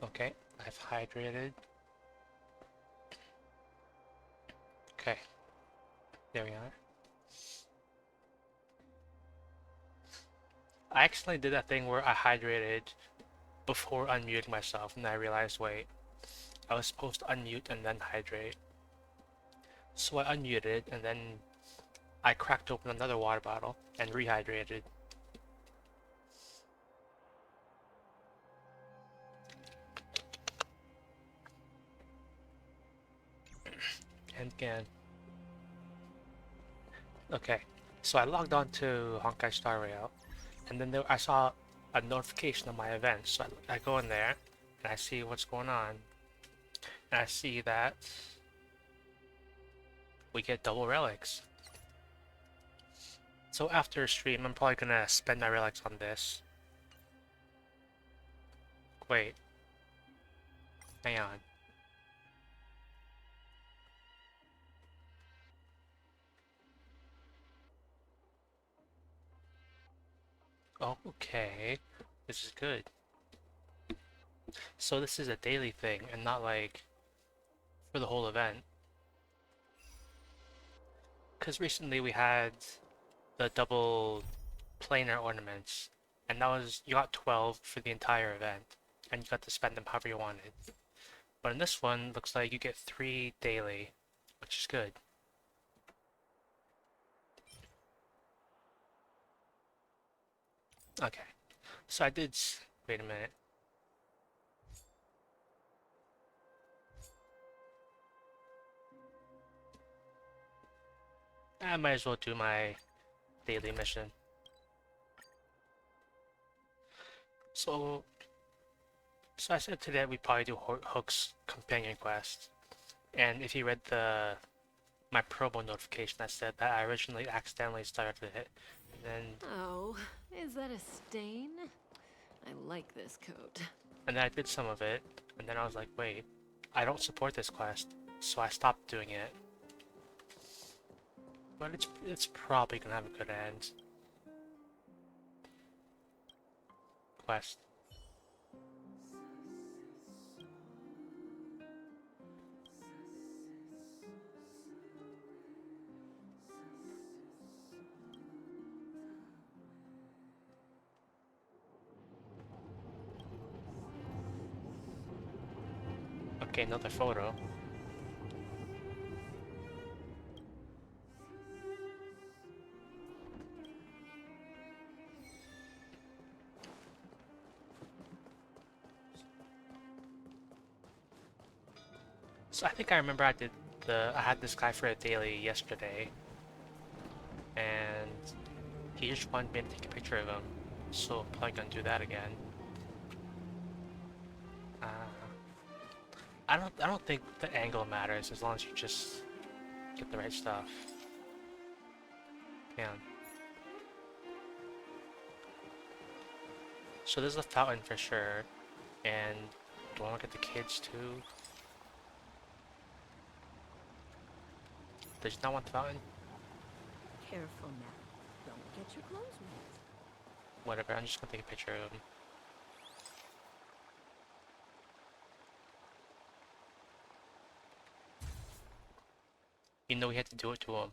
Okay, I've hydrated. Okay, there we are. I accidentally did that thing where I hydrated before unmuting myself, and I realized, wait, I was supposed to unmute and then hydrate. So I unmuted, and then I cracked open another water bottle and rehydrated. And again. Okay, so I logged on to Honkai Star Rail, and then I saw a notification of my event. So I go in there, and I see what's going on. And I see that we get double relics. So after stream, I'm probably gonna spend my relics on this. Wait, hang on. Oh, okay, this is good. So this is a daily thing, and not like for the whole event. Because recently we had the double planar ornaments, and that was, you got 12 for the entire event, and you got to spend them however you wanted. But in this one, looks like you get 3 daily, which is good. Okay, so I did, wait a minute. I might as well do my daily mission. So, so I said today we probably do Hook's companion quest, and if you read my promo notification, I said that I originally accidentally started it, and then Oh, is that a stain? I like this coat. I did some of it, and then I was like, wait, I don't support this quest, so I stopped doing it. But it's probably gonna have a good end. Quest. Okay, another photo. So I think I remember I had this guy for a daily yesterday, and he just wanted me to take a picture of him, so I'm probably gonna do that again. Uh, I don't think the angle matters as long as you just get the right stuff. Yeah. So there's a fountain for sure, and do I want to get the kids too? Did you not want the fountain? Careful now. Don't get your clothes wet. Whatever, I'm just gonna take a picture of him. You know we had to do it to him.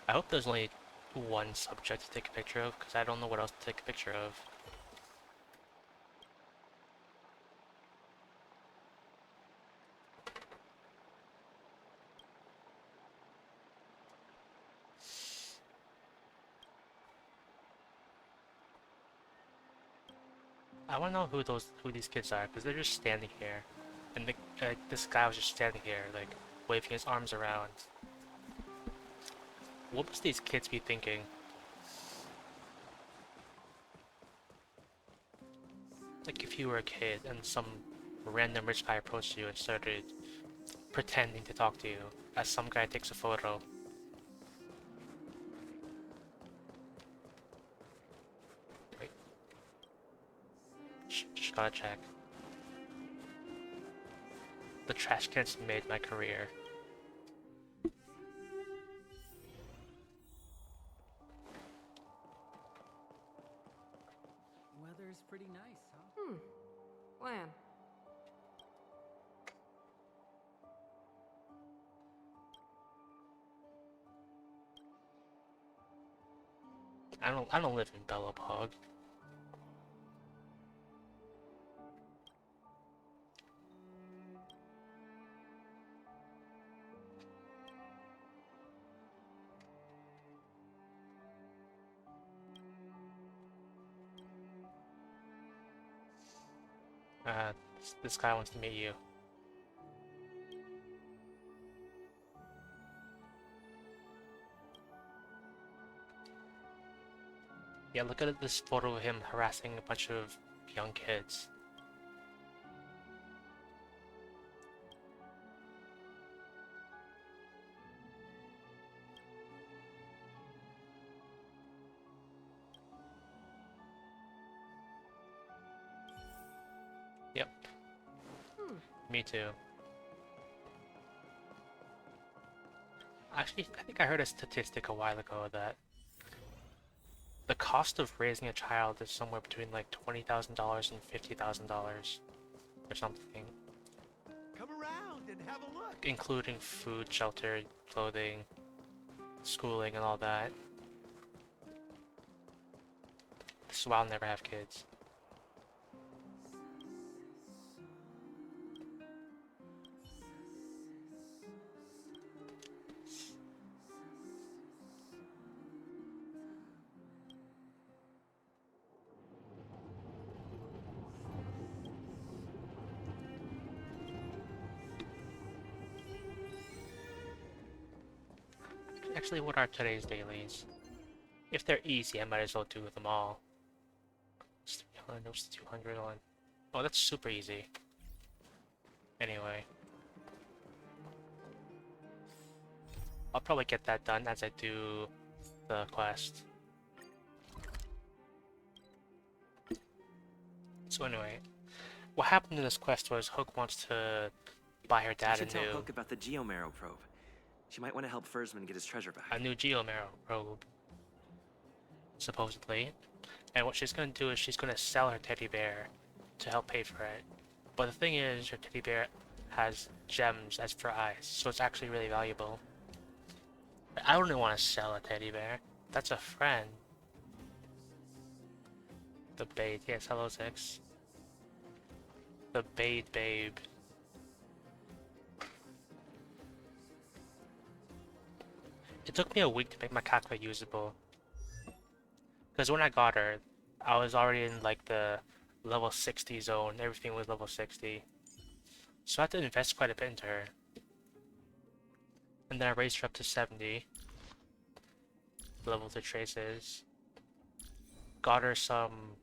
I hope there's only one subject to take a picture of, because I don't know what else to take a picture of. I want to know who these kids are, because they're just standing here, and this guy was just standing here, like waving his arms around. What must these kids be thinking? Like if you were a kid and some random rich guy approached you and started pretending to talk to you as some guy takes a photo. Wait, just gotta check. The trash cans made my career. fire's pretty nice, huh? When? I don't live in Bellapog. This guy wants to meet you. Yeah, look at this photo of him harassing a bunch of young kids. Yep. Me too. Actually, I think I heard a statistic a while ago that the cost of raising a child is somewhere between like $20,000 and $50,000 or something, Come around and have a look. including food, shelter, clothing, schooling, and all that. This is why I'll never have kids. Actually, what are today's dailies? If they're easy, I might as well do them all. It's 300, it's 200 on. Oh, that's super easy. Anyway. I'll probably get that done as I do the quest. So anyway, what happened in this quest was Hook wants to buy her I dad should tell Hook about the Geomarrow probe. She might want to help Fursman get his treasure back. a new Geomarrow probe, supposedly. And what she's going to do is she's going to sell her teddy bear to help pay for it. But the thing is, her teddy bear has gems as for eyes, so it's actually really valuable. I wouldn't want to sell a teddy bear. That's a friend. The bait, yes, hello Six. The bait babe. It took me a week to make my Kakla usable. Because when I got her, I was already in like the level 60 zone. Everything was level 60. So I had to invest quite a bit into her. And then I raised her up to 70. Level the traces. Got her some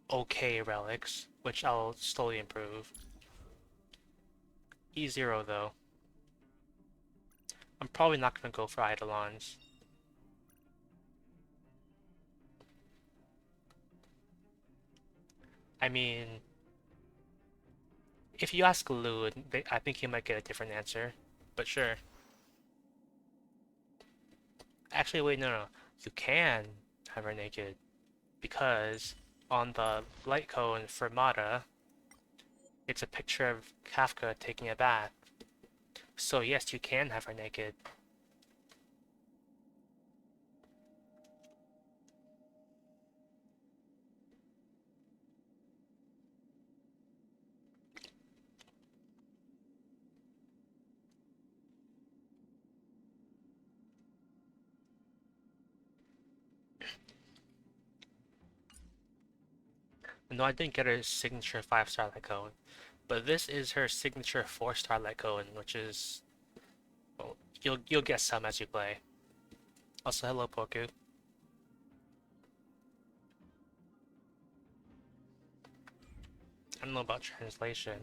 okay relics, which I'll slowly improve. E0 though. I'm probably not going to go for Eidolons. I mean, if you ask Lou, I think he might get a different answer, but sure. Actually, wait, no. You can have her naked, because on the light cone for Mata, it's a picture of Kafka taking a bath. So yes, you can have her naked. No, I didn't get her signature 5-star light cone, but this is her signature 4-star light cone, which is, well, you'll get some as you play. Also, hello Poku. I don't know about translation.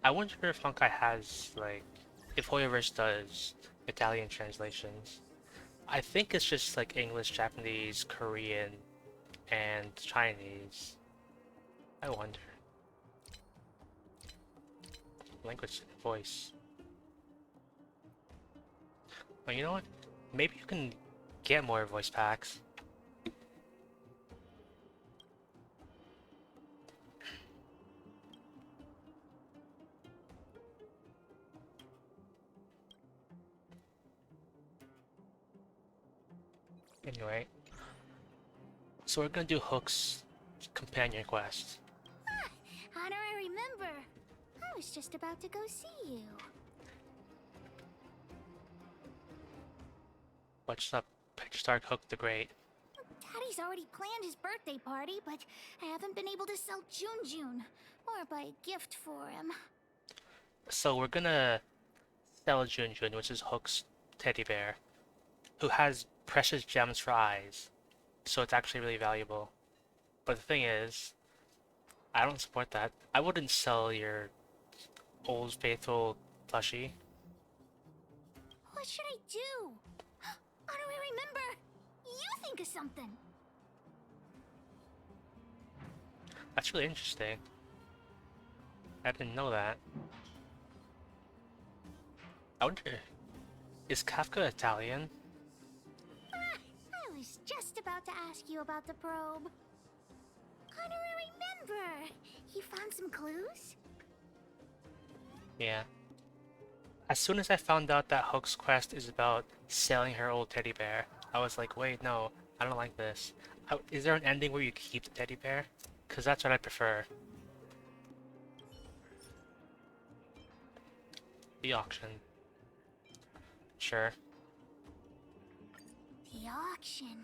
I wonder if Honkai has, like, if Hoyoverse does Italian translations. I think it's just like English, Japanese, Korean, and Chinese. I wonder. Language and voice. Well, you know what? Maybe you can get more voice packs. Anyway, so we're gonna do Hook's companion quest. Honorary member. I was just about to go see you. What's up, Pitch Stark Hook the Great? Daddy's already planned his birthday party, but I haven't been able to sell Jun or buy a gift for him. So we're gonna sell Junjun, which is Hook's teddy bear, who has precious gems for eyes, so it's actually really valuable. But the thing is, I don't support that. I wouldn't sell your old faithful plushie. What should I do? Honorary member, you think of something. That's really interesting. I didn't know that. I wonder, is Kafka Italian? I was just about to ask you about the probe. Honorary member, you found some clues? Yeah. As soon as I found out that Hook's quest is about selling her old teddy bear, I was like, wait, no, I don't like this. Is there an ending where you keep the teddy bear? Because that's what I prefer. The auction. Sure. The auction.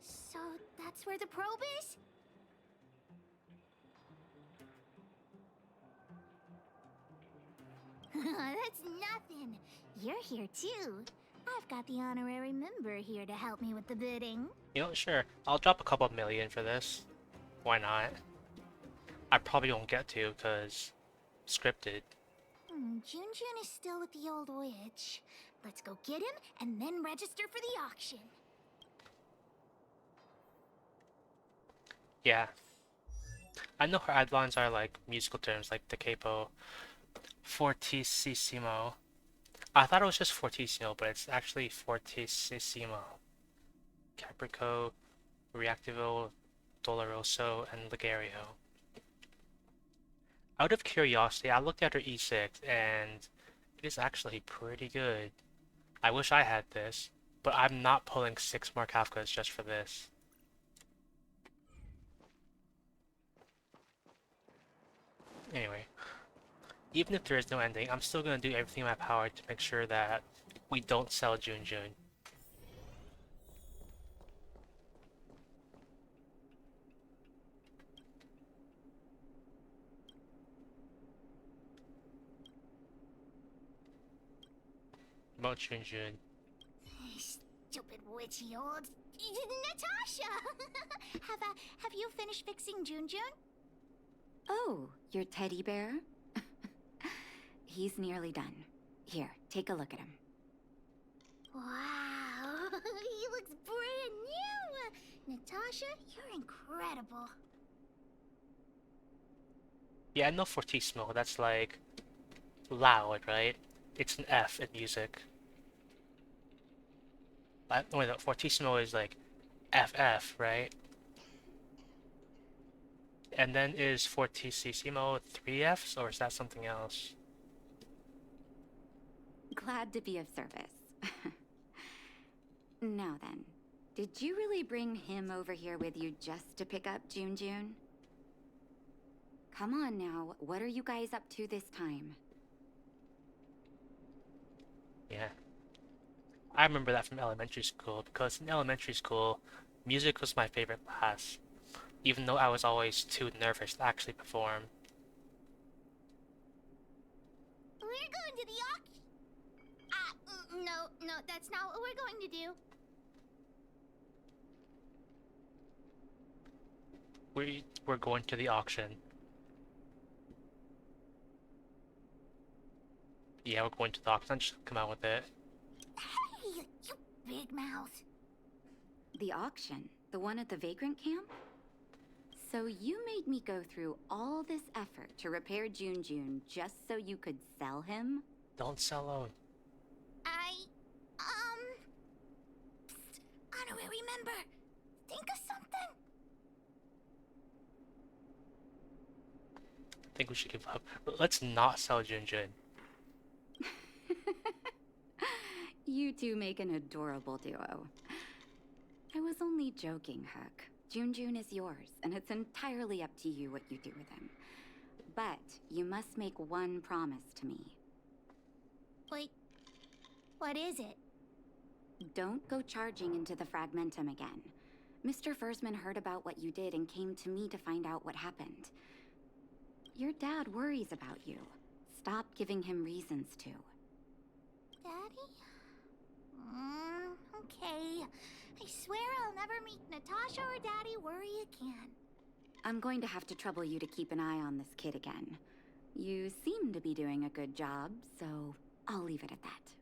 So that's where the probe is? That's nothing. You're here too. I've got the honorary member here to help me with the bidding. You know, sure. I'll drop a couple million for this. Why not? I probably won't get to, because scripted. Junjun is still with the old witch. Let's go get him and then register for the auction. Yeah. I know her adlines are like musical terms, like the capo. Fortissimo. I thought it was just fortissimo, but it's actually fortissimo. Caprico, Reactivo, Doloroso, and Ligario. Out of curiosity, I looked at her E6, and it is actually pretty good. I wish I had this, but I'm not pulling 6 more Kafkas just for this. Anyway, even if there is no ending, I'm still gonna do everything in my power to make sure that we don't sell Junjun. About Junjun. Stupid witchy old Natasha. have you finished fixing Junjun? Oh, your teddy bear? He's nearly done. Here, take a look at him. Wow, he looks brand new. Natasha, you're incredible. Yeah, I know fortissimo, that's like loud, right? It's an F in music. Wait, no, fortissimo is like FF, right? And then is fortissimo 3 Fs, or is that something else? Glad to be of service. Now then, did you really bring him over here with you just to pick up Junjun? Come on now, what are you guys up to this time? Yeah. I remember that from elementary school, because in elementary school, music was my favorite class, even though I was always too nervous to actually perform. We're going to the auction. No, that's not what we're going to do. We're going to the auction. Yeah, we're going to the auction. Just come out with it. Hey, you big mouth. The auction? The one at the vagrant camp? So you made me go through all this effort to repair Junjun just so you could sell him? Don't sell out. Psst, honorary member, think of something. I think we should give up. Let's not sell Junjun. You two make an adorable duo. I was only joking, Hook. June is yours, and it's entirely up to you what you do with him. But you must make one promise to me. Wait, what is it? Don't go charging into the Fragmentum again. Mr. Fursman heard about what you did and came to me to find out what happened. Your dad worries about you. Stop giving him reasons to. Daddy? Okay. I swear I'll never meet Natasha or Daddy worry again. I'm going to have to trouble you to keep an eye on this kid again. You seem to be doing a good job, so I'll leave it at that.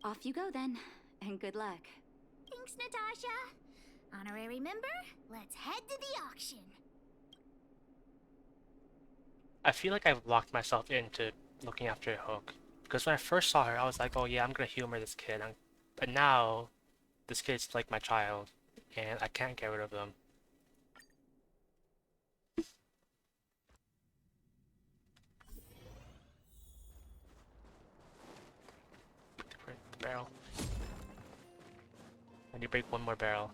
Off you go then, and good luck. Thanks, Natasha. Honorary member, let's head to the auction. I feel like I've locked myself into looking after Hook. Because when I first saw her, I was like, oh yeah, I'm gonna humor this kid. But now, this kid's like my child, and I can't get rid of them. Barrel. And you break one more barrel.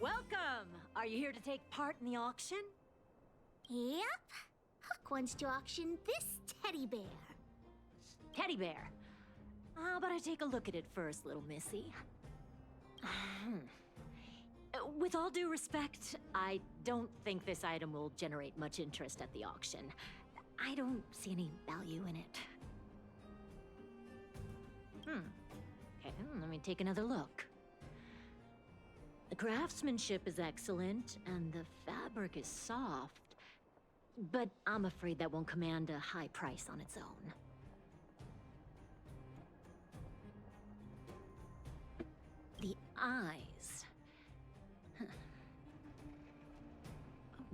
Welcome! Are you here to take part in the auction? Yep. Hook wants to auction this teddy bear. Teddy bear. How about I take a look at it first, little missy? With all due respect, I don't think this item will generate much interest at the auction. I don't see any value in it. Okay, let me take another look. The craftsmanship is excellent, and the fabric is soft, but I'm afraid that won't command a high price on its own. The eyes.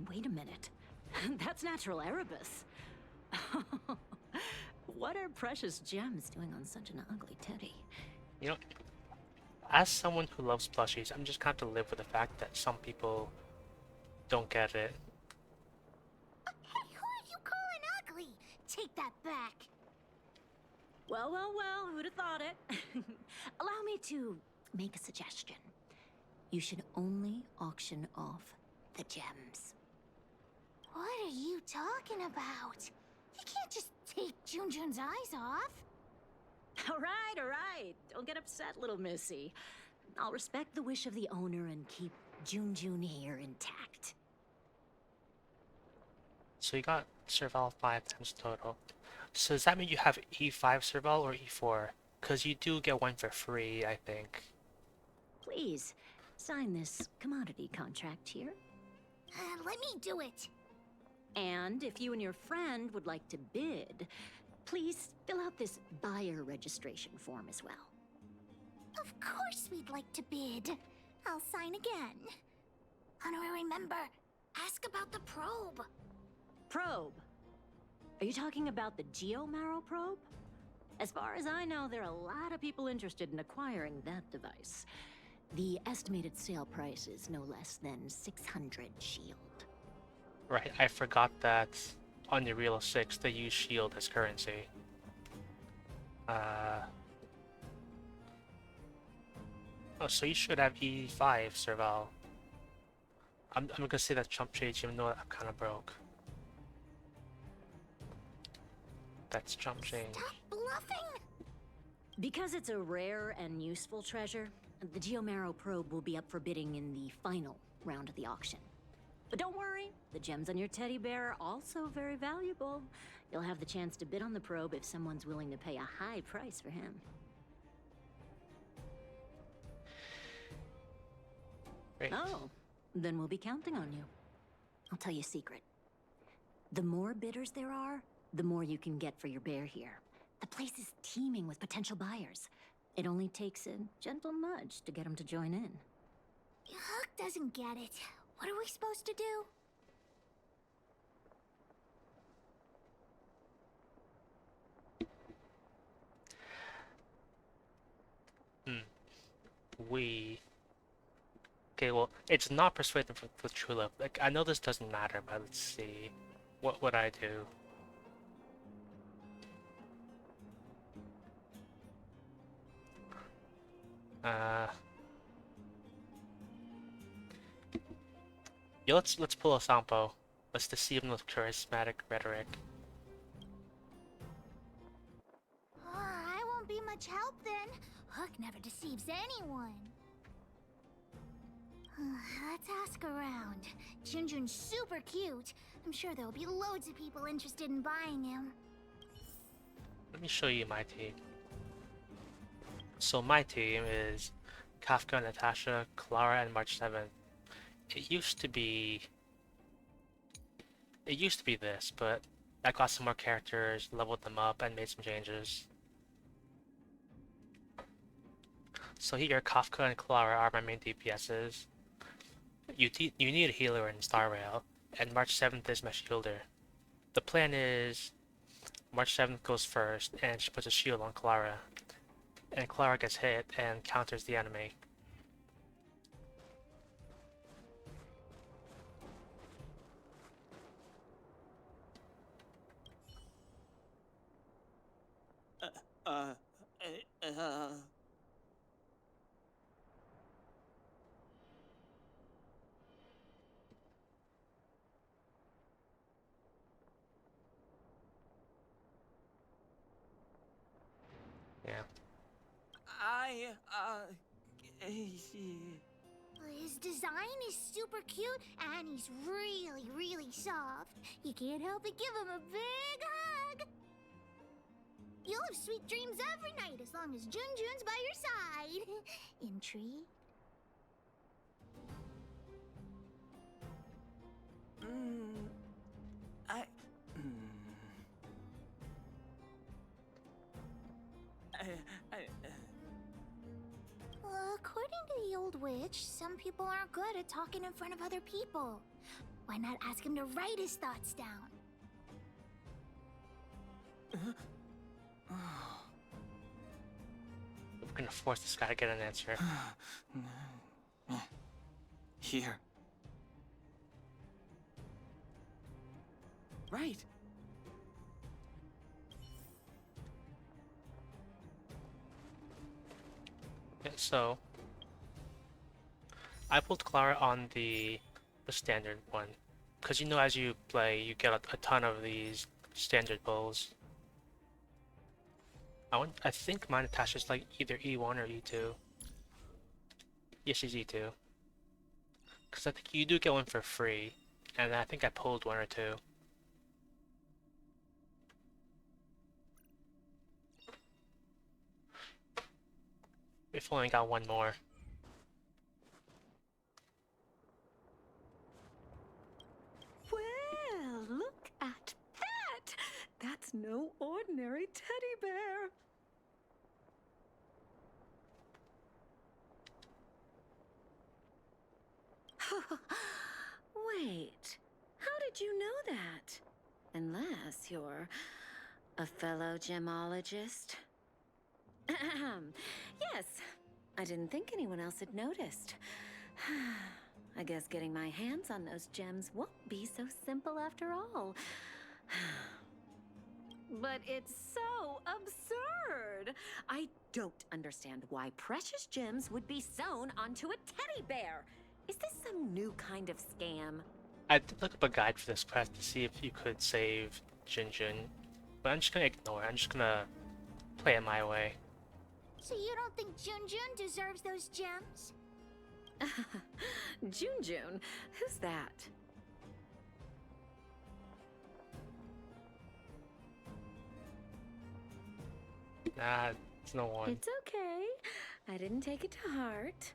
Wait a minute. That's natural Erebus. What are precious gems doing on such an ugly teddy? You know, as someone who loves plushies, I'm just going to have to live with the fact that some people don't get it. Hey, who are you calling ugly? Take that back. Well, who'd have thought it? Allow me to make a suggestion. You should only auction off the gems. What are you talking about? You can't just take Junjun's eyes off. All right. Don't get upset, little missy. I'll respect the wish of the owner and keep Junjun here intact. So you got Serval 5 times total. So does that mean you have E5 Serval or E4? Because you do get one for free, I think. Please, sign this commodity contract here. Let me do it. And if you and your friend would like to bid, please fill out this buyer registration form as well. Of course we'd like to bid. I'll sign again. Honorary member, ask about the probe. Probe? Are you talking about the Geomarrow probe? As far as I know, there are a lot of people interested in acquiring that device. The estimated sale price is no less than 600 shield. Right, I forgot that on the Real 6 they use shield as currency. Oh, so you should have E5 Serval. I'm gonna say that's chump change even though I'm kinda broke. That's chump change. Stop bluffing! Because it's a rare and useful treasure, the Geomarrow probe will be up for bidding in the final round of the auction. But don't worry, the gems on your teddy bear are also very valuable. You'll have the chance to bid on the probe if someone's willing to pay a high price for him. Great. Oh, then we'll be counting on you. I'll tell you a secret. The more bidders there are, the more you can get for your bear here. The place is teeming with potential buyers. It only takes a gentle nudge to get them to join in. Hook doesn't get it. What are we supposed to do? Okay, well, it's not persuasive with Tulip. Like, I know this doesn't matter, but let's see. What would I do? Uh, yeah, let's pull a Sampo. Let's deceive him with charismatic rhetoric. Oh, I won't be much help then. Hook never deceives anyone. Let's ask around. Junjun's super cute. I'm sure there'll be loads of people interested in buying him. Let me show you my team. So my team is Kafka, Natasha, Clara, and March 7th. It used to be this, but I got some more characters, leveled them up, and made some changes. So here, Kafka and Clara are my main DPSs. You need a healer in Star Rail, and March 7th is my shielder. The plan is March 7th goes first, and she puts a shield on Clara. And Clara gets hit and counters the enemy. Yeah. His design is super cute, and he's really, really soft. You can't help but give him a big hug. You'll have sweet dreams every night as long as Junjun's by your side. Intrigued? Well, according to the old witch, some people aren't good at talking in front of other people. Why not ask him to write his thoughts down? We're gonna force this guy to get an answer. Here. Right. Yeah, so I pulled Clara on the standard one, because you know as you play you get a ton of these standard pulls. I think my Natasha's like either E1 or E2. Yes, she's E2. Because I think you do get one for free, and I think I pulled one or two. We've only got one more. Well, look at that! That's no ordinary teddy bear. Wait, how did you know that? Unless you're a fellow gemologist. Yes, I didn't think anyone else had noticed. I guess getting my hands on those gems won't be so simple after all. But it's so absurd! I don't understand why precious gems would be sewn onto a teddy bear. Is this some new kind of scam? I did look up a guide for this quest to see if you could save Jinjin, but I'm just gonna ignore it. I'm just gonna play it my way. So you don't think Junjun deserves those gems? Junjun? Who's that? Nah, it's no one. It's okay. I didn't take it to heart.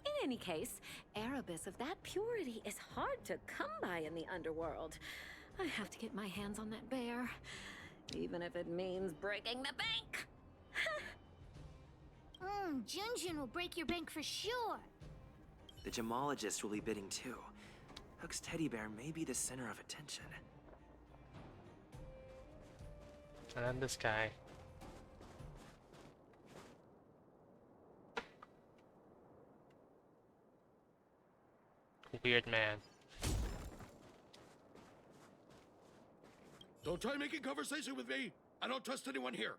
In any case, Erebus of that purity is hard to come by in the underworld. I have to get my hands on that bear, even if it means breaking the bank. Junjun will break your bank for sure. The gemologist will be bidding too. Hook's teddy bear may be the center of attention. And then this guy. Weird man. Don't try making conversation with me. I don't trust anyone here.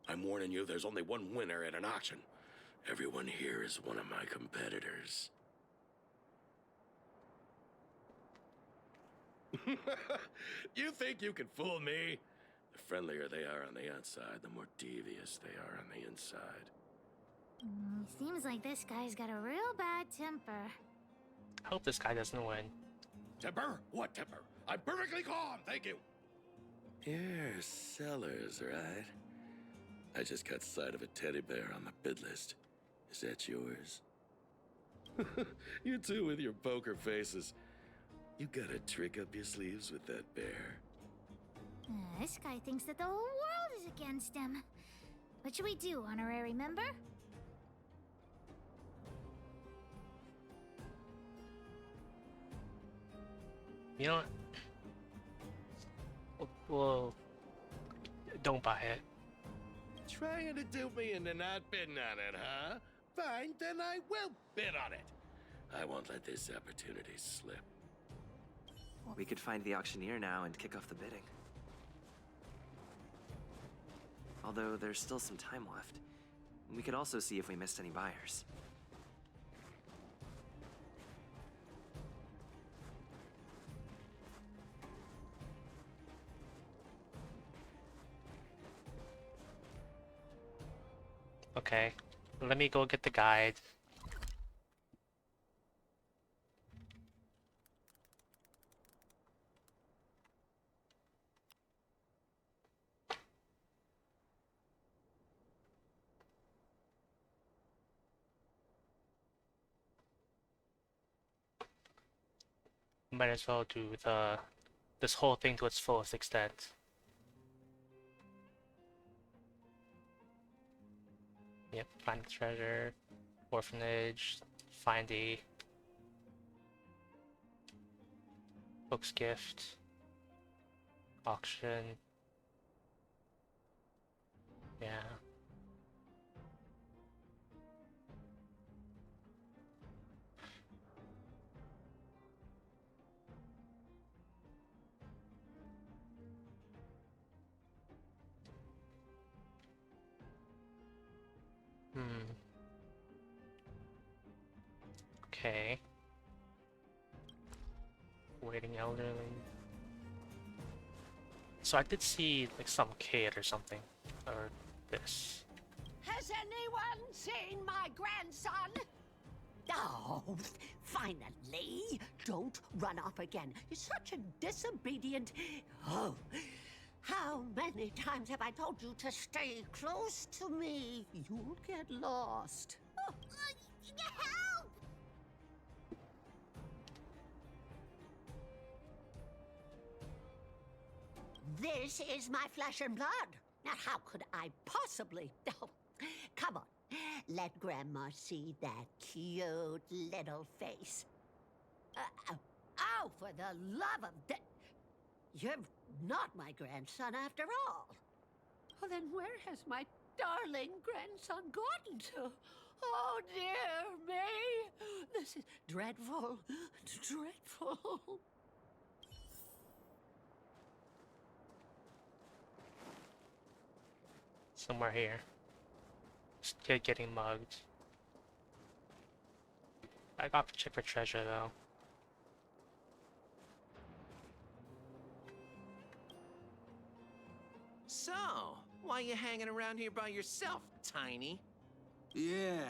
I'm warning you, there's only one winner at an auction. Everyone here is one of my competitors. You think you can fool me? The friendlier they are on the outside, the more devious they are on the inside. Seems like this guy's got a real bad temper. I hope this guy doesn't win. Temper? What temper? I'm perfectly calm, thank you. You're Sellers, right? I just caught sight of a teddy bear on the bid list. Is that yours? You two with your poker faces. You got a trick up your sleeves with that bear. This guy thinks that the whole world is against him. What should we do, honorary member? You know what? Well, don't buy it. Trying to dupe me into not bidding on it, huh? Fine, then I will bid on it. I won't let this opportunity slip. We could find the auctioneer now and kick off the bidding. Although there's still some time left. We could also see if we missed any buyers. Okay, let me go get the guide. Might as well do this whole thing to its fullest extent. Yep, find the treasure, orphanage, find the book's gift, auction. Yeah. Okay. Waiting elderly. So I did see like some kid or something, or this. Has anyone seen my grandson? Oh, finally! Don't run off again. You're such a disobedient... Oh, how many times have I told you to stay close to me? You'll get lost. Oh. Help! This is my flesh and blood. Now, how could I possibly... Oh, come on. Let Grandma see that cute little face. Oh, for the love of... You're not my grandson after all. Well, then where has my darling grandson gotten to? Oh, dear me. This is dreadful. Dreadful. Somewhere here. This kid getting mugged. I got to check for treasure though. So, why you hanging around here by yourself, Tiny? Yeah,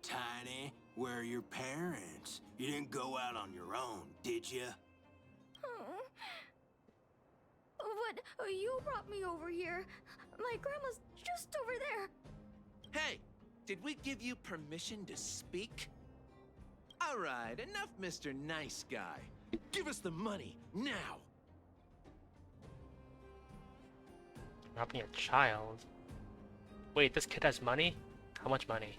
Tiny. Where are your parents? You didn't go out on your own, did you? But you brought me over here. My grandma's just over there. Hey, did we give you permission to speak? All right, enough, Mr. Nice Guy. Give us the money, now! Robbing a child? Wait, this kid has money? How much money?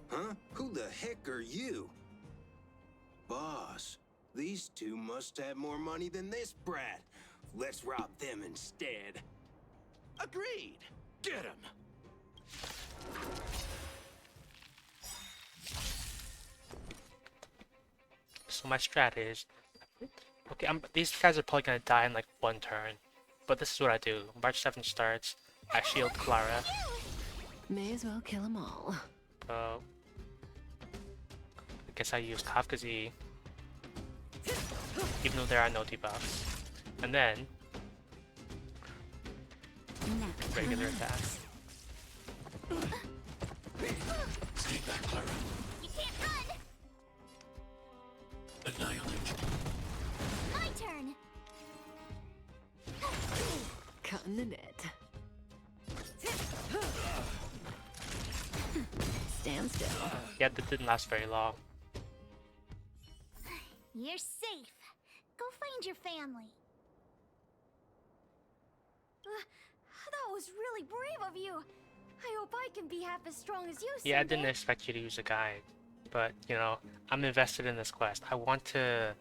Huh? Who the heck are you? Boss, these two must have more money than this brat. Let's rob them instead. Agreed! Get him! So my strat is... Okay, these guys are probably gonna die in like one turn. But this is what I do. March 7 starts, I shield Clara. May as well kill them all. I guess I use Kafka's E, even though there are no debuffs. And then regular attack. Stay back, Clara. You can't run! Annihilate. My turn! Cutting the net. Stand still. Yeah, that didn't last very long. You're safe. Go find your family. That was really brave of you. I hope I can be half as strong as you. Yeah, I someday. didn't expect you to use a guide, but you know, I'm invested in this quest. I want a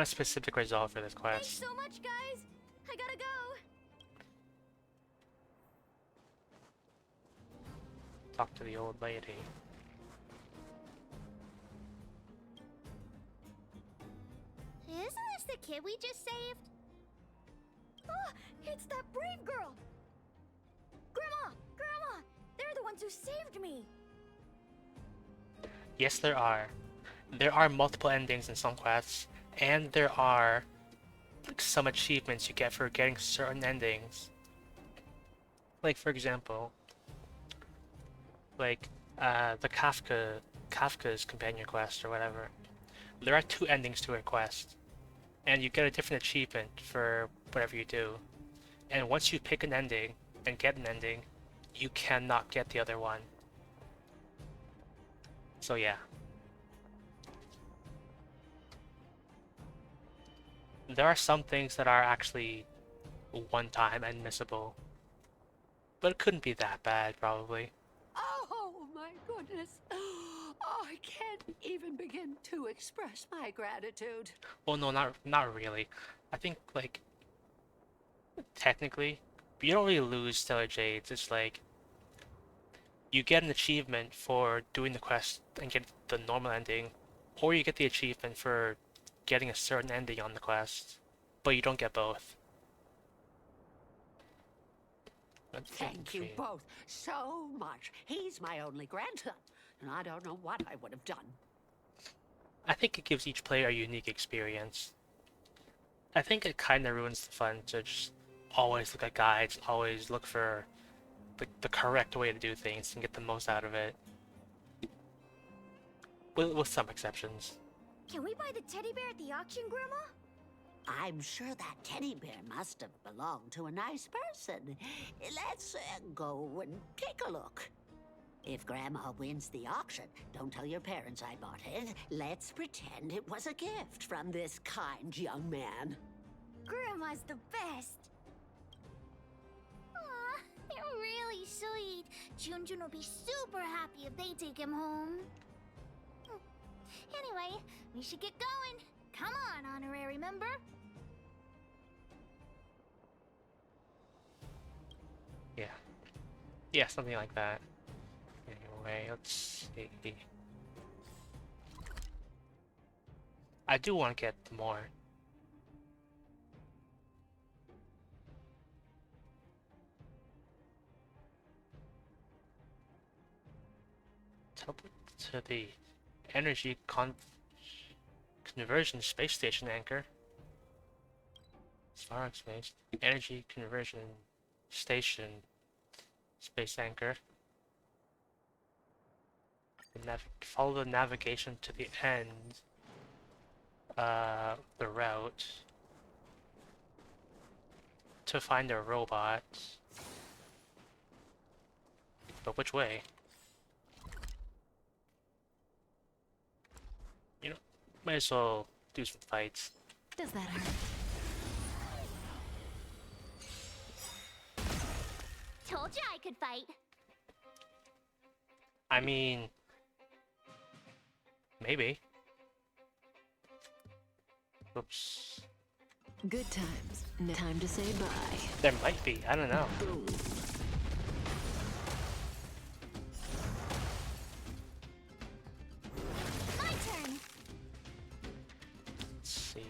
specific result for this Thanks quest. so much, guys. I gotta go. Talk to the old lady. Isn't this the kid we just saved? Oh, it's that brave girl. Grandma, they're the ones who saved me. Yes, there are. There are multiple endings in some quests, and there are like, some achievements you get for getting certain endings. Like, for example, like the Kafka's companion quest or whatever. There are 2 endings to a quest, and you get a different achievement for whatever you do. And once you pick an ending and get an ending, you cannot get the other one. So yeah. There are some things that are actually one-time and missable. But it couldn't be that bad, probably. Oh, my goodness. Oh, I can't even begin to express my gratitude. Well, no, not really. I think, like, technically, but you don't really lose Stellar Jades. It's like, you get an achievement for doing the quest and get the normal ending, or you get the achievement for getting a certain ending on the quest, but you don't get both. Thank you both so much. He's my only grandson, and I don't know what I would have done. I think it gives each player a unique experience. I think it kind of ruins the fun to just always look at guides, always look for the correct way to do things and get the most out of it. With some exceptions. Can we buy the teddy bear at the auction, Grandma? I'm sure that teddy bear must have belonged to a nice person. Let's go and take a look. If Grandma wins the auction, don't tell your parents I bought it. Let's pretend it was a gift from this kind young man. Grandma's the best. Aw, they're really sweet. Junjun will be super happy if they take him home. Anyway, we should get going. Come on, honorary member. Yeah. Yeah, something like that. Anyway, let's see. I do want to get more. Teleport to the energy conversion space station anchor. Spark space. Energy conversion station space anchor. Follow the navigation to the end. The route to find a robot. But which way? You know, might as well do some fights. Does that hurt? Told you I could fight. I mean, maybe. Oops. Good times. Time to say bye. There might be. I don't know. Boom. My turn. Let's see.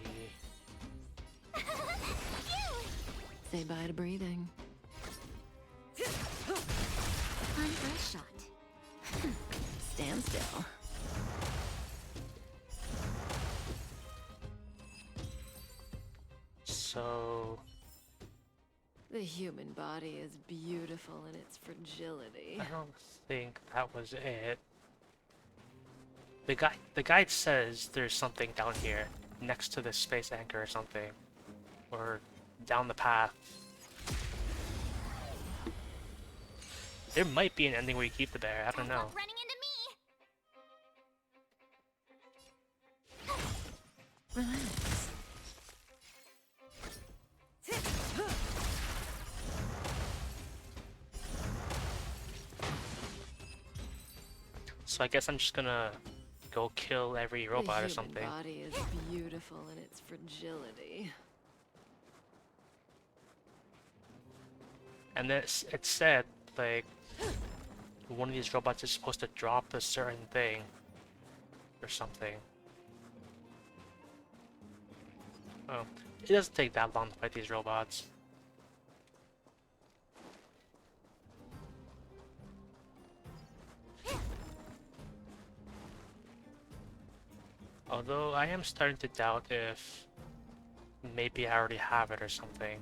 Say bye to breathing. Time for a shot. Stand still. So The human body is beautiful in its fragility. I don't think that was it. The guide says there's something down here next to this space anchor or something, or down the path. There might be an ending where you keep the bear. I don't know. Running into me. Relax. So I guess I'm just gonna go kill every robot or something. The human body is beautiful in its fragility. And then it said, like, one of these robots is supposed to drop a certain thing or something. Oh, it doesn't take that long to fight these robots. Although I am starting to doubt if maybe I already have it or something.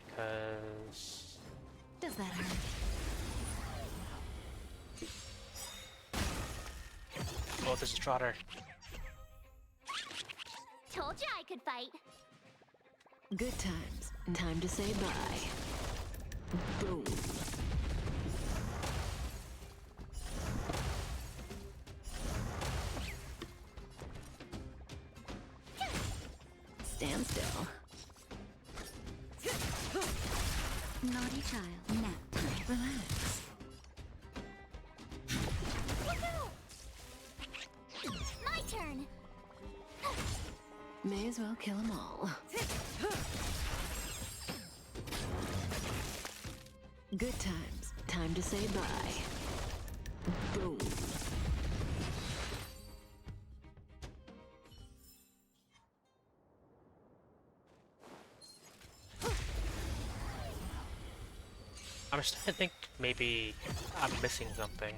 Because... Does that hurt? Oh, this is Trotter. Told you I could fight. Good times. Time to say bye. Boom. Stand still. Naughty child. Nap time. Relax. My turn. May as well kill them all. Good times. Time to say bye. Boom. I'm starting to think maybe I'm missing something.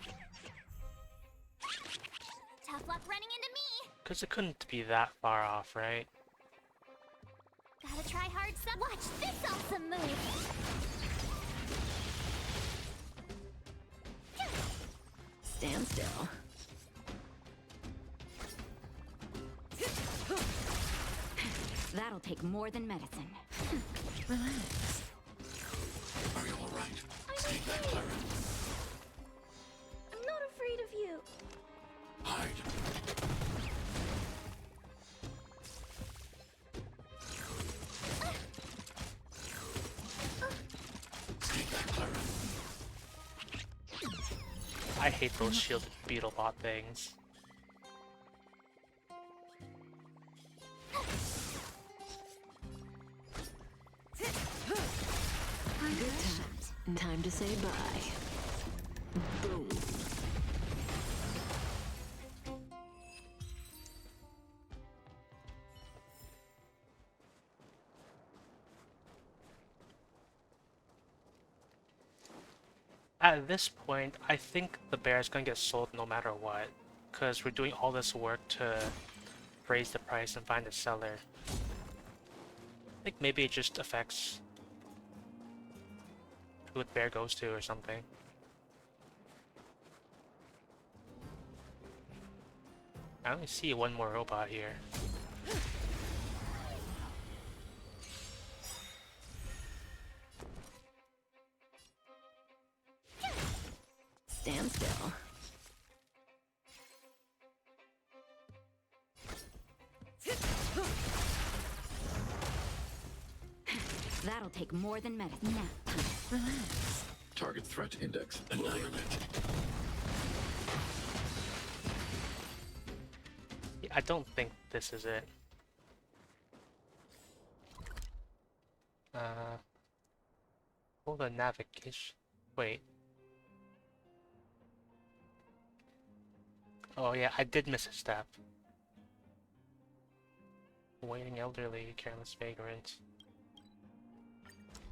Tough luck running into me. Because it couldn't be that far off, right? Gotta try hard some. Watch this awesome move. Stand still. That'll take more than medicine. Relax. Are you alright? Stay back, Clara. I'm not afraid of you. Hide. Stay back, Clara. I hate those shielded beetlebot things. Good times. Time to say bye. Boom. At this point, I think the bear is going to get sold no matter what, because we're doing all this work to raise the price and find a seller. I think maybe it just affects who the bear goes to or something. I only see one more robot here. Stand still. That'll take more than medicine. Nap time. Relax. Target threat index annihilate. I don't think this is it. Hold on, navigation. Wait. Oh yeah, I did miss a step. Waiting elderly, careless vagrant.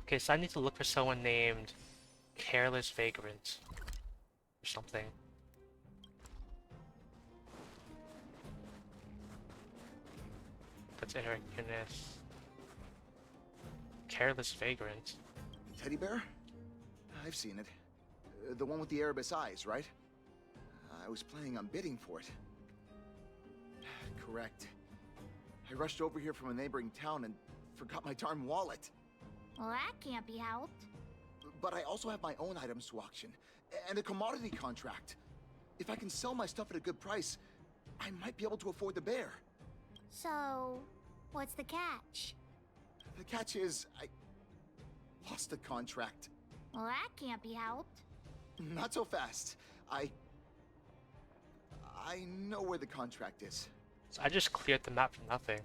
Okay, so I need to look for someone named Careless vagrant. Or something. That's Eric Eunice. Careless vagrant. Teddy bear? I've seen it. The one with the Erebus eyes, right? I was planning on bidding for it. Correct. I rushed over here from a neighboring town and forgot my darn wallet. Well, that can't be helped. But I also have my own items to auction, and a commodity contract. If I can sell my stuff at a good price, I might be able to afford the bear. So, what's the catch? The catch is, I lost the contract. Well, that can't be helped. Not so fast. I know where the contract is. So I just cleared the map for nothing.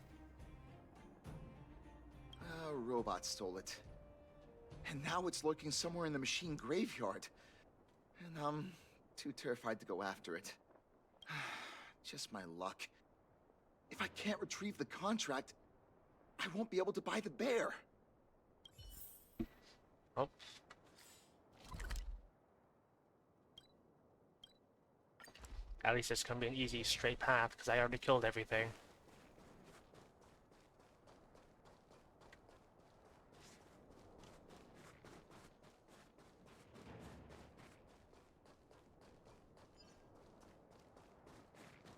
A robot stole it. And now it's lurking somewhere in the machine graveyard. And I'm too terrified to go after it. Just my luck. If I can't retrieve the contract, I won't be able to buy the bear. Oh. At least it's gonna be an easy straight path because I already killed everything.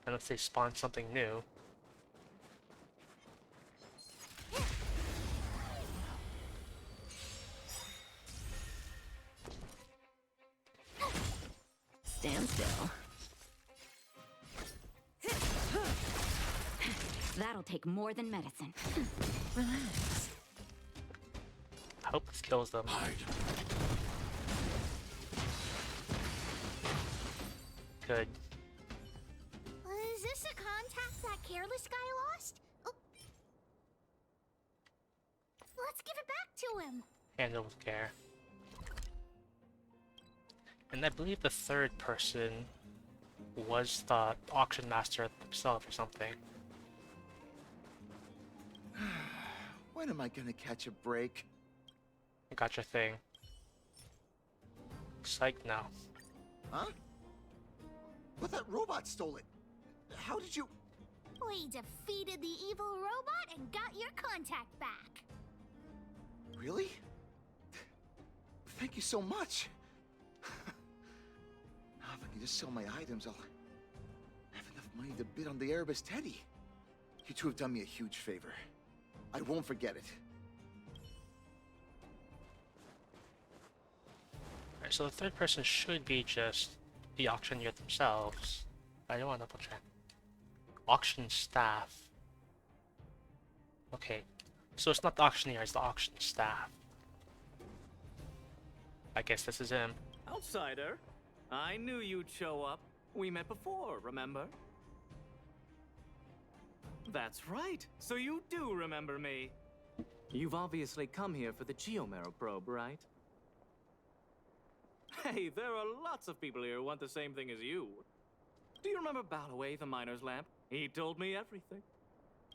Unless they spawn something new. Stand still. That'll take more than medicine. Relax. I hope this kills them. Good. Is this a contact that careless guy lost? Oh. Let's give it back to him. Handle with care. And I believe the third person was the auction master himself or something. When am I gonna catch a break? I got your thing. Psych now. Huh? But that robot stole it. How did you... We defeated the evil robot and got your contact back. Really? Thank you so much. Now if I can just sell my items, I'll have enough money to bid on the Erebus Teddy. You two have done me a huge favor. I won't forget it. Alright, so the third person should be just the auctioneer themselves. I don't want to double check. Auction staff. Okay, so it's not the auctioneer, it's the auction staff. I guess this is him. Outsider, I knew you'd show up. We met before, remember? That's right, so you do remember me. You've obviously come here for the Geomero probe, right? Hey, there are lots of people here who want the same thing as you. Do you remember Balloway, the miner's lamp? He told me everything.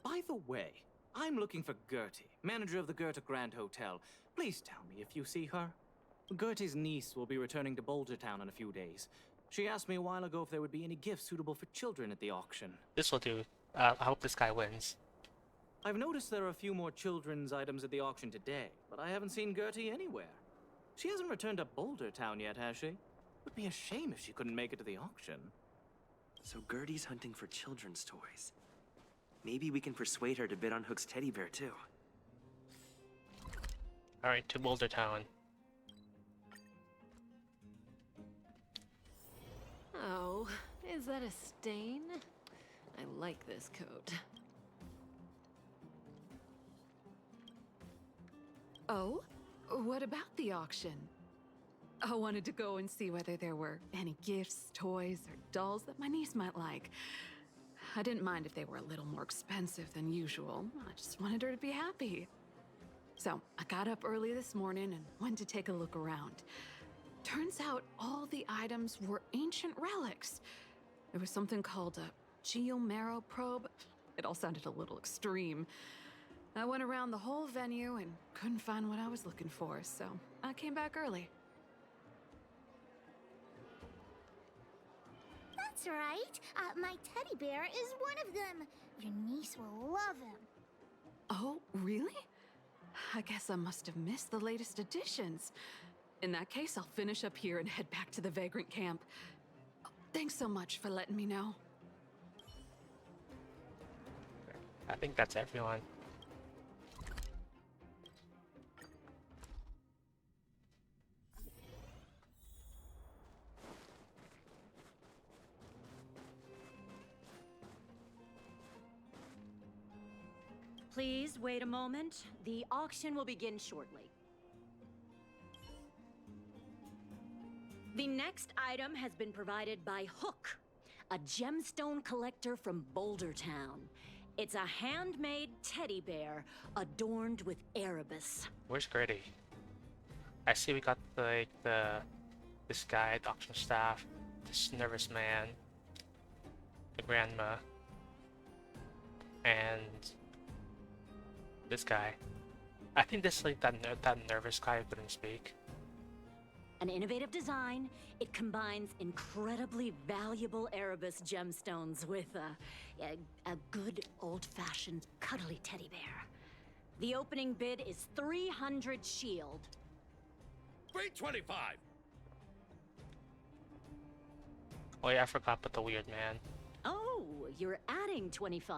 By the way, I'm looking for Gertie, manager of the Goethe Grand Hotel. Please tell me if you see her. Gertie's niece will be returning to Boulder Town in a few days. She asked me a while ago if there would be any gifts suitable for children at the auction. This will do. I hope this guy wins. I've noticed there are a few more children's items at the auction today, but I haven't seen Gertie anywhere. She hasn't returned to Boulder Town yet, has she? Would be a shame if she couldn't make it to the auction. So Gertie's hunting for children's toys. Maybe we can persuade her to bid on Hook's teddy bear, too. Alright, to Boulder Town. Oh, is that a stain? I like this coat. Oh? What about the auction? I wanted to go and see whether there were any gifts, toys, or dolls that my niece might like. I didn't mind if they were a little more expensive than usual. I just wanted her to be happy. So I got up early this morning and went to take a look around. Turns out all the items were ancient relics. There was something called a Geomero probe. It all sounded a little extreme. I went around the whole venue and couldn't find what I was looking for, so I came back early. That's right. My teddy bear is one of them. Your niece will love him. Oh, really? I guess I must have missed the latest editions. In that case, I'll finish up here and head back to the Vagrant camp. Thanks so much for letting me know. I think that's everyone. Please wait a moment. The auction will begin shortly. The next item has been provided by Hook, a gemstone collector from Boulder Town. It's a handmade teddy bear adorned with Erebus. Where's Gritty? I see we got this guy, the auction staff, this nervous man, the grandma, and this guy. I think this is like that nervous guy who couldn't speak. An innovative design, it combines incredibly valuable Erebus gemstones with a good old-fashioned cuddly teddy bear. The opening bid is 300 shield. 325. Oh yeah, I forgot about the weird man. Oh, you're adding 25.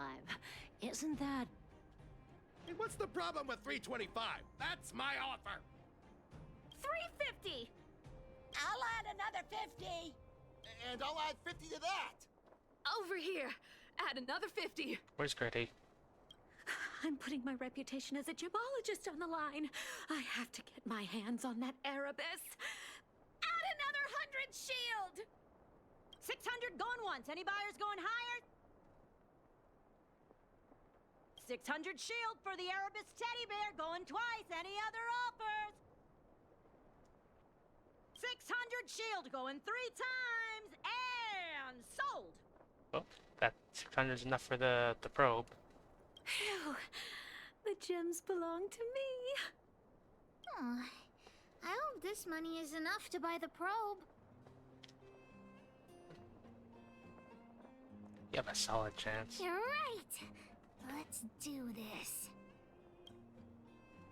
Isn't that... Hey, what's the problem with 325? That's my offer. 350. I'll add another 50. And I'll add 50 to that. Over here! Add another 50! Where's Gritty? I'm putting my reputation as a gemologist on the line. I have to get my hands on that Erebus. Add another 100 shield! 600 going once. Any buyers going higher? 600 shield for the Erebus teddy bear going twice. Any other offers? 600 shield going 3 times and sold. Oh, that 600 is enough for the probe. Phew. The gems belong to me. Oh, I hope this money is enough to buy the probe. You have a solid chance. You're right. Let's do this.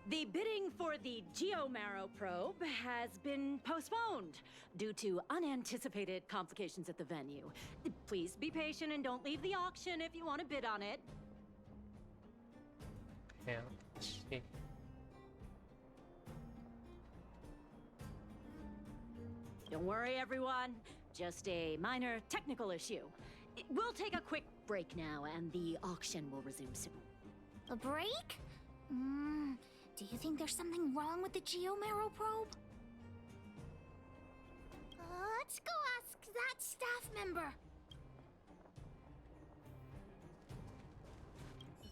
The bidding for the Geomarrow probe has been postponed due to unanticipated complications at the venue. Please be patient and don't leave the auction if you want to bid on it. Yeah, let's see. Don't worry, everyone. Just a minor technical issue. We'll take a quick break now, and the auction will resume soon. A break? Do you think there's something wrong with the Geomarrow probe? Let's go ask that staff member.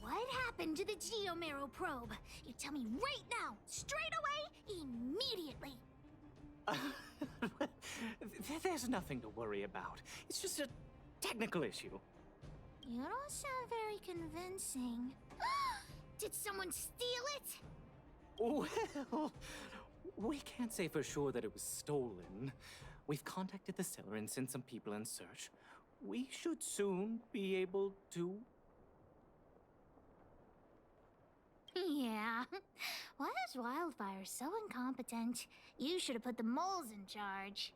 What happened to the Geomarrow probe? You tell me right now, straight away, immediately. There's nothing to worry about. It's just a technical issue. You don't sound very convincing. Did someone steal it? Well, we can't say for sure that it was stolen. We've contacted the seller and sent some people in search. We should soon be able to... Yeah. Why is Wildfire so incompetent? You should have put the moles in charge.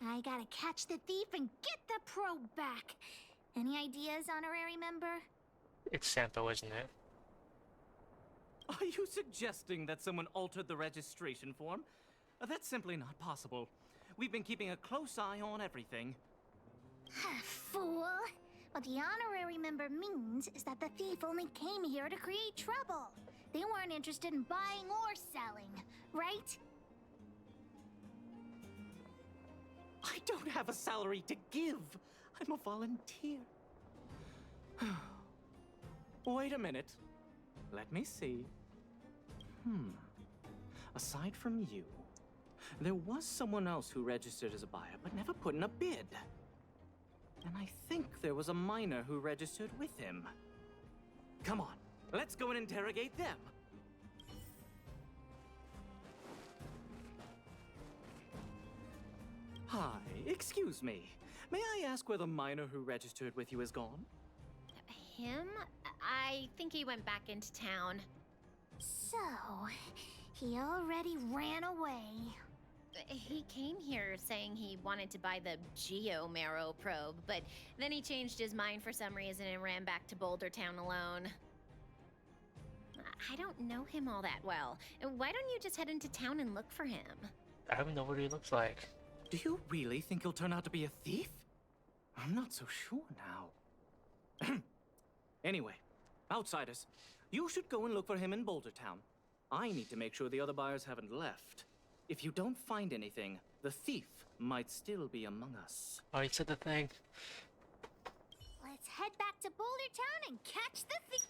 I gotta catch the thief and get the probe back. Any ideas, honorary member? It's Sampo, isn't it? Are you suggesting that someone altered the registration form? That's simply not possible. We've been keeping a close eye on everything. Fool! What the honorary member means is that the thief only came here to create trouble. They weren't interested in buying or selling, right? I don't have a salary to give. I'm a volunteer. Wait a minute. Let me see. Aside from you, there was someone else who registered as a buyer but never put in a bid. And I think there was a miner who registered with him. Come on, let's go and interrogate them. Hi, excuse me. May I ask where the miner who registered with you is gone? Him? I think he went back into town. So, he already ran away. He came here saying he wanted to buy the Geomero probe, but then he changed his mind for some reason and ran back to Boulder Town alone. I don't know him all that well. Why don't you just head into town and look for him? I don't know what he looks like. Do you really think he'll turn out to be a thief? I'm not so sure now. Anyway, outsiders, you should go and look for him in Boulder Town. I need to make sure the other buyers haven't left. If you don't find anything, the thief might still be among us. Oh, he said the thing. Let's head back to Boulder Town and catch the thief.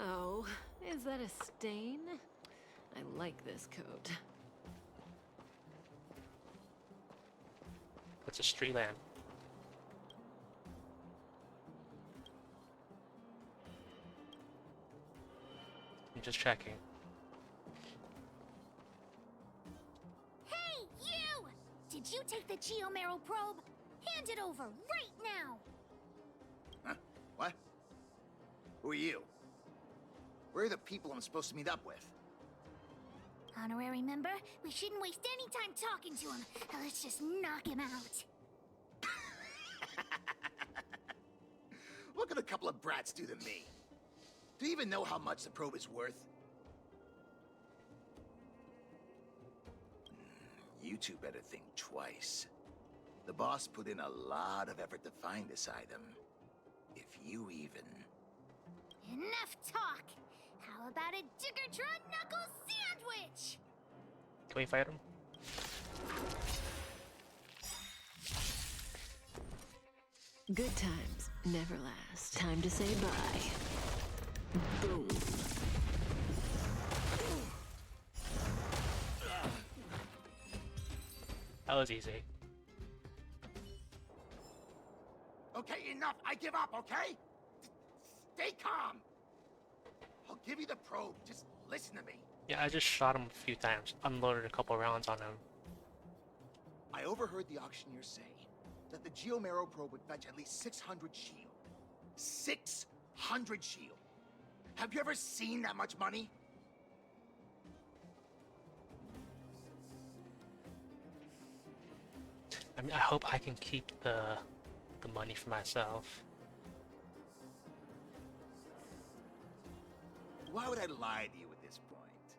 Oh, is that a stain? I like this coat. What's a street lamp? I'm just checking. Hey, you! Did you take the Geomero probe? Hand it over right now! Huh? What? Who are you? Where are the people I'm supposed to meet up with? Honorary member, we shouldn't waste any time talking to him. Let's just knock him out. What could a couple of brats do to me? Do you even know how much the probe is worth? You two better think twice. The boss put in a lot of effort to find this item. If you even... Enough talk! How about a Diggertron Knuckle Sandwich? Can we fight him? Good times never last. Time to say bye. Boom. That was easy. Okay, enough! I give up, okay? Stay calm! I'll give you the probe, just listen to me. Yeah, I just shot him a few times. Unloaded a couple rounds on him. I overheard the auctioneer say that the Geomero probe would fetch at least 600 shield. 600 shield! Have you ever seen that much money? I mean, I hope I can keep the money for myself. Why would I lie to you at this point?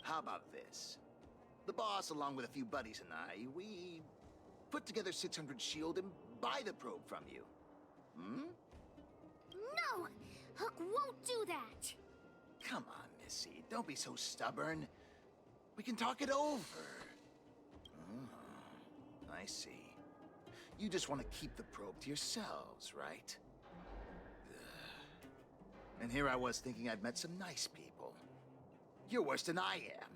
How about this? The boss, along with a few buddies and I, we put together 600 shield and buy the probe from you. Hmm? No! Hook won't do that! Come on, Missy. Don't be so stubborn. We can talk it over. Oh, I see. You just want to keep the probe to yourselves, right? Ugh. And here I was thinking I'd met some nice people. You're worse than I am.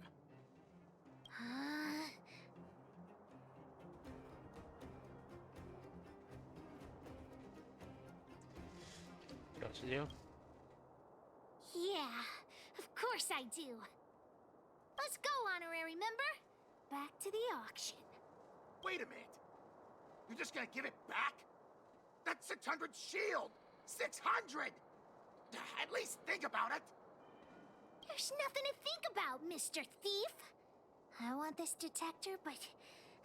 You know what to do? Yeah, of course I do. Let's go, honorary member. Back to the auction. Wait a minute. You're just gonna give it back? That's 600 shield! 600! At least think about it! There's nothing to think about, Mr. Thief. I want this detector, but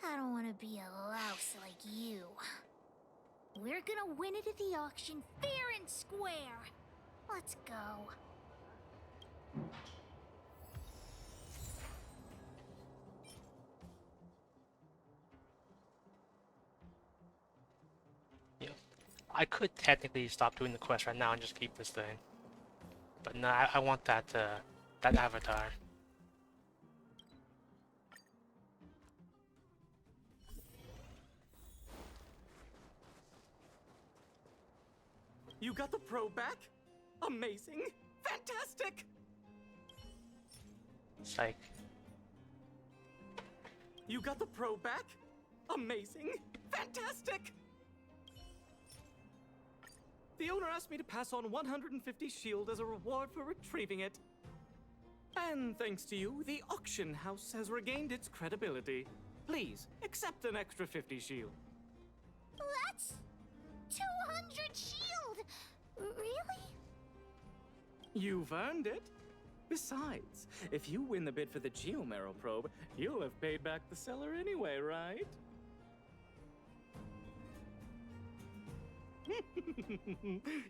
I don't want to be a louse like you. We're gonna win it at the auction fair and square. Let's go. Yeah. I could technically stop doing the quest right now and just keep this thing. But no, I want that that avatar. You got the probe back? Amazing! Fantastic! Psych. You got the probe back? Amazing! Fantastic! The owner asked me to pass on 150 shield as a reward for retrieving it. And thanks to you, the auction house has regained its credibility. Please, accept an extra 50 shield. That's 200 shield! Really? You've earned it. Besides, if you win the bid for the Geomarrow probe, you'll have paid back the seller anyway, right?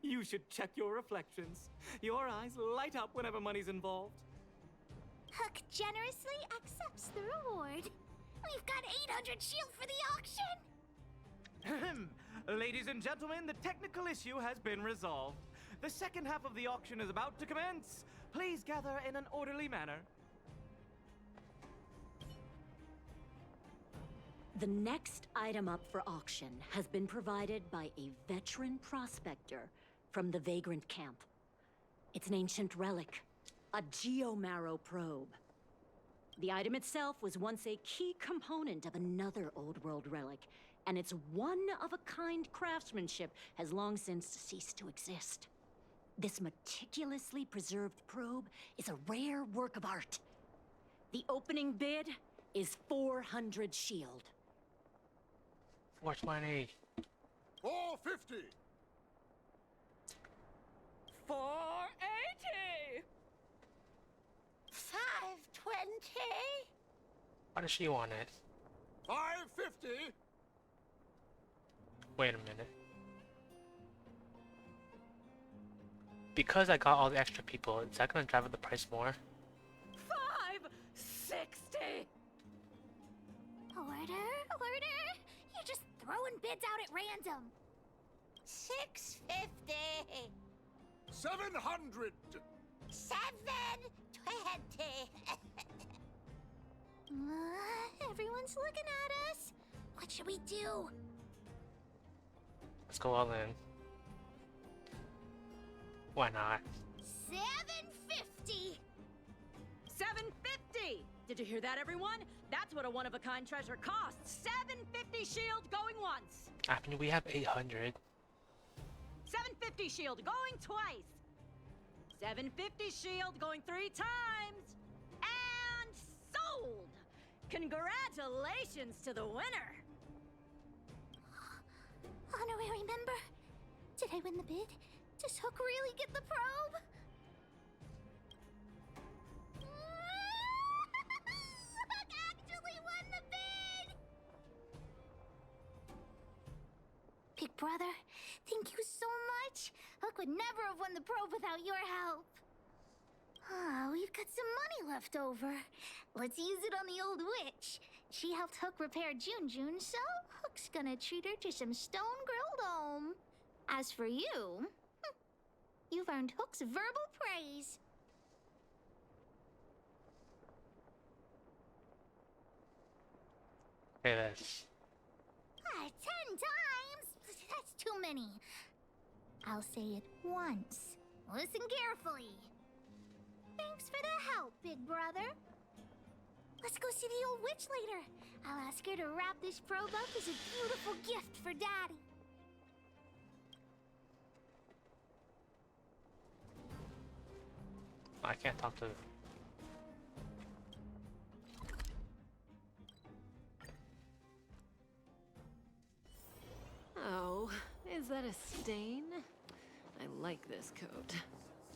You should check your reflections. Your eyes light up whenever money's involved. Hook generously accepts the reward. We've got 800 shield for the auction! Ladies and gentlemen, the technical issue has been resolved. The second half of the auction is about to commence. Please gather in an orderly manner. The next item up for auction has been provided by a veteran prospector from the Vagrant Camp. It's an ancient relic, a Geomarrow probe. The item itself was once a key component of another old world relic, and its one-of-a-kind craftsmanship has long since ceased to exist. This meticulously preserved probe is a rare work of art. The opening bid is 400 shield. 420. 450. 480! 520. Why does she want it? 550. Wait a minute. Because I got all the extra people, is that gonna drive up the price more? 560! Order? You're just throwing bids out at random. 650. 700. 720. Everyone's looking at us. What should we do? Let's go all in. Why not? 750. 750! Did you hear that, everyone? That's what a one-of-a-kind treasure costs. 750 shield going once. I mean, we have 800. 750 shield going twice. 750 shield going 3 times. And sold! Congratulations to the winner. Honorary member, did I win the bid? Does Hook really get the probe? Hook actually won the bid! Big brother, thank you so much. Hook would never have won the probe without your help. Ah, we've got some money left over. Let's use it on the old witch. She helped Hook repair June, so Hook's gonna treat her to some stone-grilled home. As for you, you've earned Hook's verbal praise. Okay, this. 10 times? That's too many. I'll say it once. Listen carefully. Thanks for the help, big brother. Let's go see the old witch later. I'll ask her to wrap this probe up as a beautiful gift for Daddy. I can't talk to. Oh, is that a stain? I like this coat.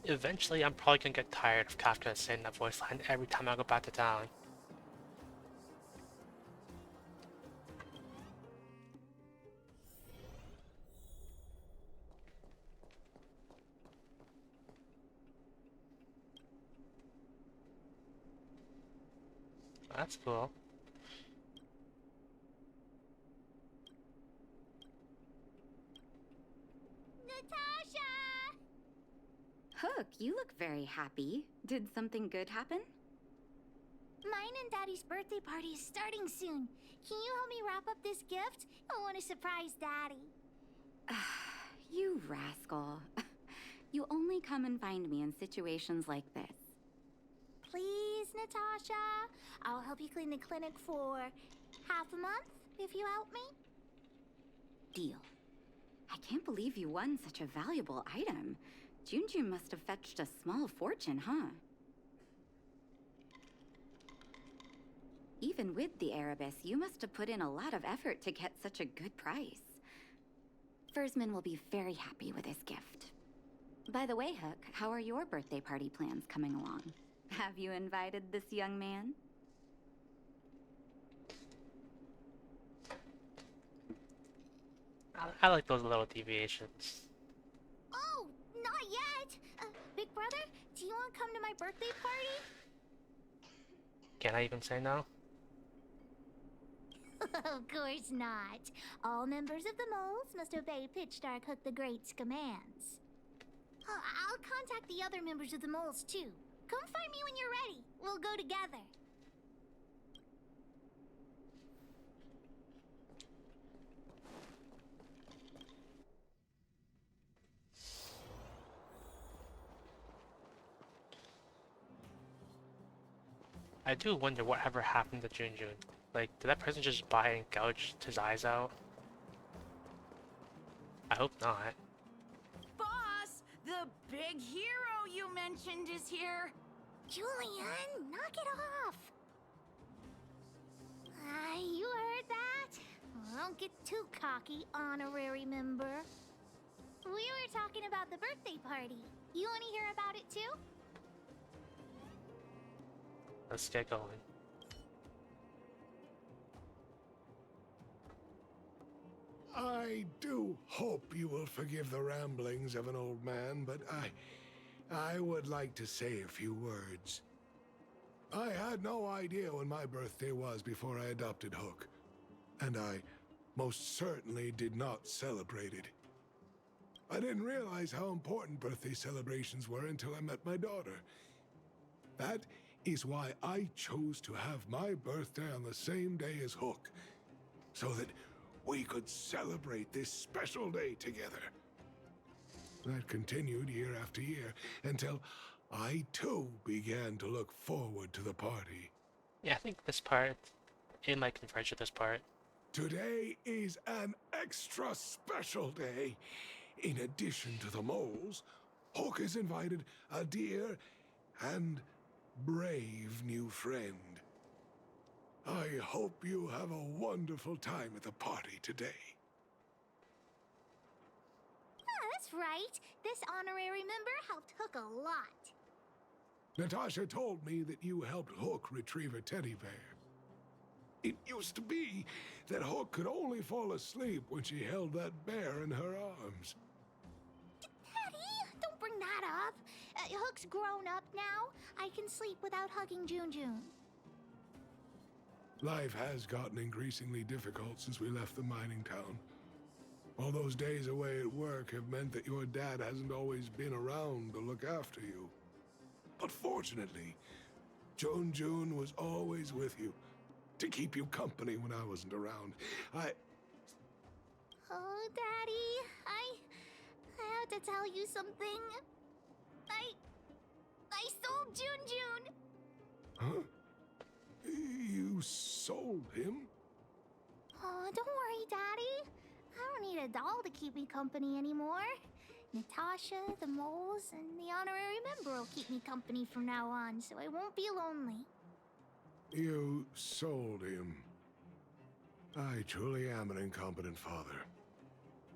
Eventually, I'm probably gonna get tired of Kafka saying that voice line every time I go back to town. That's cool. Natasha! Hook, you look very happy. Did something good happen? Mine and Daddy's birthday party is starting soon. Can you help me wrap up this gift? I want to surprise Daddy. You rascal. You only come and find me in situations like this. Please, Natasha. I'll help you clean the clinic for half a month if you help me. Deal. I can't believe you won such a valuable item. Junjun must have fetched a small fortune, huh? Even with the Erebus, you must have put in a lot of effort to get such a good price. Fursman will be very happy with his gift. By the way, Hook, how are your birthday party plans coming along? Have you invited this young man? I like those little deviations. Oh, not yet. Big brother, do you want to come to my birthday party? Can I even say no? Of course not. All members of the moles must obey Pitchdark Hook the Great's commands. I'll contact the other members of the moles too. Come find me when you're ready. We'll go together. I do wonder whatever happened to Jun Jun. Like, did that person just buy and gouge his eyes out? I hope not. Boss, the big hero you mentioned is here. Julian, knock it off. You heard that? Don't get too cocky, honorary member. We were talking about the birthday party. You want to hear about it too? Let's get going. I do hope you will forgive the ramblings of an old man, but I would like to say a few words. I had no idea when my birthday was before I adopted Hook, and I most certainly did not celebrate it. I didn't realize how important birthday celebrations were until I met my daughter. That is why I chose to have my birthday on the same day as Hook, so that we could celebrate this special day together. That continued year after year until I too began to look forward to the party. Yeah, I think this part, it might converge with this part. Today is an extra special day. In addition to the moles, Hook has invited a dear and brave new friend. I hope you have a wonderful time at the party today. That's right. This honorary member helped Hook a lot. Natasha told me that you helped Hook retrieve a teddy bear. It used to be that Hook could only fall asleep when she held that bear in her arms. Daddy, don't bring that up. Hook's grown up now. I can sleep without hugging Jun Jun. Life has gotten increasingly difficult since we left the mining town. All those days away at work have meant that your dad hasn't always been around to look after you. But fortunately, Jun Jun was always with you, to keep you company when I wasn't around. Oh, Daddy, I have to tell you something. I sold Jun Jun. Huh? You sold him? Oh, don't worry, Daddy. I don't need a doll to keep me company anymore. Natasha, the moles, and the honorary member will keep me company from now on, so I won't be lonely. You sold him. I truly am an incompetent father.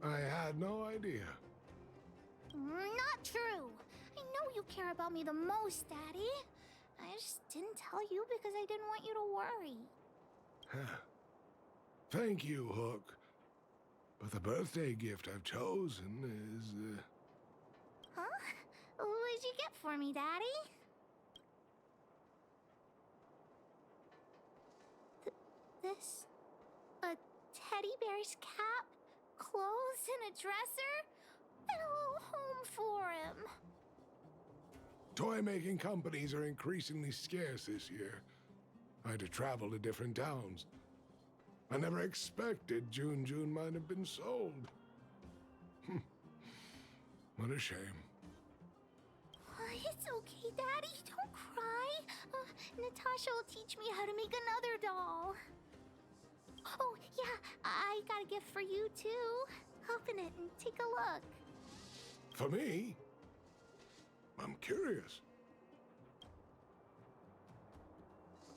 I had no idea. Not true. I know you care about me the most, Daddy. I just didn't tell you because I didn't want you to worry. Huh. Thank you, Hook. But the birthday gift I've chosen is, Huh? What did you get for me, Daddy? This? A teddy bear's cap, clothes, and a dresser? And a little home for him. Toy-making companies are increasingly scarce this year. I had to travel to different towns. I never expected Jun Jun might have been sold. What a shame. It's okay, Daddy. Don't cry. Natasha will teach me how to make another doll. Oh, yeah, I got a gift for you, too. Open it and take a look. For me? I'm curious.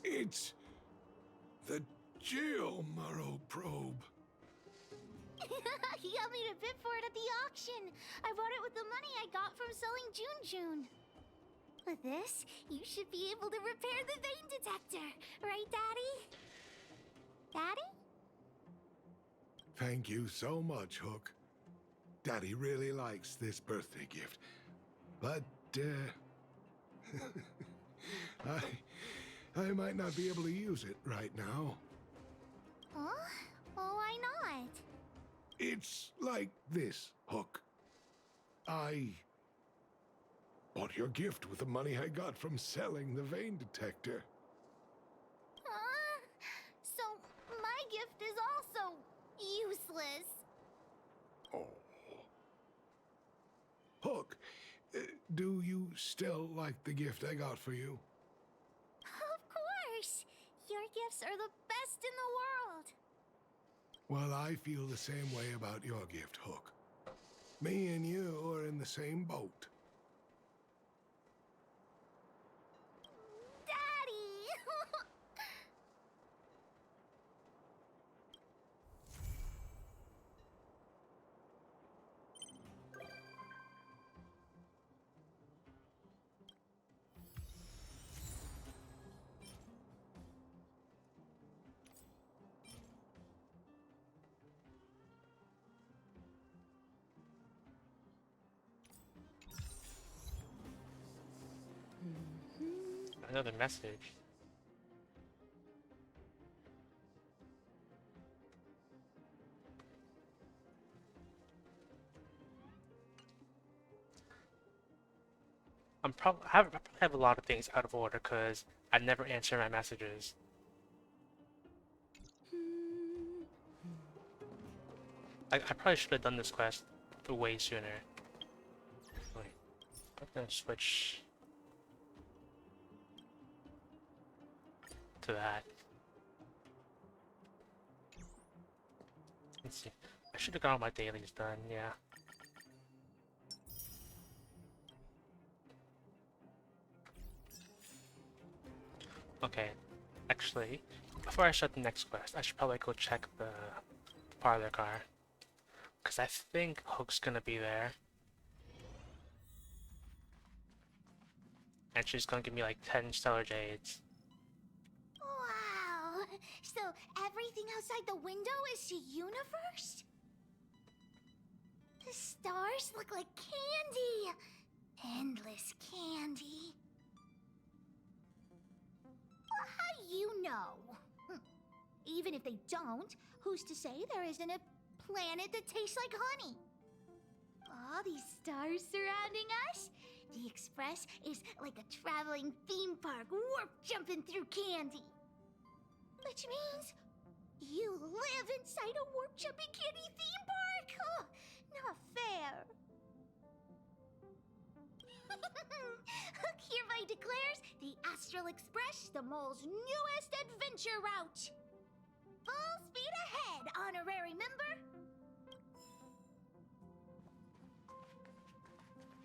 It's The Geomaro probe. He got me to bid for it at the auction. I bought it with the money I got from selling June. With this, you should be able to repair the vein detector. Right, Daddy? Daddy? Thank you so much, Hook. Daddy really likes this birthday gift. But, I might not be able to use it right now. Huh? Well, why not? It's like this, Hook. I bought your gift with the money I got from selling the vein detector. So, my gift is also useless. Oh. Hook, do you still like the gift I got for you? Of course! Your gifts are the best in the world. Well, I feel the same way about your gift, Hook. Me and you are in the same boat. Daddy! Another message. I probably have a lot of things out of order because I never answer my messages. I probably should have done this quest way sooner. Wait, I'm gonna switch to that. Let's see. I should have got all my dailies done, yeah. Okay, actually, before I start the next quest, I should probably go check the parlor car. Because I think Hook's gonna be there. And she's gonna give me like 10 stellar jades. Wow! So everything outside the window is the universe? The stars look like candy! Endless candy. Well, how do you know? Even if they don't, who's to say there isn't a planet that tastes like honey? All these stars surrounding us? The Express is like a traveling theme park, warp jumping through candy. Which means you live inside a warp jumping candy theme park? Oh, not fair. Hook hereby declares the Astral Express the mole's newest adventure route. Full speed ahead, honorary member.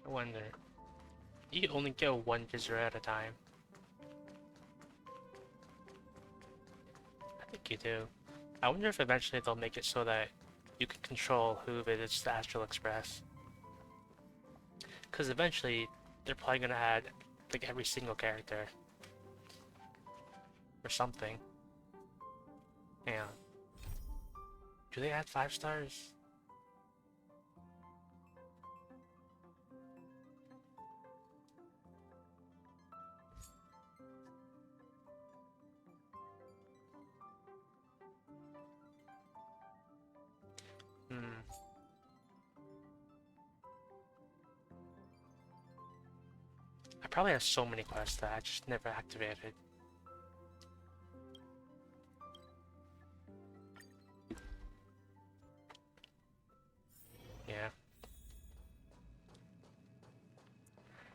I wonder. You only get one visitor at a time. I think you do. I wonder if eventually they'll make it so that you can control who visits the Astral Express. Because eventually, they're probably gonna add like every single character. Or something. Hang on. Do they add 5 stars? I probably have so many quests that I just never activated. Yeah.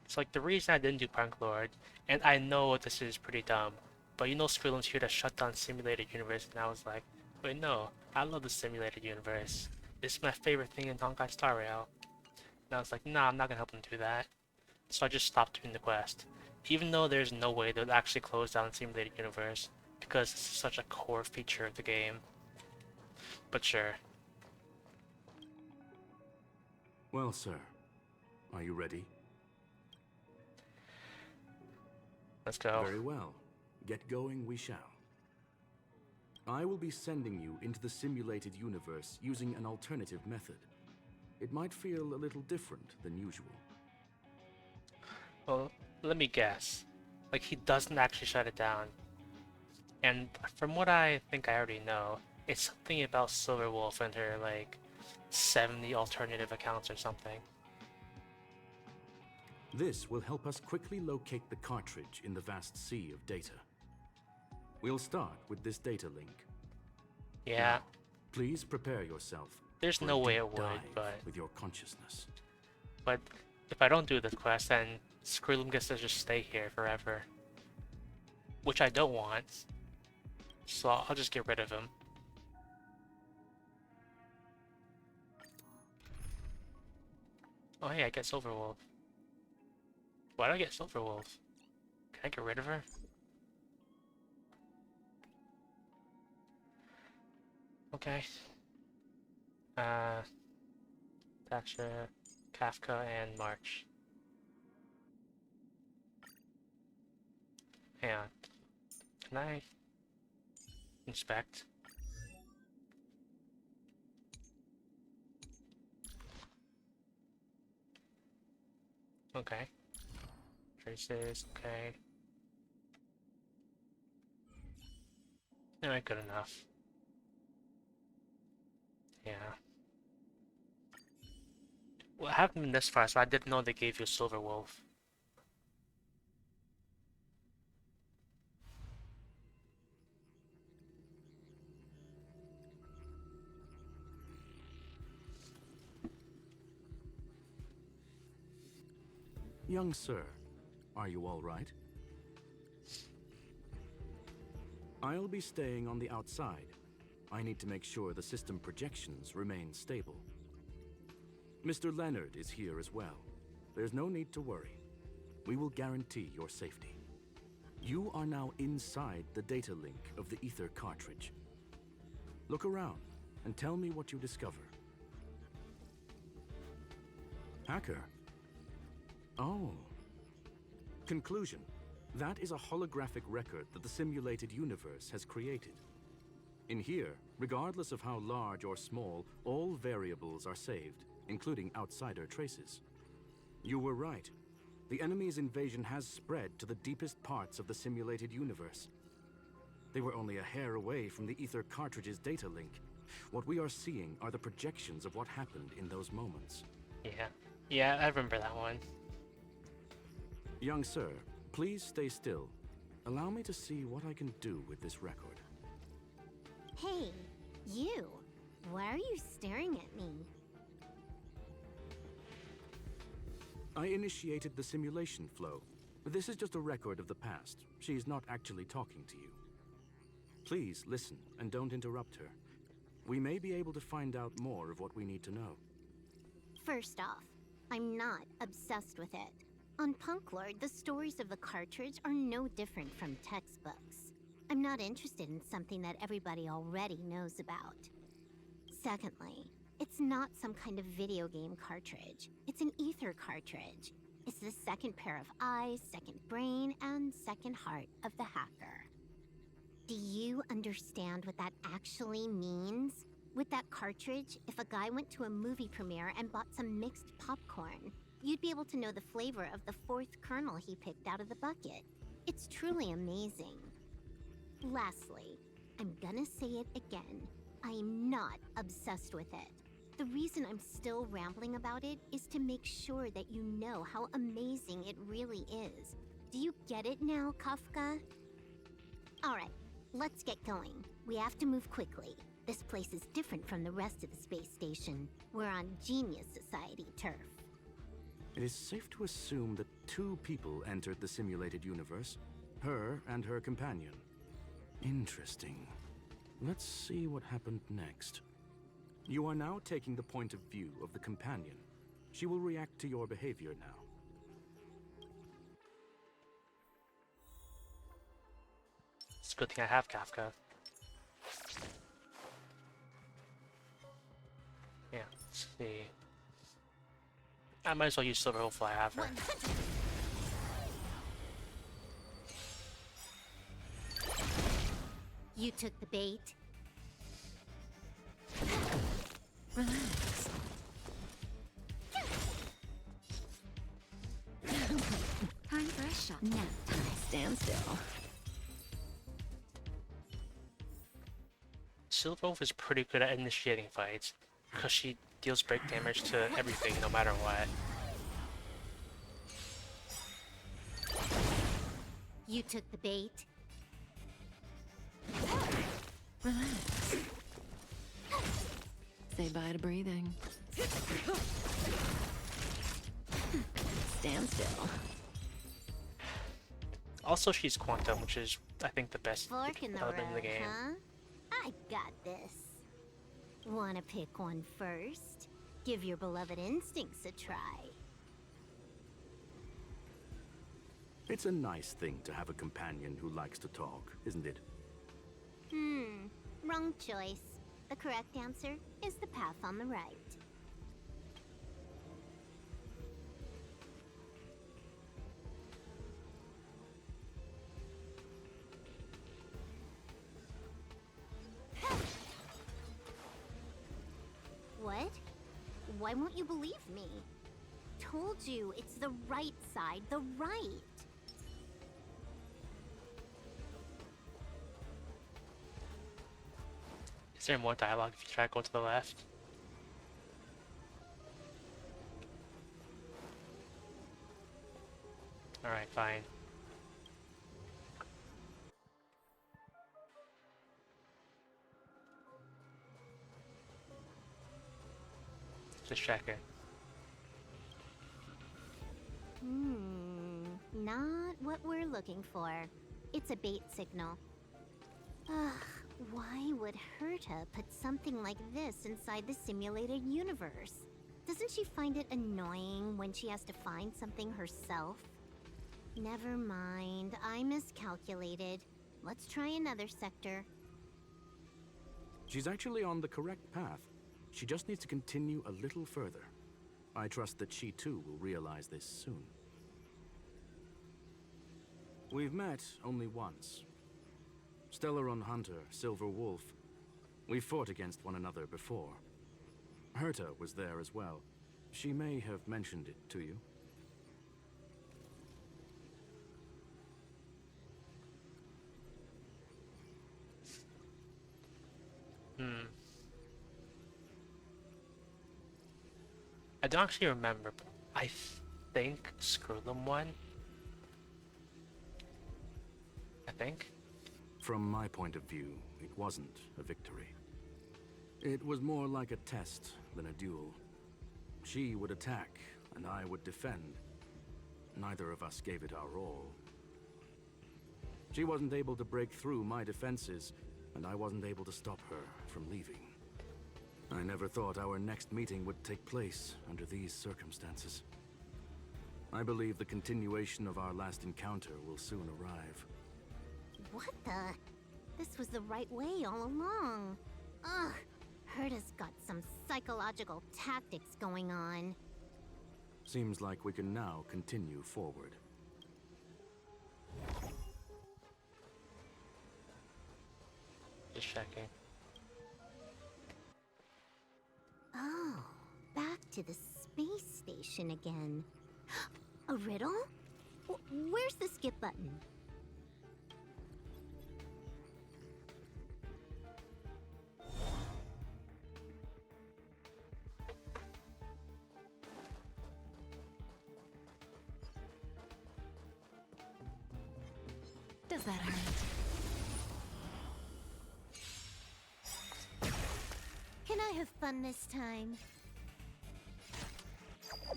It's like the reason I didn't do Punk Lord, and I know this is pretty dumb, but you know Skrillon's here to shut down Simulated Universe, and I was like, wait no, I love the Simulated Universe. This is my favorite thing in Honkai Star Rail. And I was like, nah, I'm not gonna help him do that. So I just stopped doing the quest. Even though there's no way they'll actually close down Simulated Universe, because it's such a core feature of the game. But sure. Well, sir, are you ready? Let's go. Very well. Get going we shall. I will be sending you into the simulated universe using an alternative method. It might feel a little different than usual. Well, let me guess. Like, he doesn't actually shut it down. And from what I think I already know, it's something about Silverwolf and her, like, 70 alternative accounts or something. This will help us quickly locate the cartridge in the vast sea of data. We'll start with this data link. Yeah. Now, please prepare yourself. There's for no a way deep it would, dive but... with your consciousness. But if I don't do this quest, then Skrilum gets to just stay here forever. Which I don't want. So I'll just get rid of him. Oh hey, I get Silverwolf. Why do I get Silverwolf? Can I get rid of her? Okay. Thatcher, Kafka, and March. Hang on. Can I inspect? Okay. Traces, okay. Alright, good enough. Yeah. Well, I haven't been this far, so I didn't know they gave you Silverwolf. Young sir, are you all right? I'll be staying on the outside. I need to make sure the system projections remain stable. Mr. Leonard is here as well. There's no need to worry. We will guarantee your safety. You are now inside the data link of the Ether cartridge. Look around and tell me what you discover. Hacker? Oh. Conclusion. That is a holographic record that the simulated universe has created. In here, regardless of how large or small, all variables are saved, including outsider traces. You were right. The enemy's invasion has spread to the deepest parts of the simulated universe. They were only a hair away from the Ether cartridge's data link. What we are seeing are the projections of what happened in those moments. Yeah, I remember that one. Young sir, please stay still. Allow me to see what I can do with this record. Hey, you. Why are you staring at me? I initiated the simulation flow. This is just a record of the past. She's not actually talking to you. Please listen and don't interrupt her. We may be able to find out more of what we need to know. First off, I'm not obsessed with it. On Punk Lord, the stories of the cartridge are no different from textbooks. I'm not interested in something that everybody already knows about. Secondly, it's not some kind of video game cartridge. It's an Ether cartridge. It's the second pair of eyes, second brain, and second heart of the hacker. Do you understand what that actually means? With that cartridge, if a guy went to a movie premiere and bought some mixed popcorn, you'd be able to know the flavor of the fourth kernel he picked out of the bucket. It's truly amazing. Lastly, I'm gonna say it again. I am not obsessed with it. The reason I'm still rambling about it is to make sure that you know how amazing it really is. Do you get it now, Kafka? Alright, let's get going. We have to move quickly. This place is different from the rest of the space station. We're on Genius Society turf. It is safe to assume that two people entered the simulated universe, her and her companion. Interesting. Let's see what happened next. You are now taking the point of view of the companion. She will react to your behavior now. It's a good thing I have Kafka. Yeah, let's see. I might as well use Silver Wolf while I have her. You took the bait. Relax. Time for a shot. Now, stand still. Silver Wolf is pretty good at initiating fights because she deals break damage to everything no matter what. You took the bait. Relax. Say bye to breathing. Stand still. Also, she's Quantum, which is, I think, the best Fork in the road, element in the game. huh? I got this. Wanna pick one first? Give your beloved instincts a try. It's a nice thing to have a companion who likes to talk, isn't it? Wrong choice. The correct answer is the path on the right. What? Why won't you believe me? Told you, it's the right side, the right. Is there more dialogue if you try to go to the left? Alright, fine. Just checking. Not what we're looking for. It's a bait signal. Ugh, why would Herta put something like this inside the simulated universe? Doesn't she find it annoying when she has to find something herself? Never mind, I miscalculated. Let's try another sector. She's actually on the correct path. She just needs to continue a little further. I trust that she too will realize this soon. We've met only once. Stellaron Hunter, Silver Wolf. We've fought against one another before. Herta was there as well. She may have mentioned it to you. I don't actually remember, but I think Skrullum won. I think. From my point of view, it wasn't a victory. It was more like a test than a duel. She would attack, and I would defend. Neither of us gave it our all. She wasn't able to break through my defenses, and I wasn't able to stop her from leaving. I never thought our next meeting would take place under these circumstances. I believe the continuation of our last encounter will soon arrive. What the? This was the right way all along. Ugh, Herta's got some psychological tactics going on. Seems like we can now continue forward. Just checking. Oh, back to the space station again. A riddle? Where's the skip button? Does that hurt? Can I have fun this time?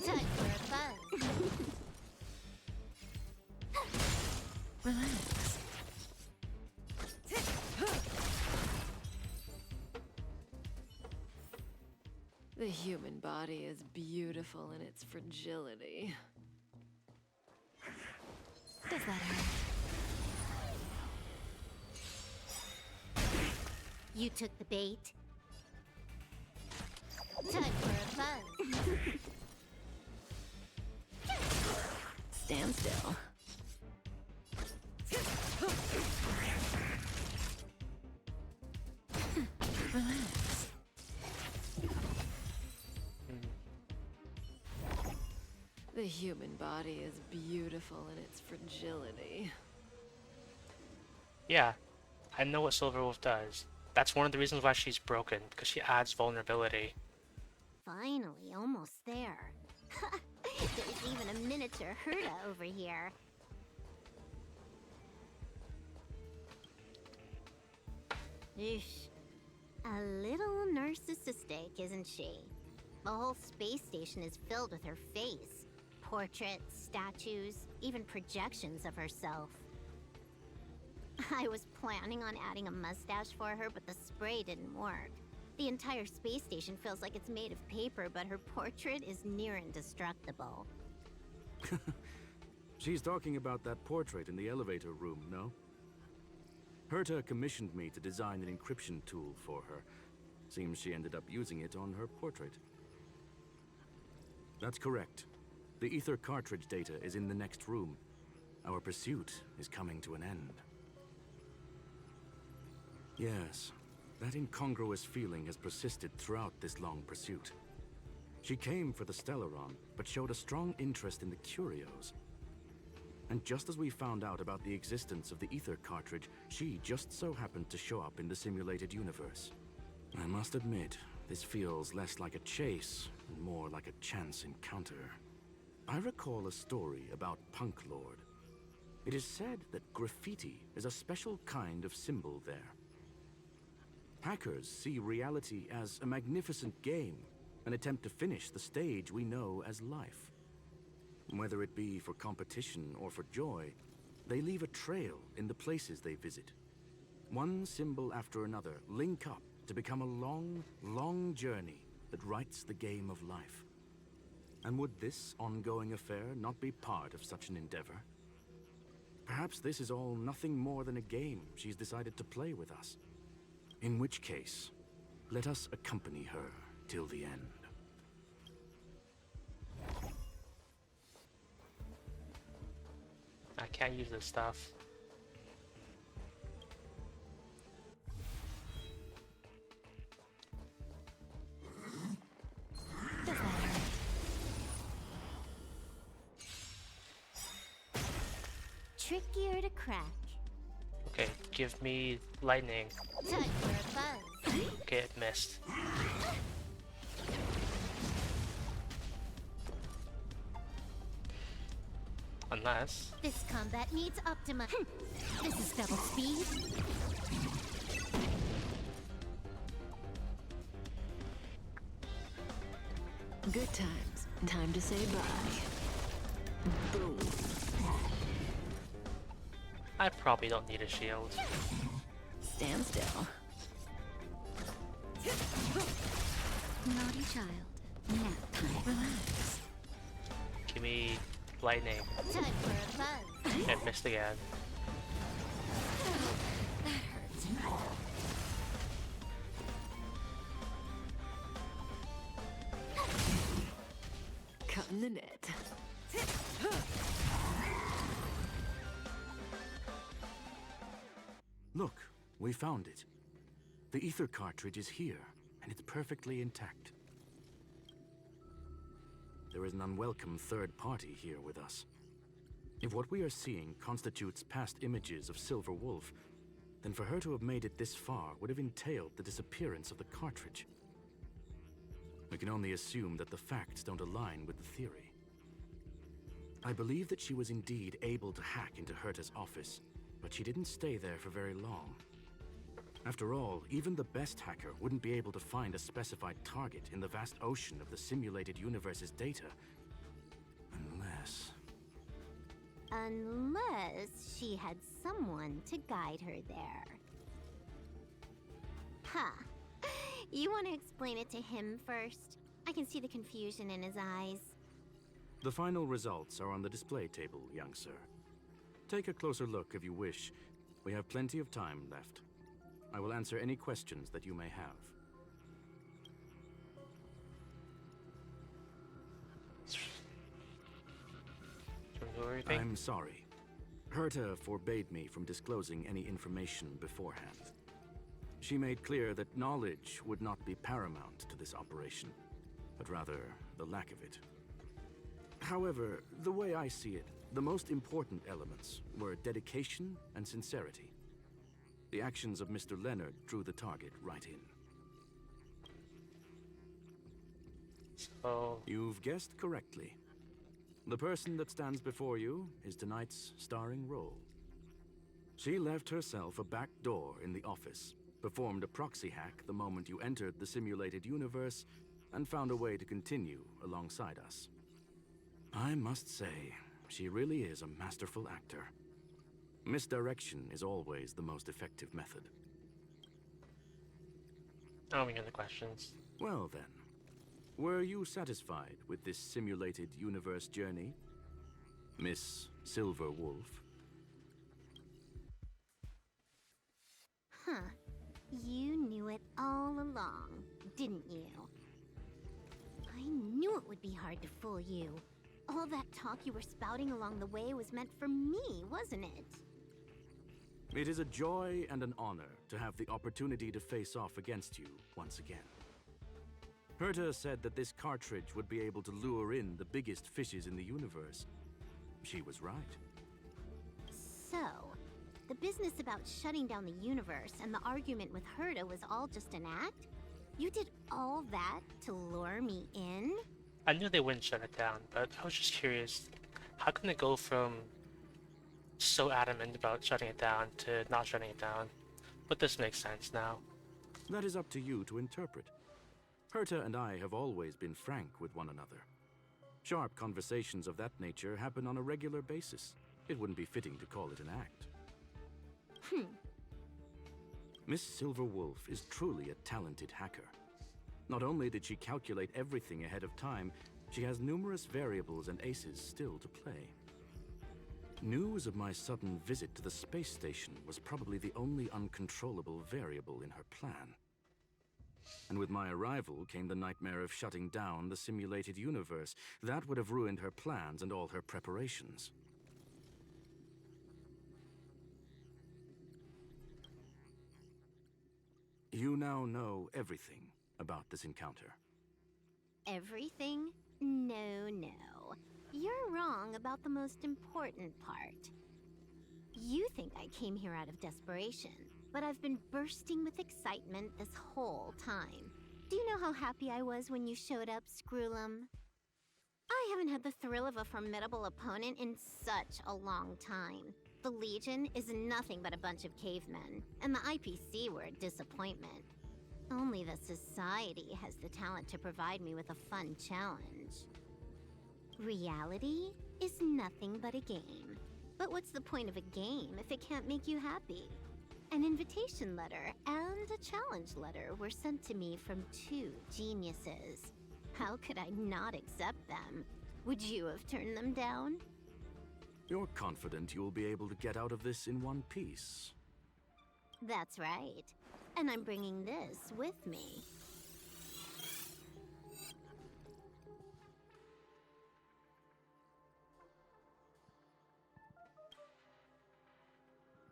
Time for a buzz. Relax. The human body is beautiful in its fragility. Does that hurt? You took the bait. Time for a buzz. Stand still. Relax. The human body is beautiful in its fragility. Yeah, I know what Silverwolf does. That's one of the reasons why she's broken, because she adds vulnerability. Finally, almost there. There's even a miniature Herta over here. Eesh. A little narcissistic, isn't she? The whole space station is filled with her face. Portraits, statues, even projections of herself. I was planning on adding a mustache for her, but the spray didn't work. The entire space station feels like it's made of paper, but her portrait is near indestructible. She's talking about that portrait in the elevator room, no? Herta commissioned me to design an encryption tool for her. Seems she ended up using it on her portrait. That's correct. The ether cartridge data is in the next room. Our pursuit is coming to an end. Yes, that incongruous feeling has persisted throughout this long pursuit. She came for the Stellaron, but showed a strong interest in the curios. And just as we found out about the existence of the ether cartridge, she just so happened to show up in the simulated universe. I must admit, this feels less like a chase and more like a chance encounter. I recall a story about Punk Lord. It is said that graffiti is a special kind of symbol there. Hackers see reality as a magnificent game, an attempt to finish the stage we know as life. Whether it be for competition or for joy, they leave a trail in the places they visit. One symbol after another link up to become a long, long journey that writes the game of life. And would this ongoing affair not be part of such an endeavor? Perhaps this is all nothing more than a game she's decided to play with us. In which case, let us accompany her till the end. I can't use this stuff. Trickier to crack. Okay, give me lightning. Time for a buzz. Okay, it missed. Unless... This combat needs optima. This is double speed. Good times. Time to say bye. Boom. I probably don't need a shield. Stand still. Naughty child. Nap time. Relax. Give me lightning. Time for a buzz. It missed again. That hurts. Cutting the net. Look, we found it. The ether cartridge is here, and it's perfectly intact. There is an unwelcome third party here with us. If what we are seeing constitutes past images of Silver Wolf, then for her to have made it this far would have entailed the disappearance of the cartridge. We can only assume that the facts don't align with the theory. I believe that she was indeed able to hack into Herta's office, but she didn't stay there for very long. After all, even the best hacker wouldn't be able to find a specified target in the vast ocean of the simulated universe's data. Unless she had someone to guide her there. Huh. You want to explain it to him first? I can see the confusion in his eyes. The final results are on the display table, young sir. Take a closer look if you wish. We have plenty of time left. I will answer any questions that you may have. I'm sorry. Herta forbade me from disclosing any information beforehand. She made clear that knowledge would not be paramount to this operation, but rather the lack of it. However, the way I see it, the most important elements were dedication and sincerity. The actions of Mr. Leonard drew the target right in. So... You've guessed correctly. The person that stands before you is tonight's starring role. She left herself a back door in the office, performed a proxy hack the moment you entered the simulated universe, and found a way to continue alongside us. I must say, she really is a masterful actor. Misdirection is always the most effective method. Oh, we get the questions. Well then, were you satisfied with this simulated universe journey, Miss Silver Wolf? Huh. You knew it all along, didn't you? I knew it would be hard to fool you. All that talk you were spouting along the way was meant for me, wasn't it? It is a joy and an honor to have the opportunity to face off against you once again. Herta said that this cartridge would be able to lure in the biggest fishes in the universe. She was right. So, the business about shutting down the universe and the argument with Herta was all just an act? You did all that to lure me in? I knew they wouldn't shut it down, but I was just curious, how can they go from so adamant about shutting it down to not shutting it down? But this makes sense now. That is up to you to interpret. Herta and I have always been frank with one another. Sharp conversations of that nature happen on a regular basis. It wouldn't be fitting to call it an act. Miss Silver Wolf is truly a talented hacker. Not only did she calculate everything ahead of time, she has numerous variables and aces still to play. News of my sudden visit to the space station was probably the only uncontrollable variable in her plan. And with my arrival came the nightmare of shutting down the simulated universe. That would have ruined her plans and all her preparations. You now know everything about this encounter. Everything? No, no. You're wrong about the most important part. You think I came here out of desperation, but I've been bursting with excitement this whole time. Do you know how happy I was when you showed up, Screwlum? I haven't had the thrill of a formidable opponent in such a long time. The Legion is nothing but a bunch of cavemen, and the IPC were a disappointment. Only the Society has the talent to provide me with a fun challenge. Reality is nothing but a game. But what's the point of a game if it can't make you happy? An invitation letter and a challenge letter were sent to me from two geniuses. How could I not accept them? Would you have turned them down? You're confident you'll be able to get out of this in one piece. That's right. And I'm bringing this with me.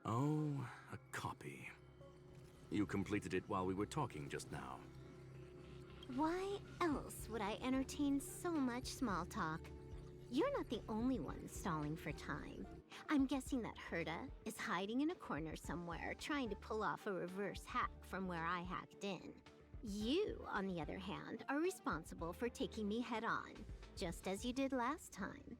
Oh, a copy. You completed it while we were talking just now. Why else would I entertain so much small talk? You're not the only one stalling for time. I'm guessing that Herta is hiding in a corner somewhere, trying to pull off a reverse hack from where I hacked in. You, on the other hand, are responsible for taking me head-on, just as you did last time.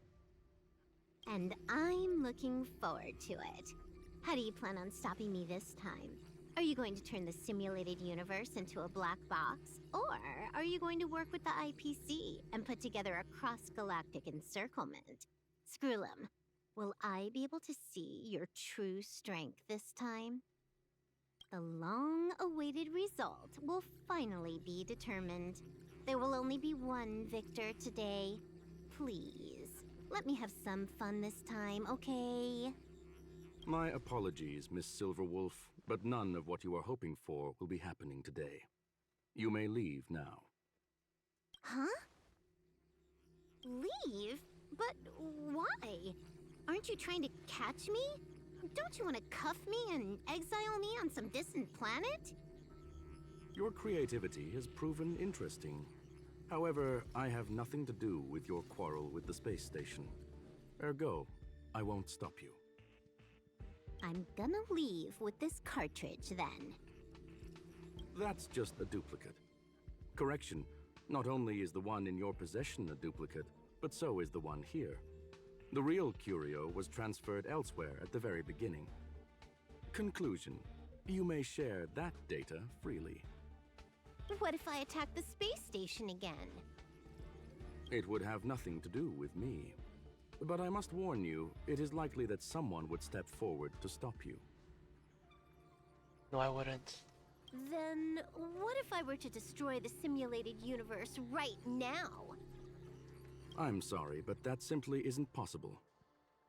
And I'm looking forward to it. How do you plan on stopping me this time? Are you going to turn the simulated universe into a black box? Or are you going to work with the IPC and put together a cross-galactic encirclement? Screwlum, will I be able to see your true strength this time? The long-awaited result will finally be determined. There will only be one victor today. Please, let me have some fun this time, okay? My apologies, Miss Silverwolf, but none of what you are hoping for will be happening today. You may leave now. Huh? Leave? But why? Aren't you trying to catch me? Don't you want to cuff me and exile me on some distant planet? Your creativity has proven interesting. However, I have nothing to do with your quarrel with the space station. Ergo, I won't stop you. I'm gonna leave with this cartridge then. That's just a duplicate. Correction, not only is the one in your possession a duplicate, but so is the one here. The real curio was transferred elsewhere at the very beginning. Conclusion, you may share that data freely. What if I attack the space station again? It would have nothing to do with me. But I must warn you, it is likely that someone would step forward to stop you. No, I wouldn't. Then what if I were to destroy the simulated universe right now? I'm sorry, but that simply isn't possible.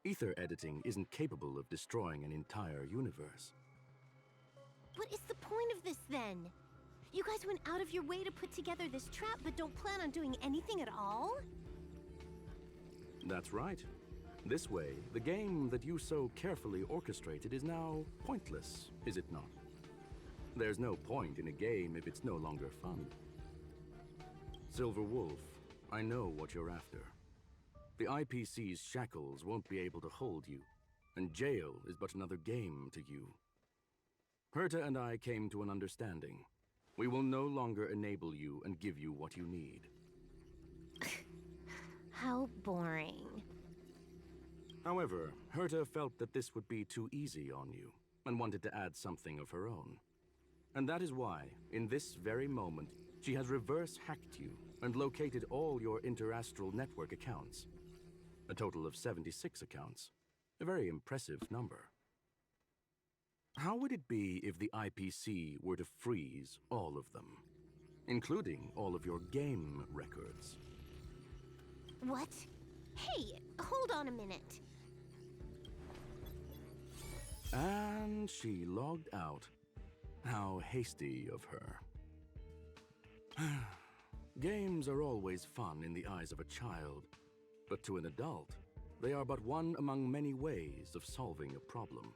Ether editing isn't capable of destroying an entire universe. What is the point of this then? You guys went out of your way to put together this trap but don't plan on doing anything at all? That's right. This way, the game that you so carefully orchestrated is now pointless, is it not? There's no point in a game if it's no longer fun. Silver Wolf, I know what you're after. The IPC's shackles won't be able to hold you, and jail is but another game to you. Herta and I came to an understanding. We will no longer enable you and give you what you need. How boring. However, Herta felt that this would be too easy on you, and wanted to add something of her own. And that is why, in this very moment, she has reverse-hacked you and located all your interastral network accounts. A total of 76 accounts. A very impressive number. How would it be if the IPC were to freeze all of them, including all of your game records? What? Hey, hold on a minute. And she logged out. How hasty of her. Games are always fun in the eyes of a child, but to an adult, they are but one among many ways of solving a problem.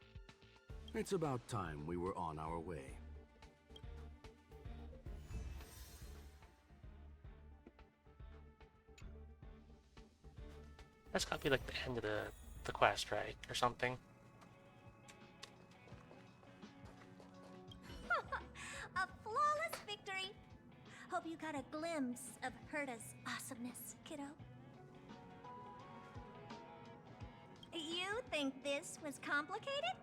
It's about time we were on our way. That's gotta be like the end of the quest, right? Or something. A flawless victory! Hope you got a glimpse of Herta's awesomeness, kiddo. You think this was complicated?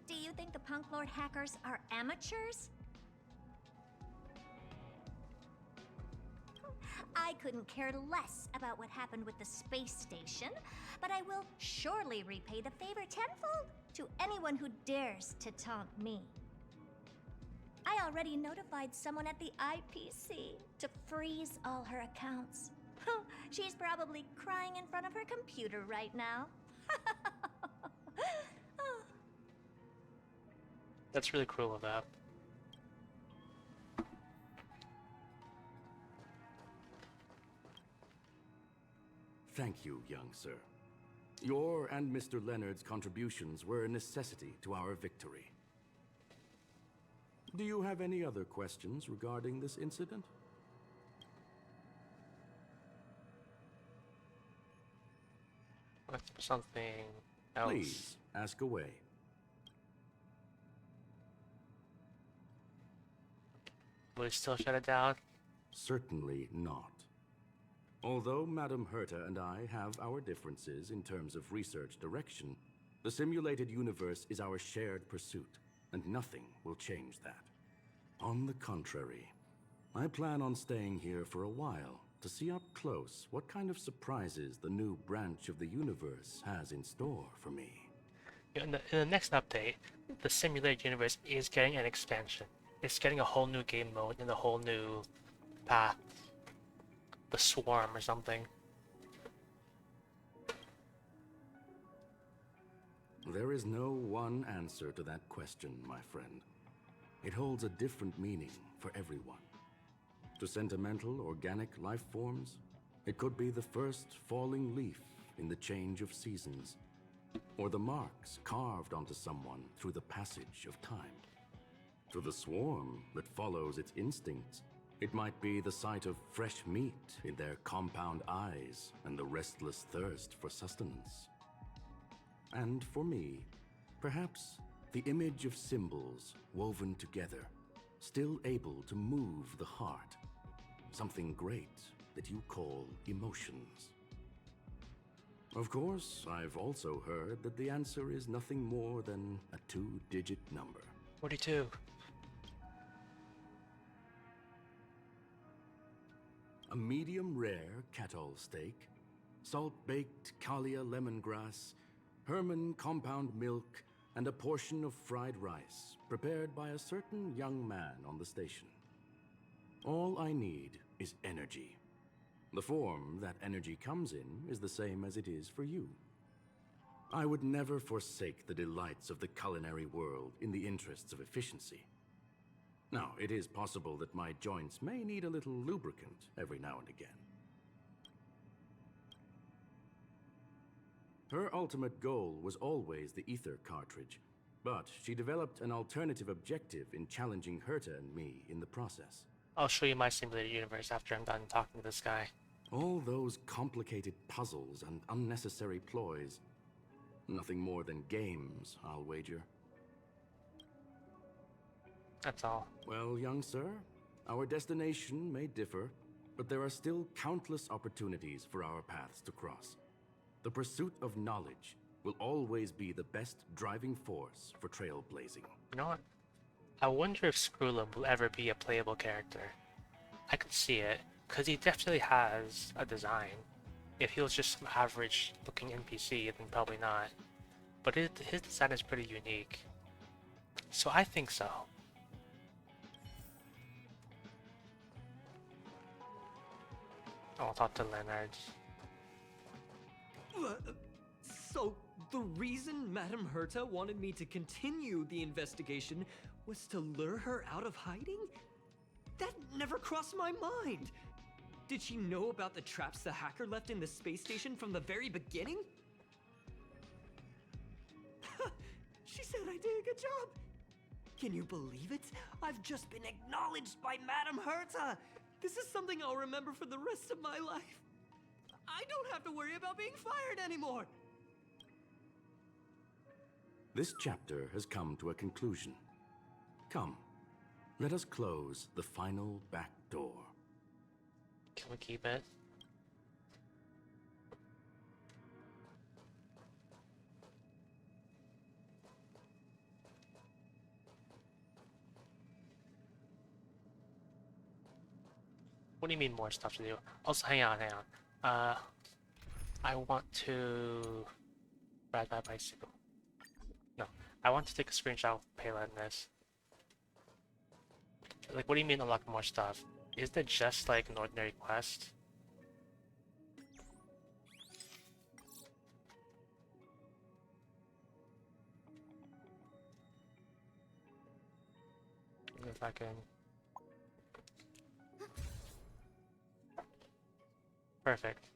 Do you think the Punk Lord hackers are amateurs? I couldn't care less about what happened with the space station, but I will surely repay the favor tenfold to anyone who dares to taunt me. I already notified someone at the IPC to freeze all her accounts. She's probably crying in front of her computer right now. That's really cruel of that. Thank you, young sir. Your and Mr. Leonard's contributions were a necessity to our victory. Do you have any other questions regarding this incident? What's something else? Please, ask away. Will we still shut it down? Certainly not. Although Madame Herta and I have our differences in terms of research direction, the simulated universe is our shared pursuit, and nothing will change that. On the contrary, I plan on staying here for a while to see up close what kind of surprises the new branch of the universe has in store for me. In the next update, the simulated universe is getting an expansion. It's getting a whole new game mode and a whole new path. The Swarm or something. There is no one answer to that question, my friend. it holds a different meaning for everyone. To sentimental, organic life forms, it could be the first falling leaf in the change of seasons, or the marks carved onto someone through the passage of time. To the swarm that follows its instincts, it might be the sight of fresh meat in their compound eyes and the restless thirst for sustenance. And for me, perhaps the image of symbols woven together, still able to move the heart, something great that you call emotions. Of course, I've also heard that the answer is nothing more than a 2-digit number. 42. A medium rare Catol steak, salt-baked Kalia lemongrass, Herman compound milk, and a portion of fried rice prepared by a certain young man on the station. All I need is energy. The form that energy comes in is the same as it is for you. I would never forsake the delights of the culinary world in the interests of efficiency. Now, it is possible that my joints may need a little lubricant every now and again. Her ultimate goal was always the ether cartridge, but she developed an alternative objective in challenging Herta and me in the process. I'll show you my simulated universe after I'm done talking to this guy. All those complicated puzzles and unnecessary ploys. Nothing more than games, I'll wager. That's all. Well, young sir, our destination may differ, but there are still countless opportunities for our paths to cross. The pursuit of knowledge will always be the best driving force for trailblazing. You know what? I wonder if Screwlum will ever be a playable character. I could see it, because he definitely has a design. If he was just some average looking NPC, then probably not. But his design is pretty unique. So I think so. I'll talk to Leonard. So, the reason Madame Herta wanted me to continue the investigation was to lure her out of hiding? That never crossed my mind! Did she know about the traps the hacker left in the space station from the very beginning? She said I did a good job! Can you believe it? I've just been acknowledged by Madame Herta! This is something I'll remember for the rest of my life. I don't have to worry about being fired anymore! This chapter has come to a conclusion. Come, let us close the final back door. Can we keep it? What do you mean more stuff to do? Also, hang on. I want to ride my bicycle. No, I want to take a screenshot of Payla in this. Like, what do you mean unlock more stuff? Isn't it just like an ordinary quest? If I can... Perfect.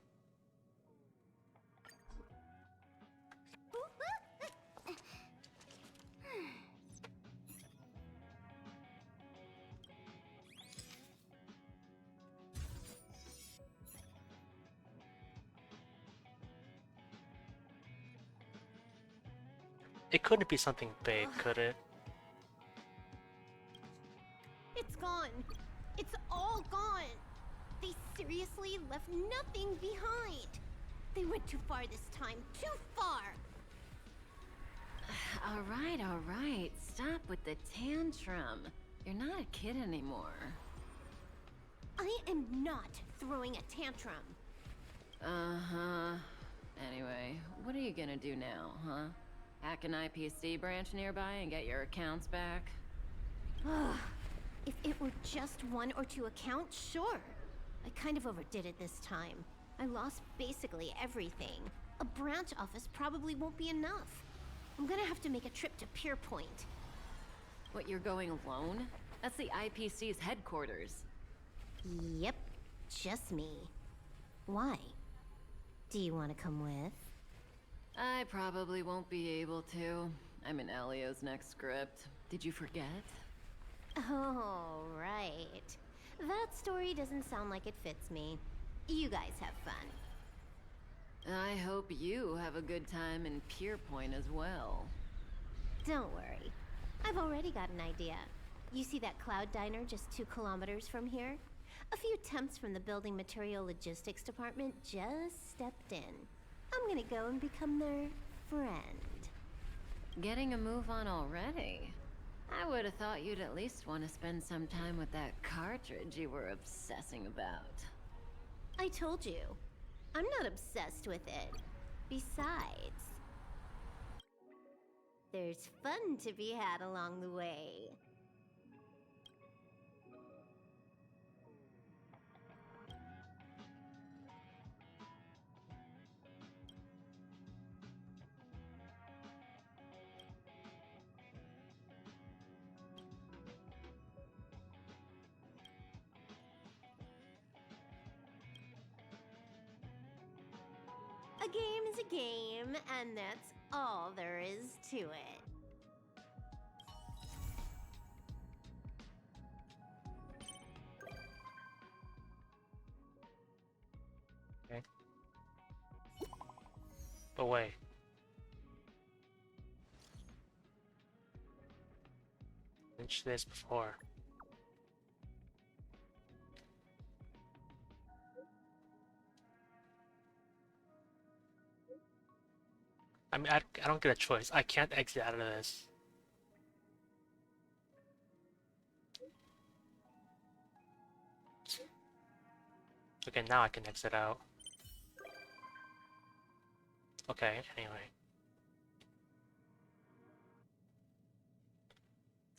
It couldn't be something big, could it? It's gone. It's all gone. They seriously left nothing behind. They went too far this time. Too far. All right. Stop with the tantrum. You're not a kid anymore. I am not throwing a tantrum. Uh-huh. Anyway, what are you gonna do now, huh? Hack an IPC branch nearby and get your accounts back? If it were just 1 or 2 accounts, sure. I kind of overdid it this time. I lost basically everything. A branch office probably won't be enough. I'm gonna have to make a trip to Pierpoint. What, you're going alone? That's the IPC's headquarters. Yep, just me. Why? Do you want to come with? I probably won't be able to. I'm in Elio's next script. Did you forget? Oh, right. That story doesn't sound like it fits me. You guys have fun. I hope you have a good time in Pierpoint as well. Don't worry. I've already got an idea. You see that Cloud Diner just 2 kilometers from here? A few temps from the Building Material Logistics Department just stepped in. I'm gonna go and become their friend. Getting a move on already? I would have thought you'd at least want to spend some time with that cartridge you were obsessing about. I told you. I'm not obsessed with it. Besides, there's fun to be had along the way. A game is a game, and that's all there is to it. Okay. But wait. Mentioned this before. I mean, I don't get a choice. I can't exit out of this. Okay, now I can exit out. Okay, anyway.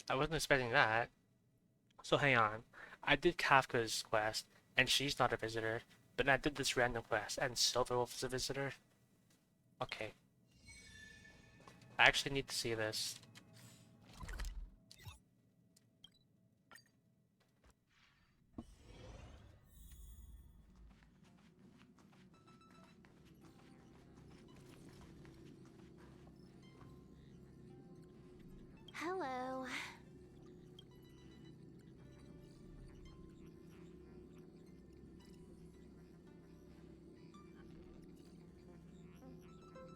I wasn't expecting that. So hang on. I did Kafka's quest, and she's not a visitor. But I did this random quest, and Silverwolf is a visitor. Okay. I actually need to see this. Hello.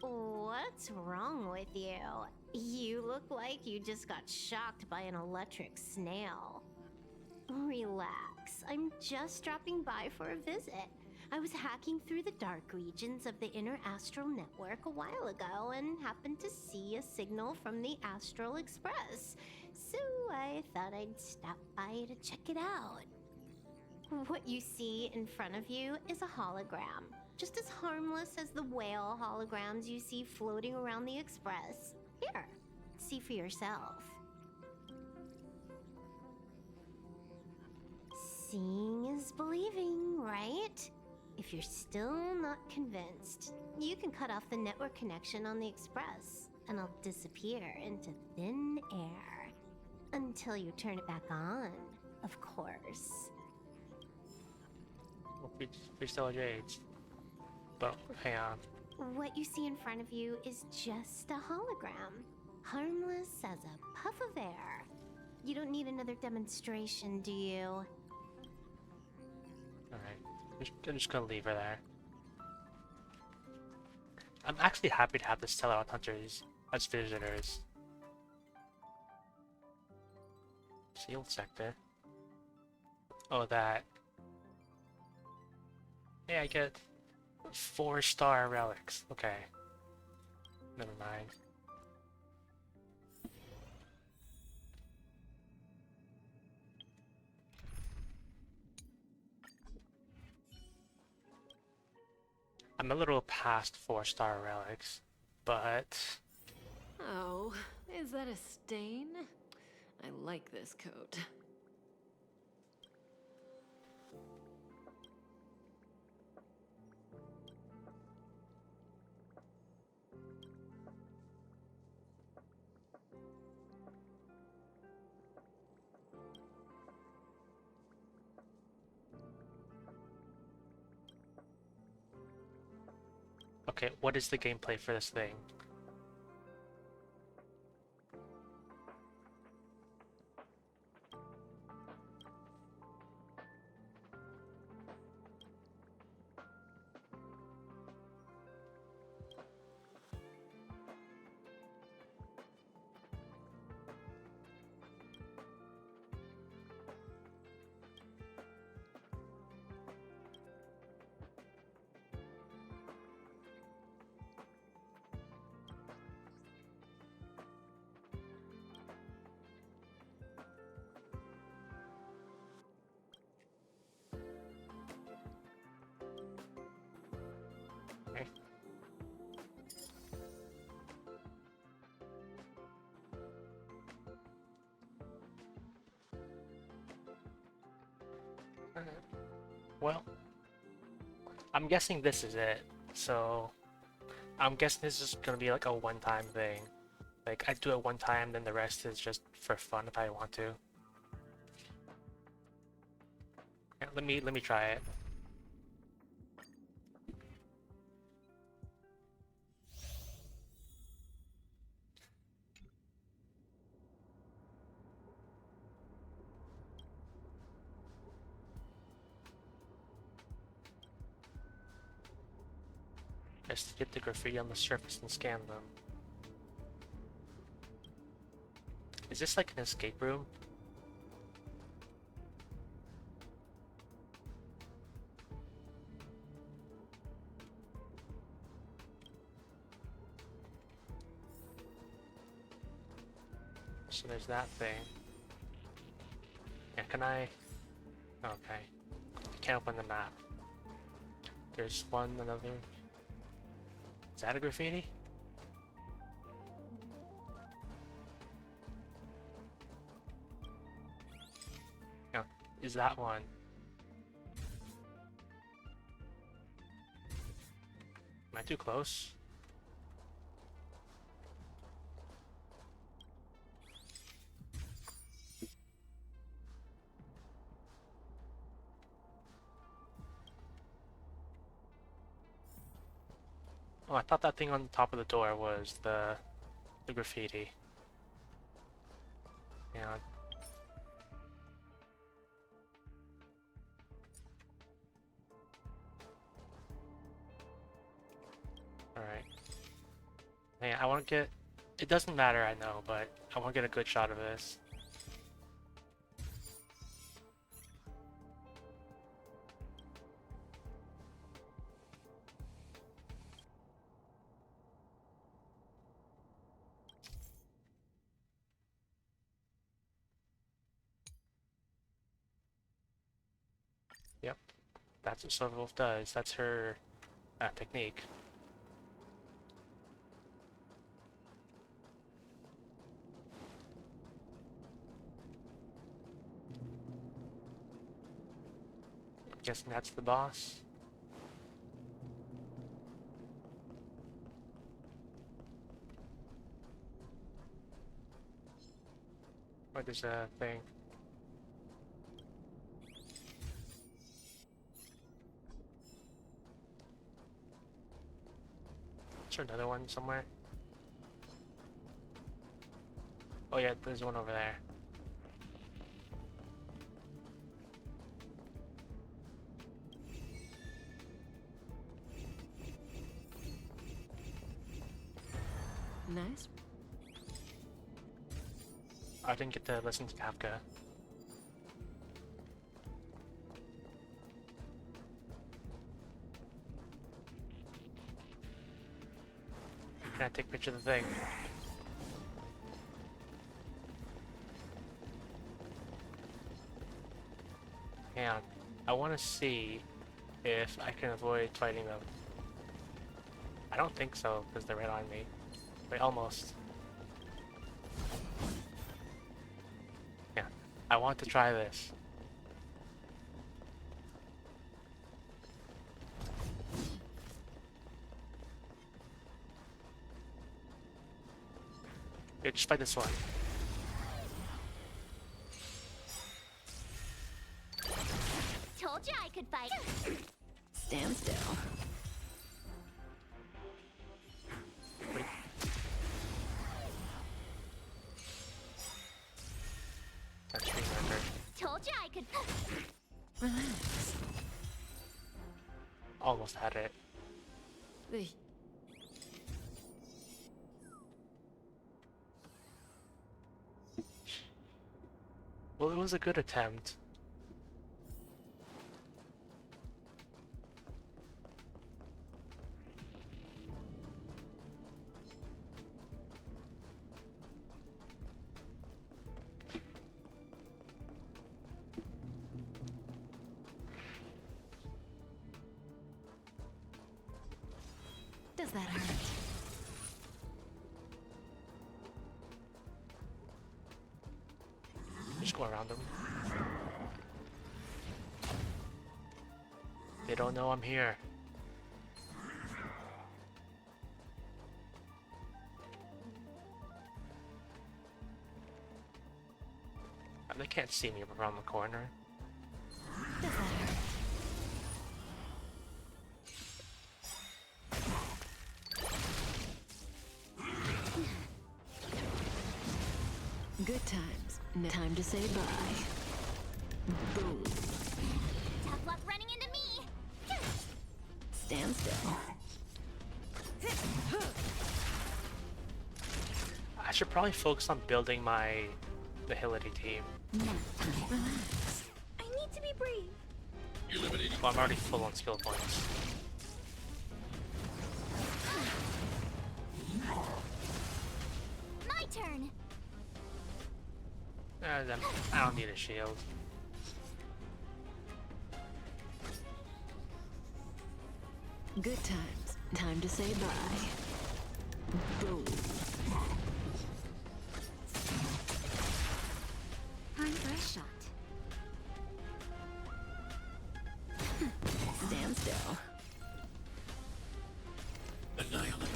What's wrong with you? You look like you just got shocked by an electric snail. Relax, I'm just dropping by for a visit. I was hacking through the dark regions of the inner astral network a while ago and happened to see a signal from the Astral Express. So I thought I'd stop by to check it out. What you see in front of you is a hologram. Just as harmless as the whale holograms you see floating around the Express. Here, see for yourself. Seeing is believing, right? If you're still not convinced, you can cut off the network connection on the Express, and I'll disappear into thin air. Until you turn it back on, of course. Well, we still engaged. But hang on. What you see in front of you is just a hologram. Harmless as a puff of air. You don't need another demonstration, do you? Alright. I'm just gonna leave her there. I'm actually happy to have the Stellar Hunters as visitors. Sealed sector. Oh, that. Hey, I get 4-star relics. Okay. Never mind. I'm a little past 4-star relics, but Oh, is that a stain? I like this coat. Okay, what is the gameplay for this thing? Okay. Alright. Well, I'm guessing this is it. So, I'm guessing this is gonna be like a one-time thing. Like, I do it one time, then the rest is just for fun if I want to. Yeah, let me try it. Just to get the graffiti on the surface and scan them. Is this like an escape room? So there's that thing. Yeah, can I? Okay. I can't open the map. There's another. Is that a graffiti? No, is that one? Am I too close? Oh, I thought that thing on the top of the door was the graffiti. Yeah. Alright. Hey, I want to get... It doesn't matter, I know, but I want to get a good shot of this. Yep, that's what Silver Wolf does. That's her technique. I'm guessing that's the boss. Or there's a thing. Is there another one somewhere? Oh yeah, there's one over there. Nice. I didn't get to listen to Kafka. Can I take a picture of the thing? Hang on. I want to see if I can avoid fighting them. I don't think so, because they're right on me. Wait, almost. Yeah, I want to try this. Here, just fight this one. Told you I could fight. Stand still. almost had it. The Well, it was a good attempt. Does that hurt? Just go around them. They don't know I'm here. They can't see me around the corner. Does that hurt? Good times. No time to say bye. Boom. Tough luck running into me. Stand still. I should probably focus on building my Nihility team. Relax. I need to be brave. Eliminating. Well, I'm already full on skill points. My turn. I don't need a shield. Good times. Time to say bye. Boom. Time for a shot. Stand still. Annihilate.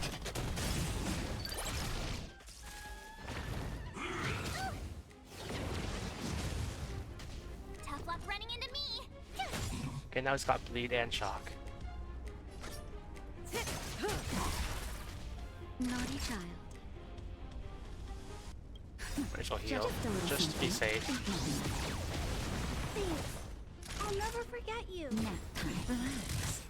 Tough luck running into me. Okay, now he's got bleed and shock. Naughty child. Might as well heal, just to be safe. Thanks. I'll never forget you. Nap time. Relax.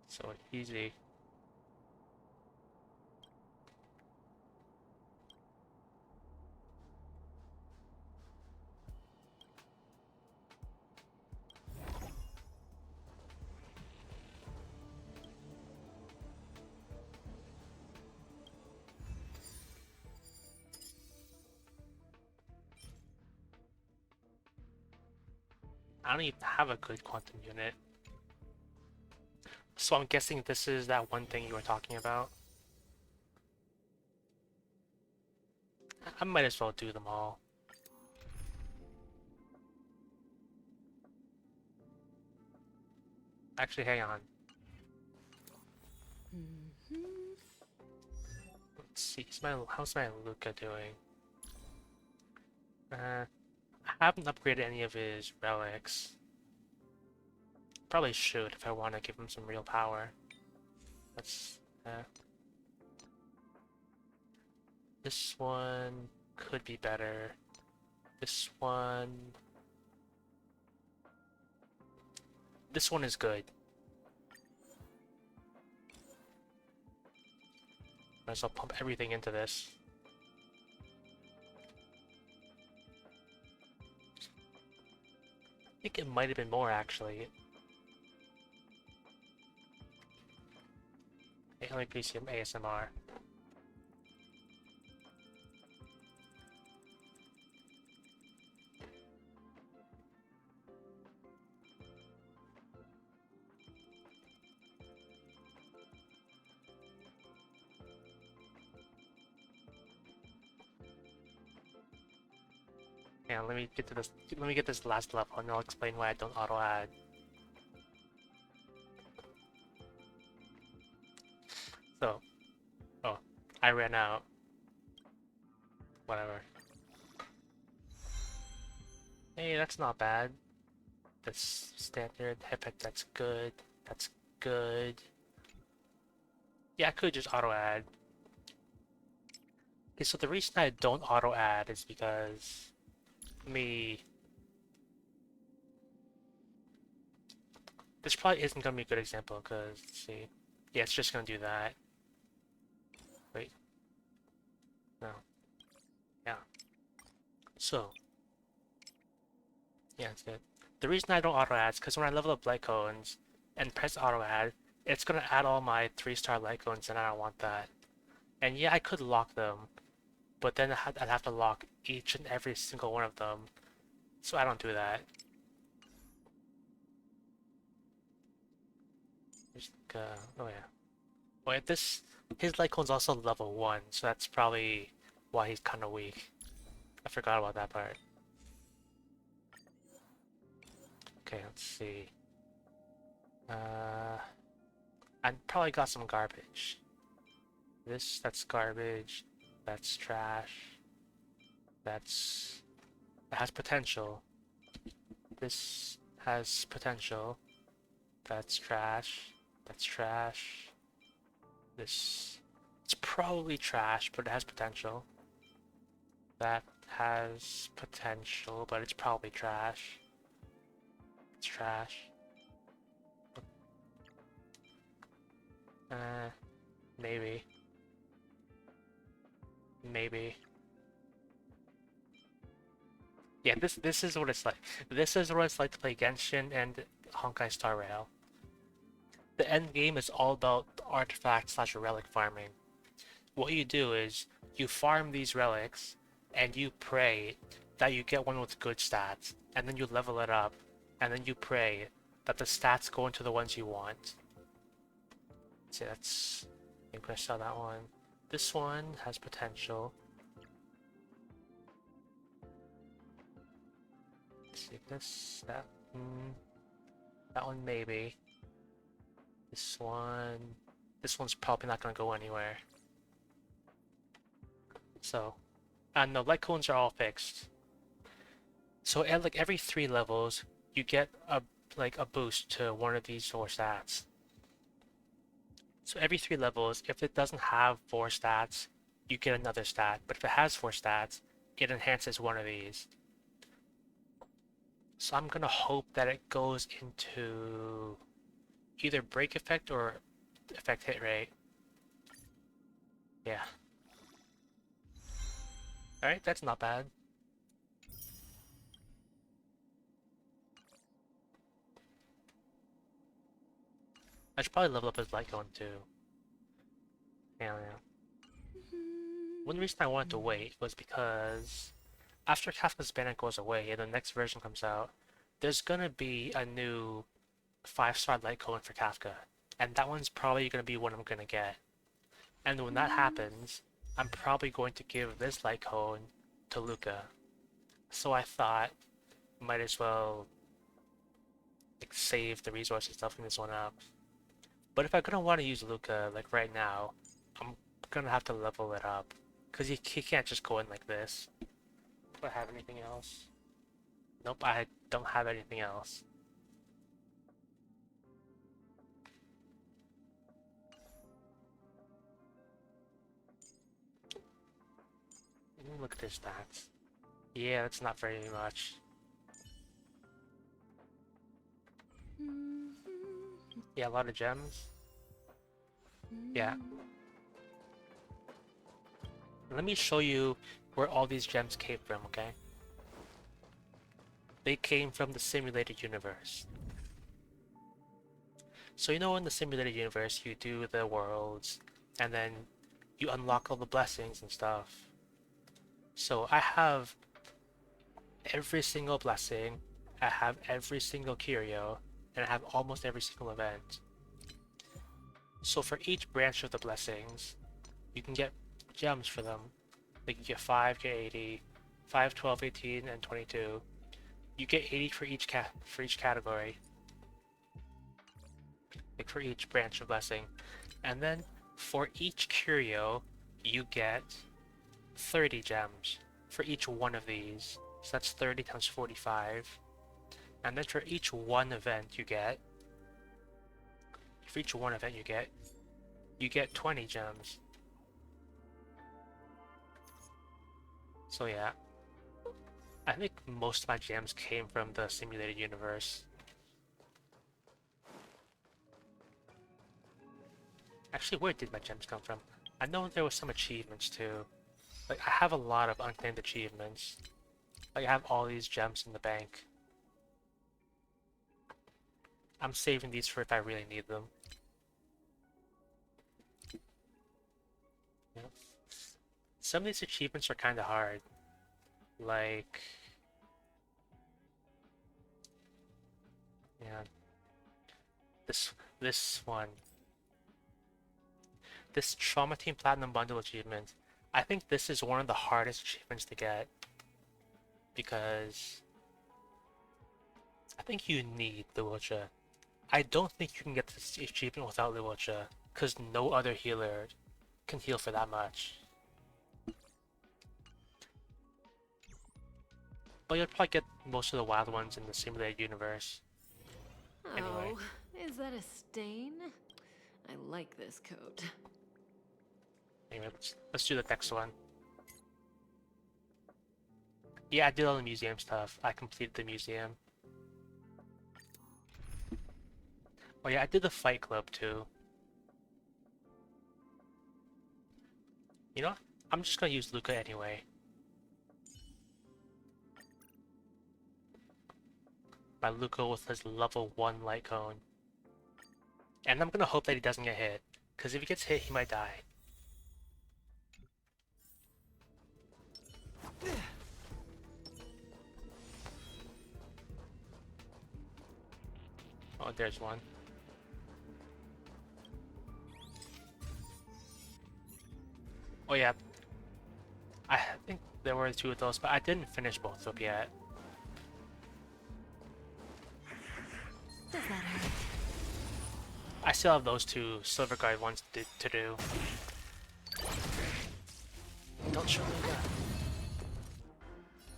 So easy. I don't even have a good quantum unit. So I'm guessing this is that one thing you were talking about. I might as well do them all. Actually, hang on. Let's see. How's my Luca doing? I haven't upgraded any of his relics. Probably should if I want to give him some real power. That's this one could be better. This one is good. Might as well pump everything into this. I think it might have been more actually. Okay, let me please see ASMR. Yeah, let me get to this. Let me get this last level, and I'll explain why I don't auto add. So, oh, I ran out. Whatever. Hey, that's not bad. That's standard. Epic, that's good. That's good. Yeah, I could just auto add. Okay, so the reason I don't auto add is because let me This probably isn't gonna be a good example because, let's see. Yeah, it's just gonna do that. Wait. No. Yeah. So. Yeah, that's it. The reason I don't auto add is because when I level up light cones and press auto add, it's gonna add all my 3-star light cones and I don't want that. And yeah, I could lock them, but then I'd have to lock each and every single one of them. So I don't do that. Just, oh yeah. Wait, his light cone's also level 1, so that's probably why he's kind of weak. I forgot about that part. Okay, let's see. I probably got some garbage. That's garbage. That's trash. That has potential. This has potential. That's trash. That's trash. It's probably trash, but it has potential. That has potential, but it's probably trash. It's trash. Maybe. Maybe. Yeah, this is what it's like. This is what it's like to play Genshin and Honkai Star Rail. The end game is all about artifact / relic farming. What you do is you farm these relics and you pray that you get one with good stats, and then you level it up, and then you pray that the stats go into the ones you want. See, that's... I'm gonna sell that one. This one has potential. Let's see, that one maybe. This one's probably not gonna go anywhere. So, and the light cones are all fixed. So at like every 3 levels, you get a boost to one of these 4 stats. So every 3 levels, if it doesn't have 4 stats, you get another stat. But if it has 4 stats, it enhances one of these. So I'm gonna hope that it goes into either break effect or effect hit rate. Yeah. Alright, that's not bad. I should probably level up his light cone too. Yeah. One reason I wanted to wait was because after Kafka's Banner goes away and the next version comes out, there's gonna be a new 5-star light cone for Kafka, and that one's probably gonna be what I'm gonna get. And when that happens, I'm probably going to give this light cone to Luca. So I thought, might as well like save the resources stuff in this one up. But if I'm gonna want to use Luca like right now, I'm gonna have to level it up, cause he can't just go in like this. Do I have anything else? Nope, I don't have anything else. Look at his stats. Yeah, that's not very much. Yeah, a lot of gems. Yeah. Let me show you where all these gems came from, okay? They came from the simulated universe. So you know in the simulated universe you do the worlds, and then you unlock all the blessings and stuff. So I have every single blessing, I have every single curio, and I have almost every single event. So for each branch of the blessings, you can get gems for them. Like you get 5, get 80, 5, 12, 18, and 22. You get 80 for each category. Like for each branch of blessing. And then for each curio, you get 30 gems for each one of these. So that's 30 times 45. And then for each one event you get, you get 20 gems. So yeah, I think most of my gems came from the simulated universe. Actually, where did my gems come from? I know there was some achievements too. Like, I have a lot of unclaimed achievements. Like, I have all these gems in the bank. I'm saving these for if I really need them. Yeah. Some of these achievements are kind of hard. Like... yeah. This one. This Trauma Team Platinum Bundle achievement. I think this is one of the hardest achievements to get. Because... I think you need Luocha. I don't think you can get this achievement without Luocha. Because no other healer can heal for that much. But you'll probably get most of the wild ones in the simulated universe. Anyway. Oh, is that a stain? I like this coat. Anyway, let's do the next one. Yeah, I did all the museum stuff. I completed the museum. Oh yeah, I did the fight club too. You know what? I'm just gonna use Luca anyway. My Luca with his level 1 light cone. And I'm gonna hope that he doesn't get hit. Because if he gets hit, he might die. Oh, there's one. Oh yeah. I think there were 2 of those, but I didn't finish both of them yet. Does that hurt? I still have those 2 Silver Guard ones to do. Don't show me that.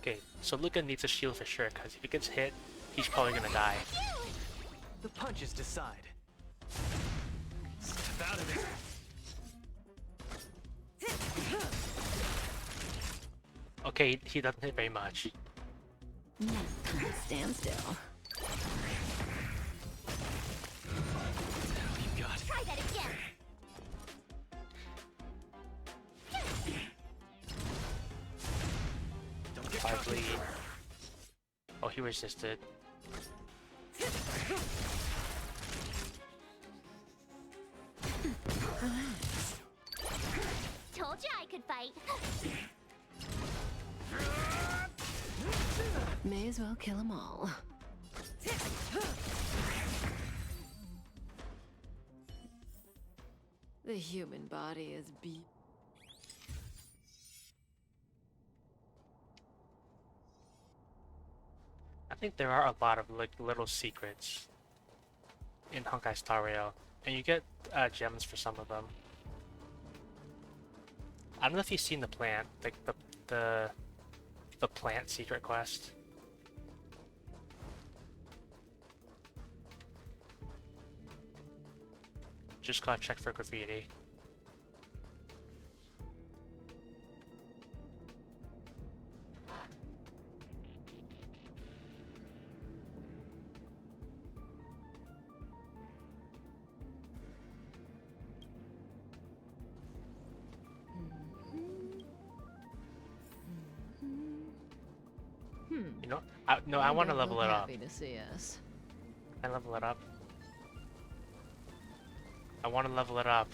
Okay, so Luca needs a shield for sure, because if he gets hit, he's probably gonna die. The punches decide. Step out of there. Okay, he doesn't hit very much. Stand still. Try that again. Five bleed. Oh, he resisted. Told you I could fight. May as well kill them all. The human body is beat. I think there are a lot of like little secrets in Honkai Star Rail, and you get gems for some of them. I don't know if you've seen the plant, like the plant secret quest. Just gotta check for graffiti. You know, I want to level it up. Happy to see us. Can I level it up? I want to level it up.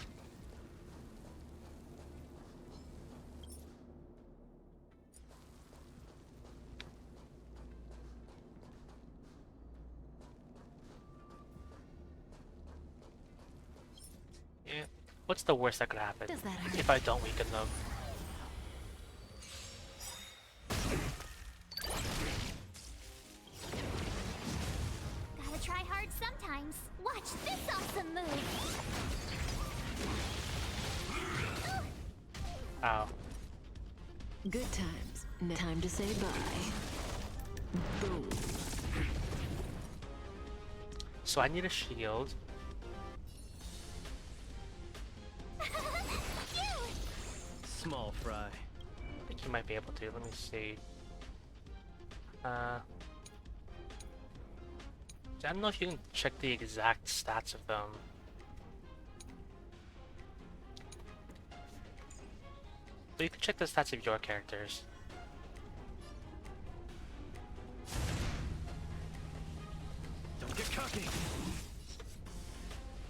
Yeah. What's the worst that could happen Does that hurt? if I don't weaken them? Gotta try hard sometimes. Watch this awesome move. Ow. Good times. Time to say bye. Boom. So I need a shield. Small fry. I think you might be able to. Let me see. I don't know if you can check the exact stats of them. But you can check the stats of your characters. Don't get cocky.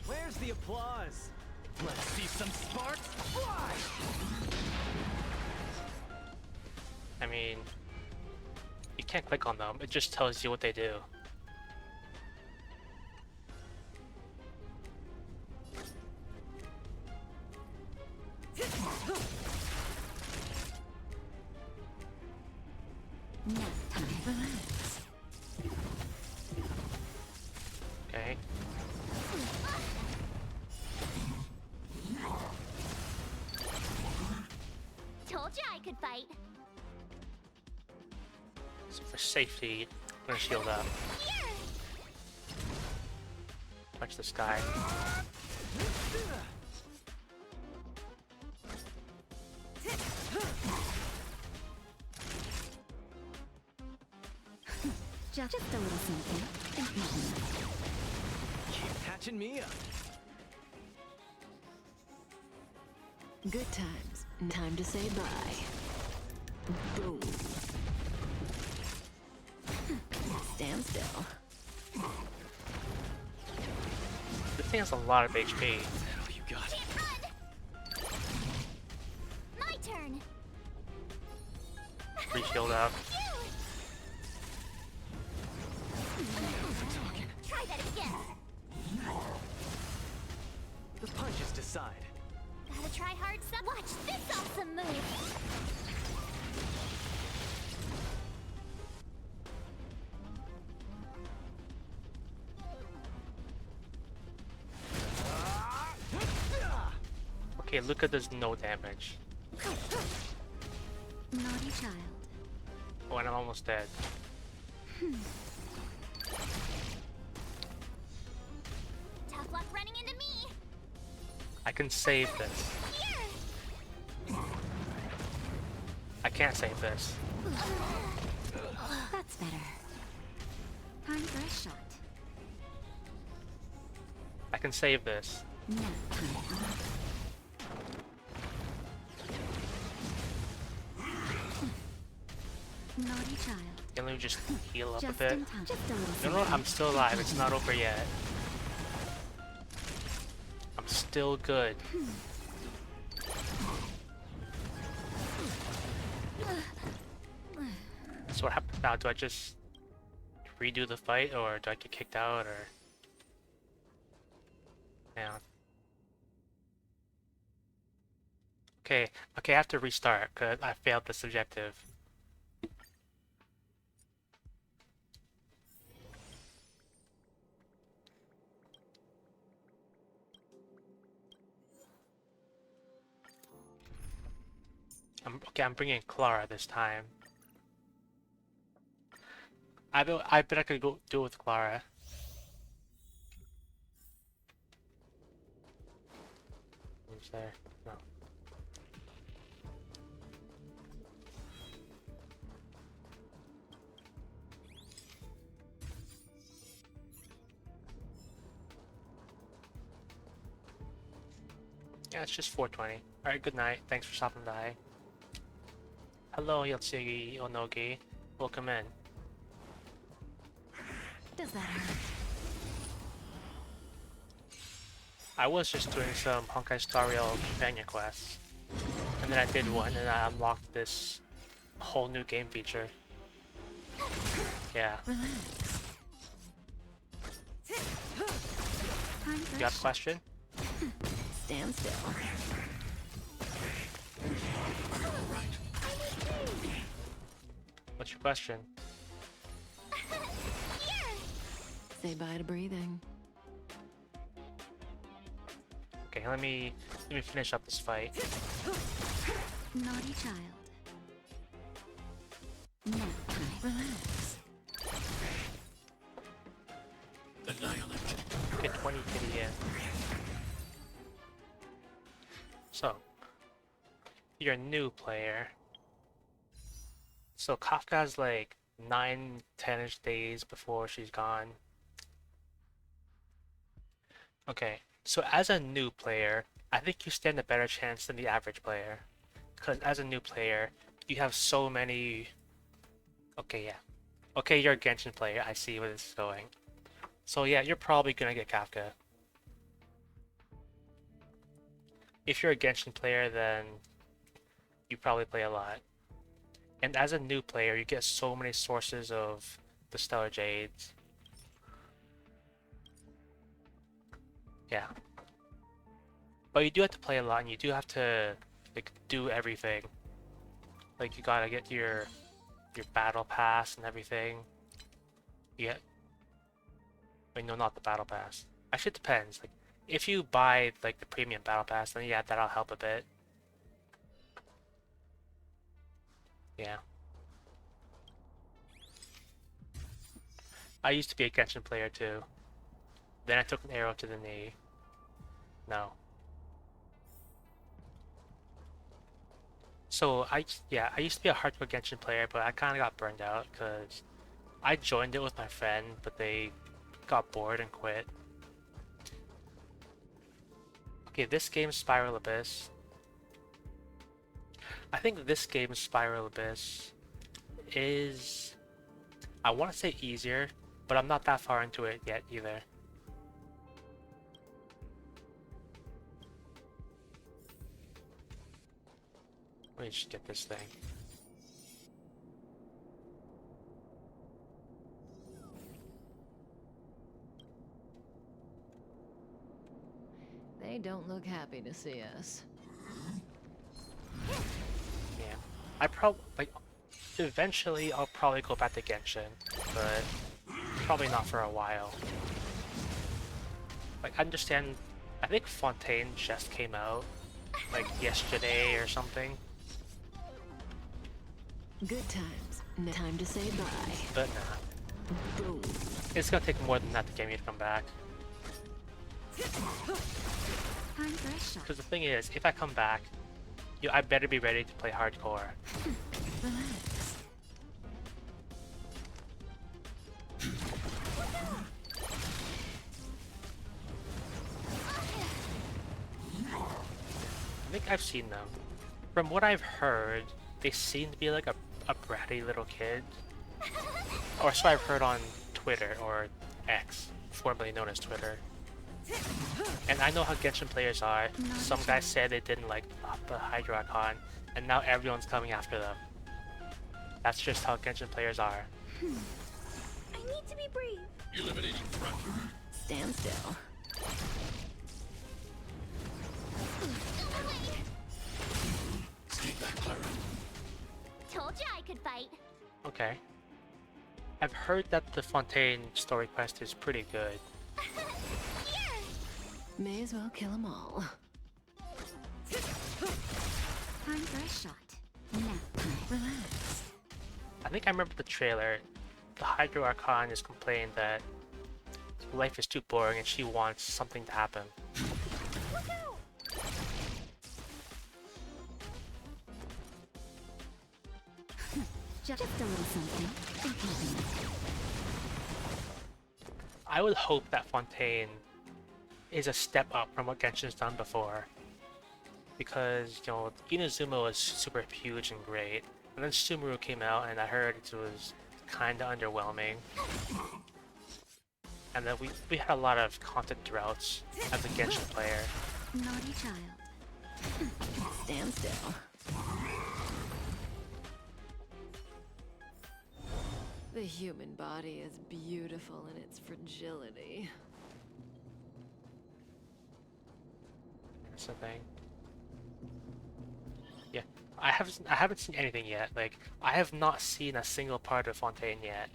Where's the applause? Let's see some sparks fly! I mean, you can't click on them. It just tells you what they do. Okay. Told you I could fight. So for safety, I'm gonna shield up. Touch this guy. Just a little something. Keep patching me up. Good times. Time to say bye. Boom. Stand still. This thing has a lot of HP. You got it. My turn. Re-shield up. Try that again. The punches decide. Gotta try hard some. Watch this awesome move. Okay, Luca does no damage. Naughty child. Oh, and I'm almost dead. Tough luck running into me. I can save this. I can't save this. That's better. Time for a shot. I can save this. No. Naughty child. Can we just heal up a Just bit? in time. Just a little No, no, I'm still alive. It's not over yet. I'm still good. So what happens now? Do I just redo the fight, or do I get kicked out, or... Yeah. Okay, I have to restart, because I failed this objective. I'm bringing Clara this time. I bet I could go do it with Clara. Who's there? No. Yeah, it's just 4:20. Alright, good night. Thanks for stopping by. Hello, Yotsugi Onogi. Welcome in. Does that hurt? I was just doing some Honkai Star Rail companion quests. And then I did one and I unlocked this whole new game feature. Yeah. You got a question? Stand still. What's your question? Say bye to breathing. Okay, let me finish up this fight. Naughty child. No. Relax. Get 20 kitty in. So, you're a new player. So Kafka's like 9-10ish days before she's gone. Okay, so as a new player, I think you stand a better chance than the average player. Because as a new player, you have so many... Okay, yeah. Okay, you're a Genshin player. I see where this is going. So yeah, you're probably gonna get Kafka. If you're a Genshin player, then you probably play a lot. And as a new player, you get so many sources of the Stellar Jades. Yeah. But you do have to play a lot, and you do have to like do everything. Like you gotta get your battle pass and everything. Yeah. Wait, no, not the battle pass. Actually, it depends. Like, if you buy like the premium battle pass, then yeah, that'll help a bit. Yeah. I used to be a Genshin player too. Then I took an arrow to the knee. No. So I used to be a hardcore Genshin player, but I kind of got burned out because I joined it with my friend, but they got bored and quit. Okay, this game's Spiral Abyss. I think this game's Spiral Abyss is, I want to say easier, but I'm not that far into it yet either. Let me just get this thing. They don't look happy to see us. Yeah, I probably like eventually I'll probably go back to Genshin, but probably not for a while. Like I understand, I think Fontaine just came out like yesterday or something. Good times. No time to say bye. But nah. Boom. It's gonna take more than that to get me to come back. Because the thing is, if I come back, I better be ready to play hardcore. Relax. I think I've seen them. From what I've heard, they seem to be like a bratty little kid. Or so I've heard on Twitter, or X, formerly known as Twitter. And I know how Genshin players are. Some guys said they didn't like the Hydro Archon, and now everyone's coming after them. That's just how Genshin players are. I need to be brave. Eliminating front. Stand still. Stay back, Clara. Told you I could fight. Okay. I've heard that the Fontaine story quest is pretty good. May as well kill them all. Time for a shot. Now, relax. I think I remember the trailer. The Hydro Archon is complaining that life is too boring and she wants something to happen. Just a little something. I would hope that Fontaine is a step up from what Genshin's done before. Because, you know, Inazuma was super huge and great. And then Sumeru came out and I heard it was kinda underwhelming. And then we had a lot of content droughts as a Genshin player. Naughty child. Stand still. The human body is beautiful in its fragility. That's the thing. Yeah, I haven't seen anything yet. Like, I have not seen a single part of Fontaine yet.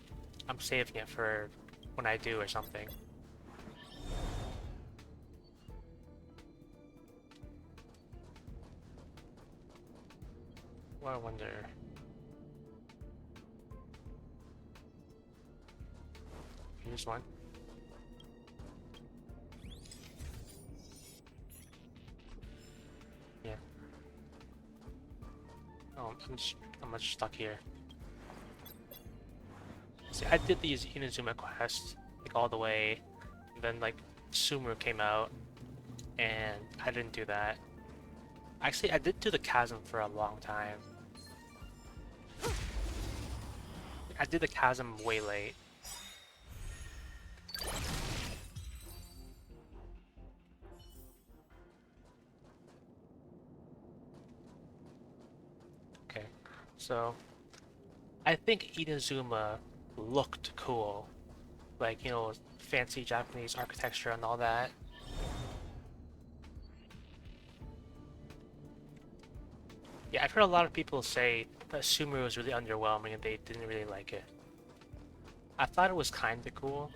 I'm saving it for when I do or something. Well, I wonder. Here's one. Yeah. Oh, I'm much stuck here. See, I did these Inazuma quests like all the way, and then like Sumeru came out, and I didn't do that. Actually, I did do the chasm for a long time. I did the chasm way late. Okay, so I think Inazuma looked cool. Like, you know, fancy Japanese architecture and all that. Yeah, I've heard a lot of people say that Sumeru was really underwhelming and they didn't really like it. I thought it was kinda cool.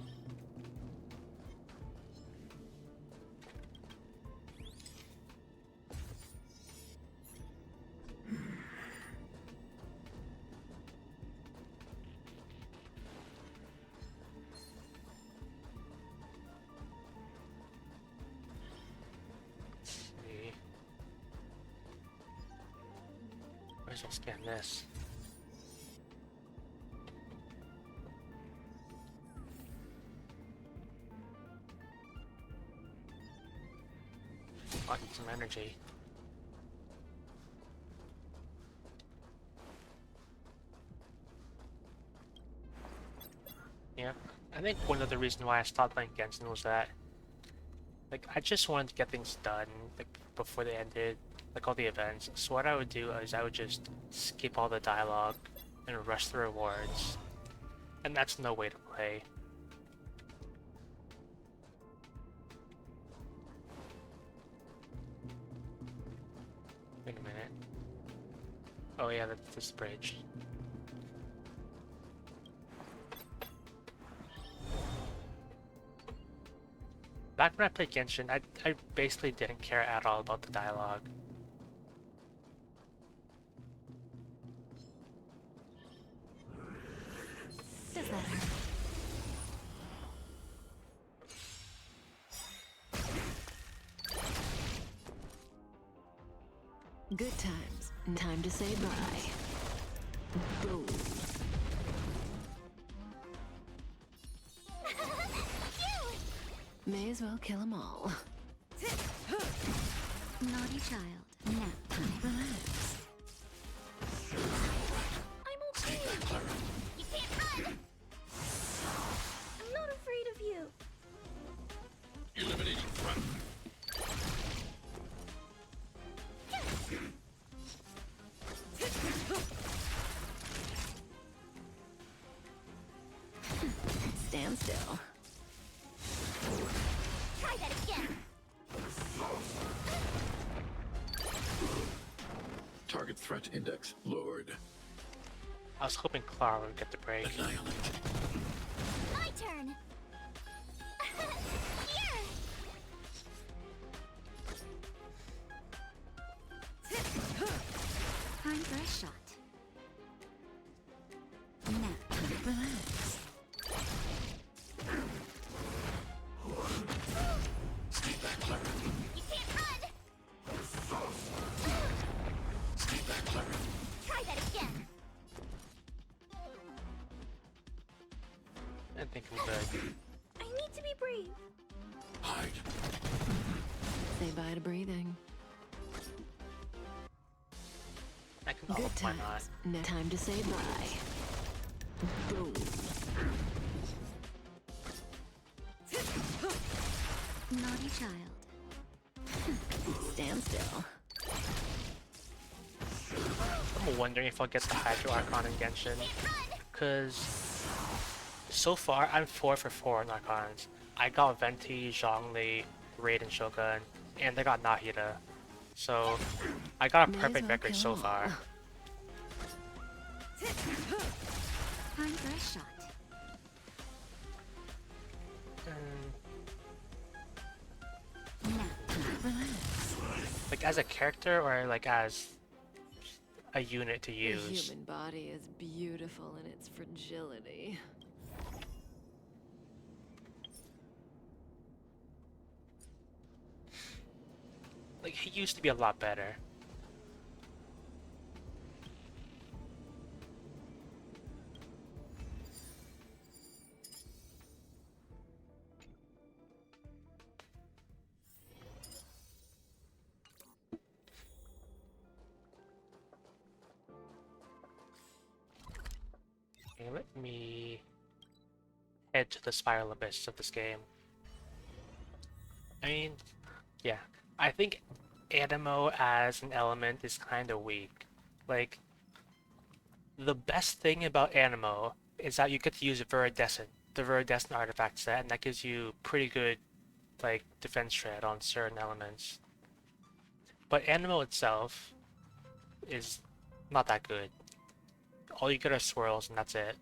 Let's see. Where's I'll scan this? I need some energy. Yeah, I think one of the reasons why I stopped playing Genshin was that, like, I just wanted to get things done, like, before they ended, like, all the events. So what I would do is I would just skip all the dialogue and rush the rewards. And that's no way to play. Wait a minute. Oh yeah, that's this bridge. Back when I played Genshin, I basically didn't care at all about the dialogue. Does that hurt? Good times. Time to say bye. Boom. May as well kill them all. Naughty child. Nap time. Relax. I'm okay. You can't run! I'm not afraid of you. Eliminating front. Stand still. Try that again! Target threat index lowered. I was hoping Clara would get the break. Annihilate. My turn! Here! Time for a shot. Nap time. Relax. Stay back, Clara. You can't run! Stay back, Clara. Try that again! I think I'm good. I need to be brave. Hide. Say bye to breathing. I can Good why not? times. No time to say bye. Boom. Naughty child. Stand still. I'm wondering if I'll get the Hydro Archon in Genshin. Because so far I'm 4 for 4 on Archons. I got Venti, Zhongli, Raiden Shogun, and I got Nahida. So I got a May as perfect well record kill so them far. all. Time for a shot. Nap time. Relax. Like as a character or like as a unit to The use? human body is beautiful in its fragility. Like he used to be a lot better. let me head to the spiral abyss of this game. I mean, yeah, I think Animo as an element is kind of weak. Like, the best thing about Animo is that you get to use Viridescent, the Viridescent artifact set, and that gives you pretty good, like, defense shred on certain elements. But Animo itself is not that good. All you get are swirls, and that's it.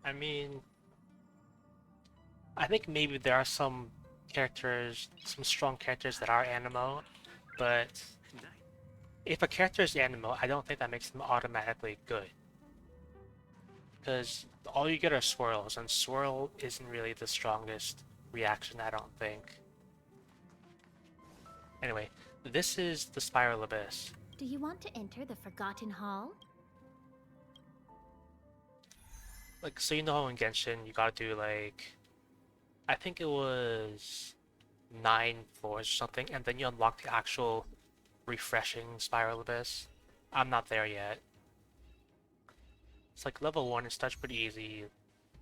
I mean, I think maybe there are some characters, some strong characters that are Animo, but if a character is Animo, I don't think that makes them automatically good. Because all you get are swirls, and swirl isn't really the strongest reaction, I don't think. Anyway, this is the Spiral Abyss. Do you want to enter the Forgotten Hall? Like, so you know how in Genshin you gotta do like, I think it was 9 floors or something, and then you unlock the actual refreshing Spiral Abyss. I'm not there yet. It's like level 1 is touch pretty easy,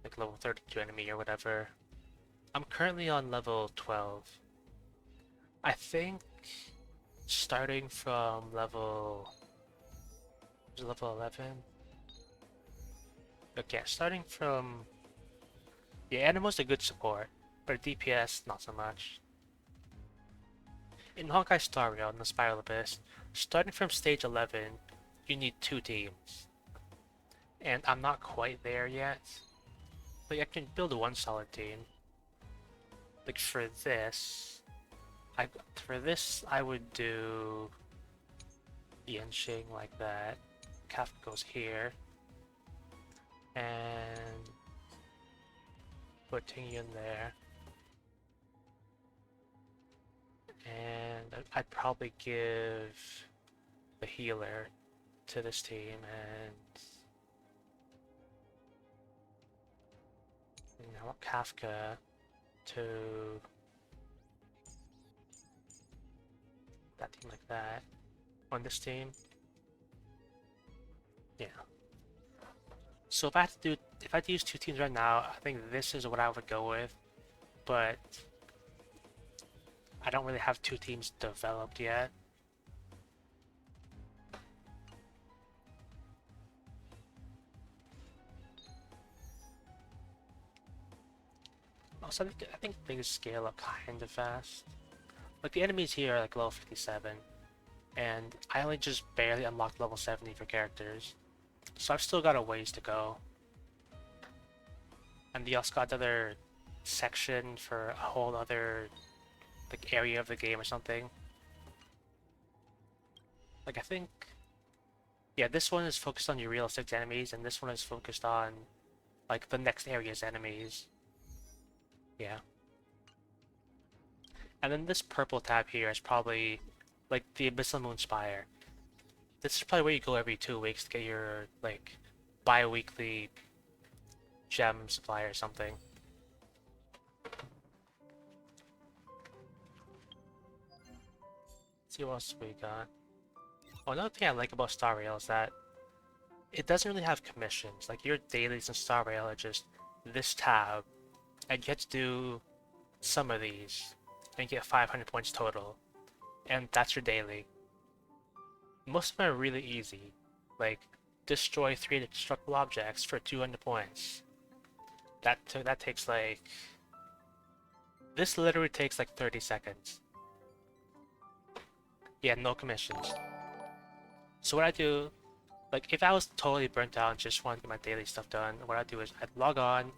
like level 32 enemy or whatever. I'm currently on level 12. I think starting from level 11. Okay, starting from... Yeah, Animo's a good support, but DPS, not so much. In Honkai Star Rail, in the Spiral Abyss, starting from stage 11, you need 2 teams. And I'm not quite there yet. But I can build one solid team. Like for this, I would do Yenshing like that. Kafka goes here. And put Tingyun there. And I'd probably give the healer to this team, and I want Kafka to that team like that. On this team, yeah. So if I had to use 2 teams right now, I think this is what I would go with, but I don't really have 2 teams developed yet. Also, I think things scale up kind of fast. Like the enemies here are like level 57, and I only just barely unlocked level 70 for characters. So I've still got a ways to go. And they also got another section for a whole other like area of the game or something. Like I think, yeah, this one is focused on your realistic enemies, and this one is focused on like the next area's enemies. Yeah. And then this purple tab here is probably like the Abyssal Moonspire. This is probably where you go every 2 weeks to get your like bi-weekly gem supply or something. Let's see what else we got. Oh, another thing I like about Star Rail is that it doesn't really have commissions. Like your dailies in Star Rail are just this tab, and you get to do some of these, and you get 500 points total, and that's your daily. Most of them are really easy, like destroy 3 destructible objects for 200 points. That takes like... This literally takes like 30 seconds. Yeah, no commissions. So what I do, like if I was totally burnt out and just wanted to get my daily stuff done, what I do is I'd log on,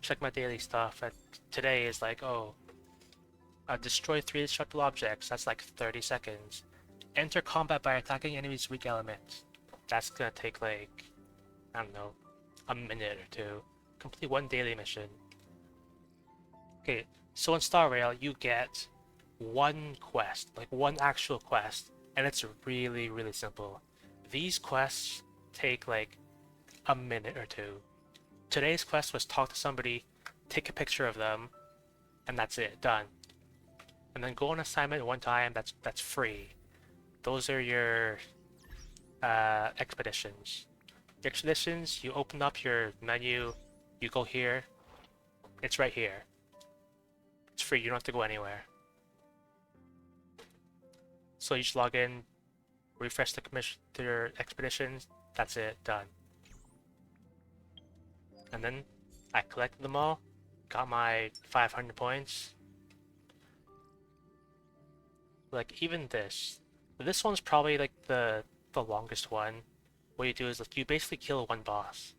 check my daily stuff, and today is like, oh, destroy 3 destructible objects, that's like 30 seconds. Enter combat by attacking enemies' weak elements. That's gonna take like, I don't know, a minute or 2. Complete 1 daily mission. Okay, so in Star Rail you get 1 quest, like 1 actual quest, and it's really, really simple. These quests take like a minute or 2. Today's quest was talk to somebody, take a picture of them, and that's it, done. and then go on assignment one time. That's free. Those are your expeditions. Your expeditions, you open up your menu, you go here. It's right here. It's free. You don't have to go anywhere. So you just log in, refresh the commission to your expeditions. That's it. Done. And then I collected them all, got my 500 points. Like even this one's probably like the longest one. What you do is like you basically kill one boss.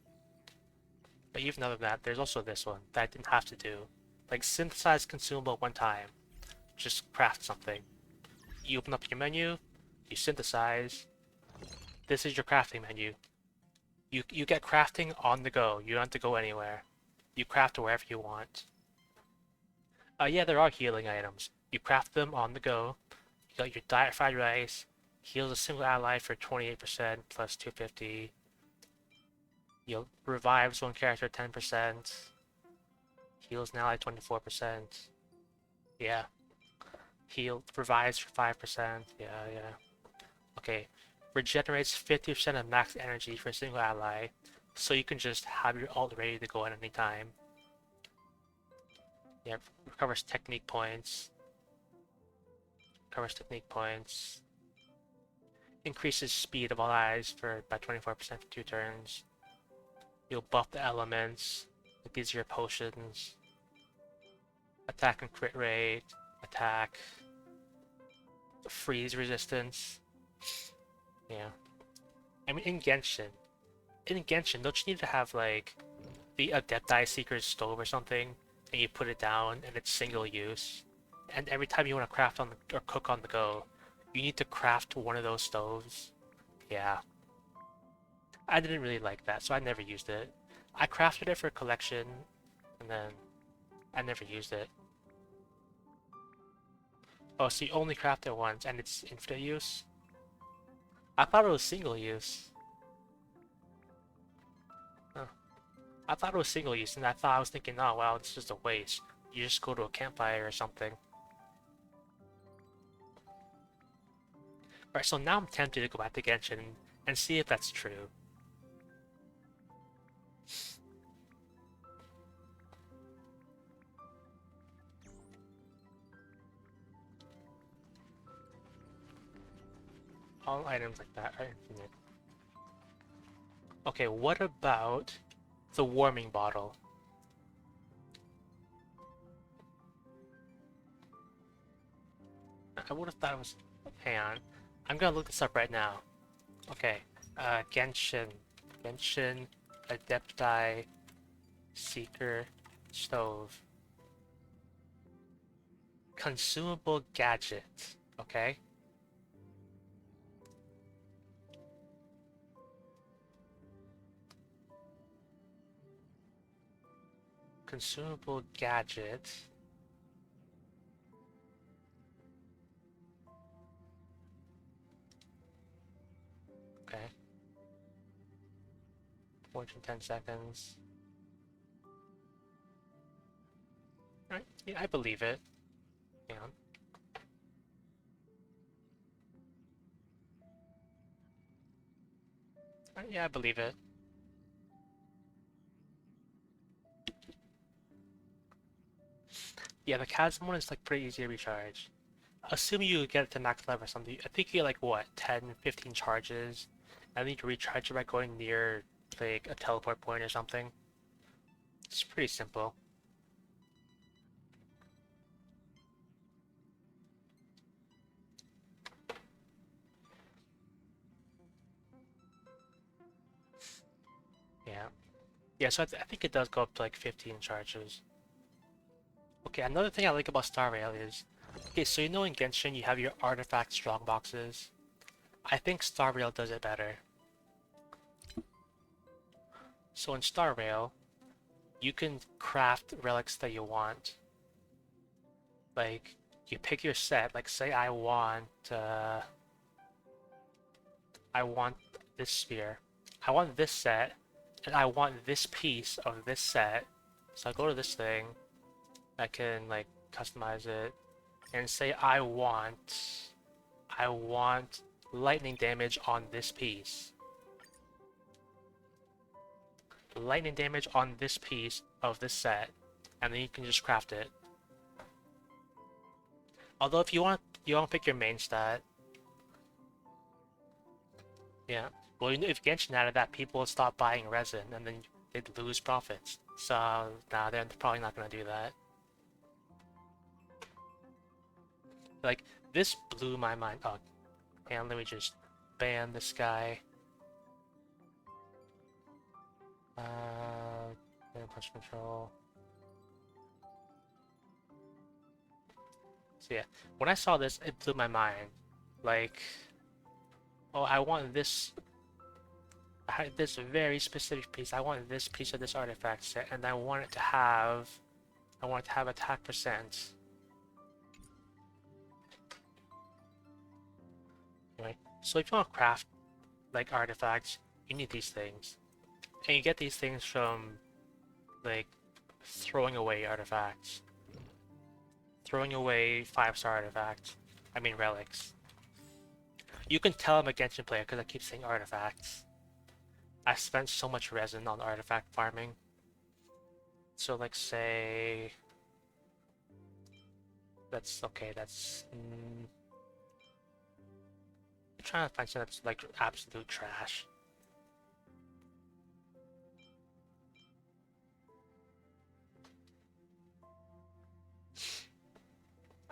But even other than that, there's also this one that I didn't have to do. Like synthesize consumable one time. Just craft something. You open up your menu, you synthesize. This is your crafting menu. You get crafting on the go. You don't have to go anywhere. You craft wherever you want. Yeah, there are healing items. You craft them on the go. You got your diet fried rice. Heals a single ally for 28% plus 250. You'll revives one character 10%. Heals an ally 24%. Yeah. Revives for 5%. Yeah. Okay. Regenerates 50% of max energy for a single ally, so you can just have your ult ready to go at any time. Yeah, recovers technique points. Increases speed of all allies by 24% for 2 turns. You'll buff the elements. Like these are your potions. Attack and crit rate. Attack. Freeze resistance. Yeah. I mean, in Genshin, don't you need to have, like, the Adepti Seeker's stove or something, and you put it down, and it's single use? And every time you want to craft on or cook on the go, you need to craft one of those stoves? Yeah. I didn't really like that, so I never used it. I crafted it for a collection, and then I never used it. Oh, so you only craft it once, and it's infinite use? I thought it was single use. Huh. I thought it was single use, and I was thinking, oh well, it's just a waste. You just go to a campfire or something. Alright, so now I'm tempted to go back to Genshin and see if that's true. All items like that are infinite. Okay, what about the warming bottle? I would have thought it was... Hang on. I'm gonna look this up right now. Okay, Genshin Adepti Seeker Stove. Consumable gadget, okay? Consumable gadget. Okay. 410 seconds. Alright, yeah, I believe it. Hang on. Alright, yeah, I believe it. Yeah, the chasm one is like pretty easy to recharge. Assuming you get it to max level or something, I think you get like what, 10, 15 charges, and then you can recharge it by going near like a teleport point or something. It's pretty simple. Yeah. Yeah, so I think it does go up to like 15 charges. Okay, another thing I like about Star Rail is, okay, so you know in Genshin you have your artifact strong boxes. I think Star Rail does it better. So in Star Rail, you can craft relics that you want. Like, you pick your set, like say I want this sphere. I want this set, and I want this piece of this set. So I go to this thing, I can like customize it, and say I want lightning damage on this piece. Lightning damage on this piece of this set, and then you can just craft it. Although if you want to pick your main stat. Yeah. Well, if Genshin added that, people would stop buying resin, and then they'd lose profits. So, nah, they're probably not gonna do that. Like, this blew my mind. Oh, and let me just ban this guy. Punch control. So yeah, when I saw this, it blew my mind. Like, oh, I want this. I had this very specific piece. I want this piece of this artifact set, and I want it to have attack percent. Right. So if you want to craft like artifacts, you need these things, and you get these things from like throwing away artifacts, throwing away 5-star artifacts. I mean relics. You can tell I'm a Genshin player because I keep saying artifacts. I spent so much resin on artifact farming. So like say that's okay, that's I'm trying to find something that's like absolute trash.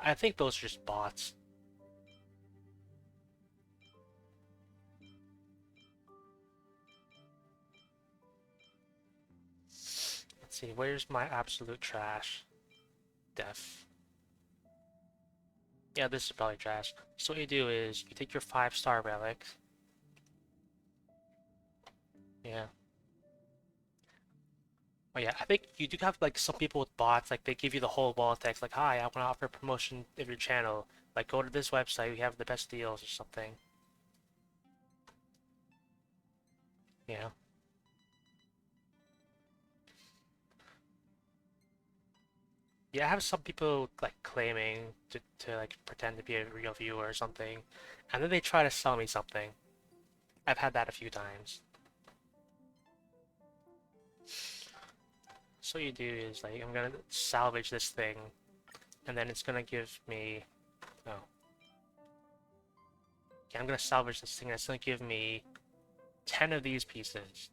I think those are just bots. Let's see, where's my absolute trash? Def. Yeah, this is probably trash. So what you do is you take your 5-star relic. Yeah. Oh yeah, I think you do have like some people with bots, like they give you the whole wall of text, like, hi, I want to offer a promotion of your channel. Like, go to this website, we have the best deals or something. Yeah. Yeah, I have some people like claiming to like pretend to be a real viewer or something, and then they try to sell me something. I've had that a few times. So what you do is like, I'm gonna salvage this thing, and then it's gonna give me, oh. Yeah, I'm gonna salvage this thing, and it's gonna give me 10 of these pieces.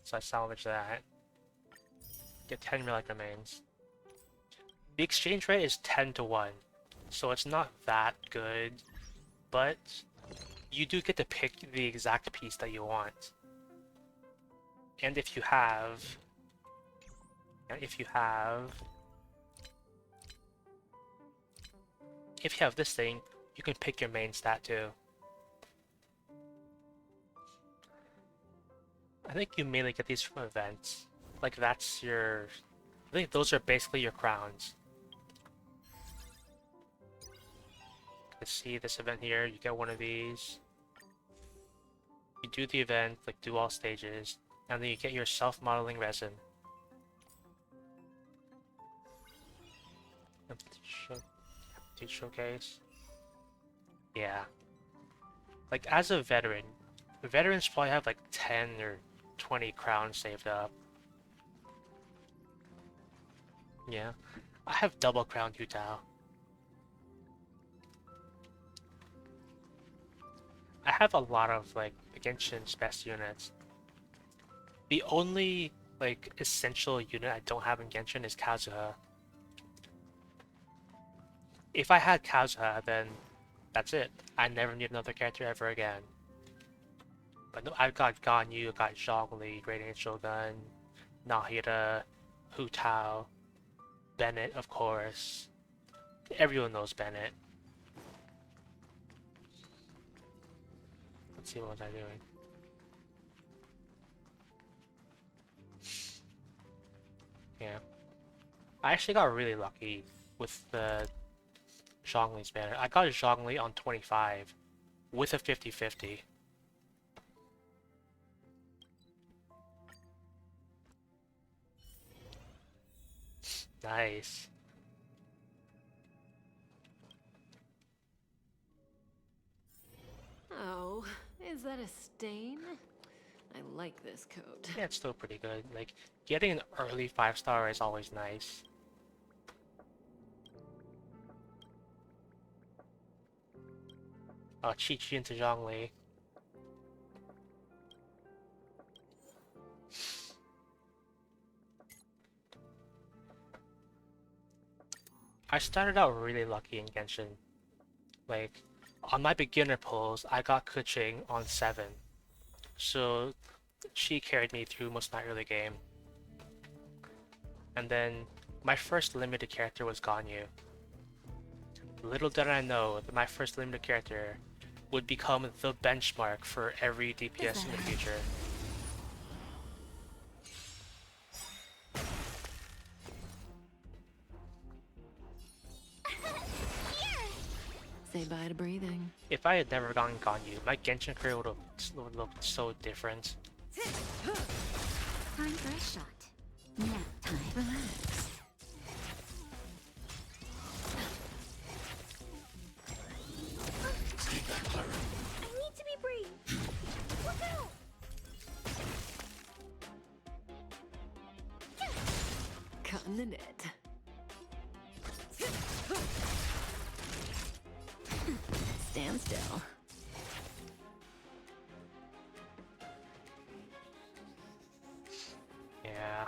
So I salvage that. Get 10 relic remains. The exchange rate is 10 to 1, so it's not that good, but you do get to pick the exact piece that you want. And if you have this thing, you can pick your main stat too. I think you mainly get these from events. Like that's your... I think those are basically your crowns. Let's see this event here, you get one of these. You do the event, like do all stages, and then you get your self-modeling resin. Empty showcase. Yeah. Like as a veteran, veterans probably have like 10 or 20 crowns saved up. Yeah. I have double crown Yutao. I have a lot of like Genshin's best units. The only like essential unit I don't have in Genshin is Kazuha. If I had Kazuha, then that's it. I never need another character ever again. But no, I've got Ganyu, I've got Zhongli, Radiant Shogun, Nahida, Hu Tao, Bennett, of course. Everyone knows Bennett. Let's see, what was I doing? Yeah. I actually got really lucky with the Zhongli's banner. I got Zhongli on 25 with a 50-50. Nice. Is that a stain? I like this coat. Yeah, it's still pretty good. Like, getting an early 5-star is always nice. Oh, Chi-Chi into Zhongli. I started out really lucky in Genshin. Like, on my beginner pulls, I got Keqing on 7. So, she carried me through most of my early game. And then, my first limited character was Ganyu. Little did I know that my first limited character would become the benchmark for every DPS in the future. Say bye to breathing. If I had never gotten Ganyu, my Genshin career would have looked so different. Time for a shot. Nap time. Relax. Take that, Clara. I need to be brave. Look out! Cutting the net. Stand still. Yeah.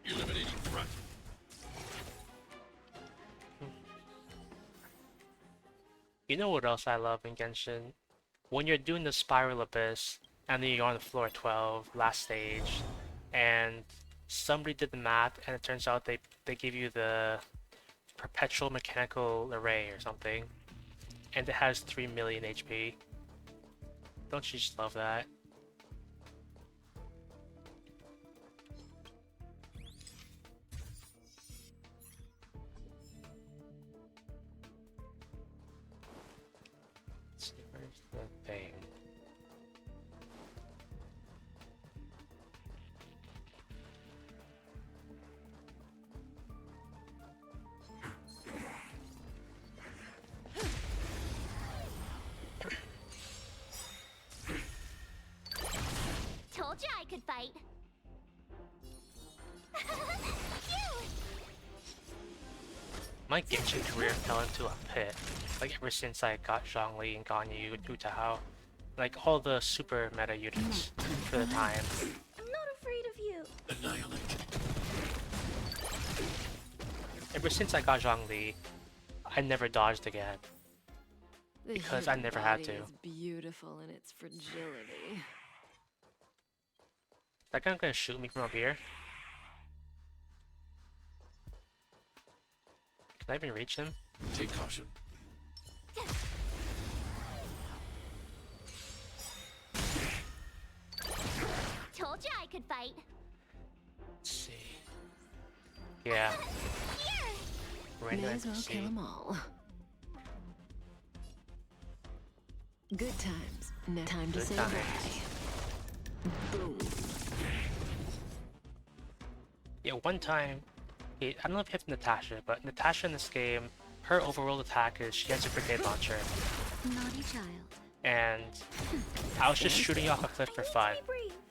Eliminating front. You know what else I love in Genshin? When you're doing the Spiral Abyss, and then you're on the floor 12, last stage, and somebody did the math, and it turns out they give you the Perpetual Mechanical Array or something, and it has 3 million HP. Don't you just love that? Let's see, where's the thing? Told you I could fight. Phew! My Genshin career fell into a pit. Like ever since I got Zhongli and Ganyu and Hu Tao. Like all the super meta units for the time. I'm not afraid of you. Annihilate. Ever since I got Zhongli, I never dodged again. The Because I human never had body to. is beautiful in its fragility. That guy's gonna shoot me from up here. Can I even reach him? Take caution. Told you I could fight. Let's see. Yeah. May Random as well NPC. kill them all. Good times. Now time to Good say times. bye. Boom. Yeah, one time, I don't know if you have Natasha, but Natasha in this game, her overall attack is she has a grenade launcher. Naughty child. And I was just shooting off a cliff for fun.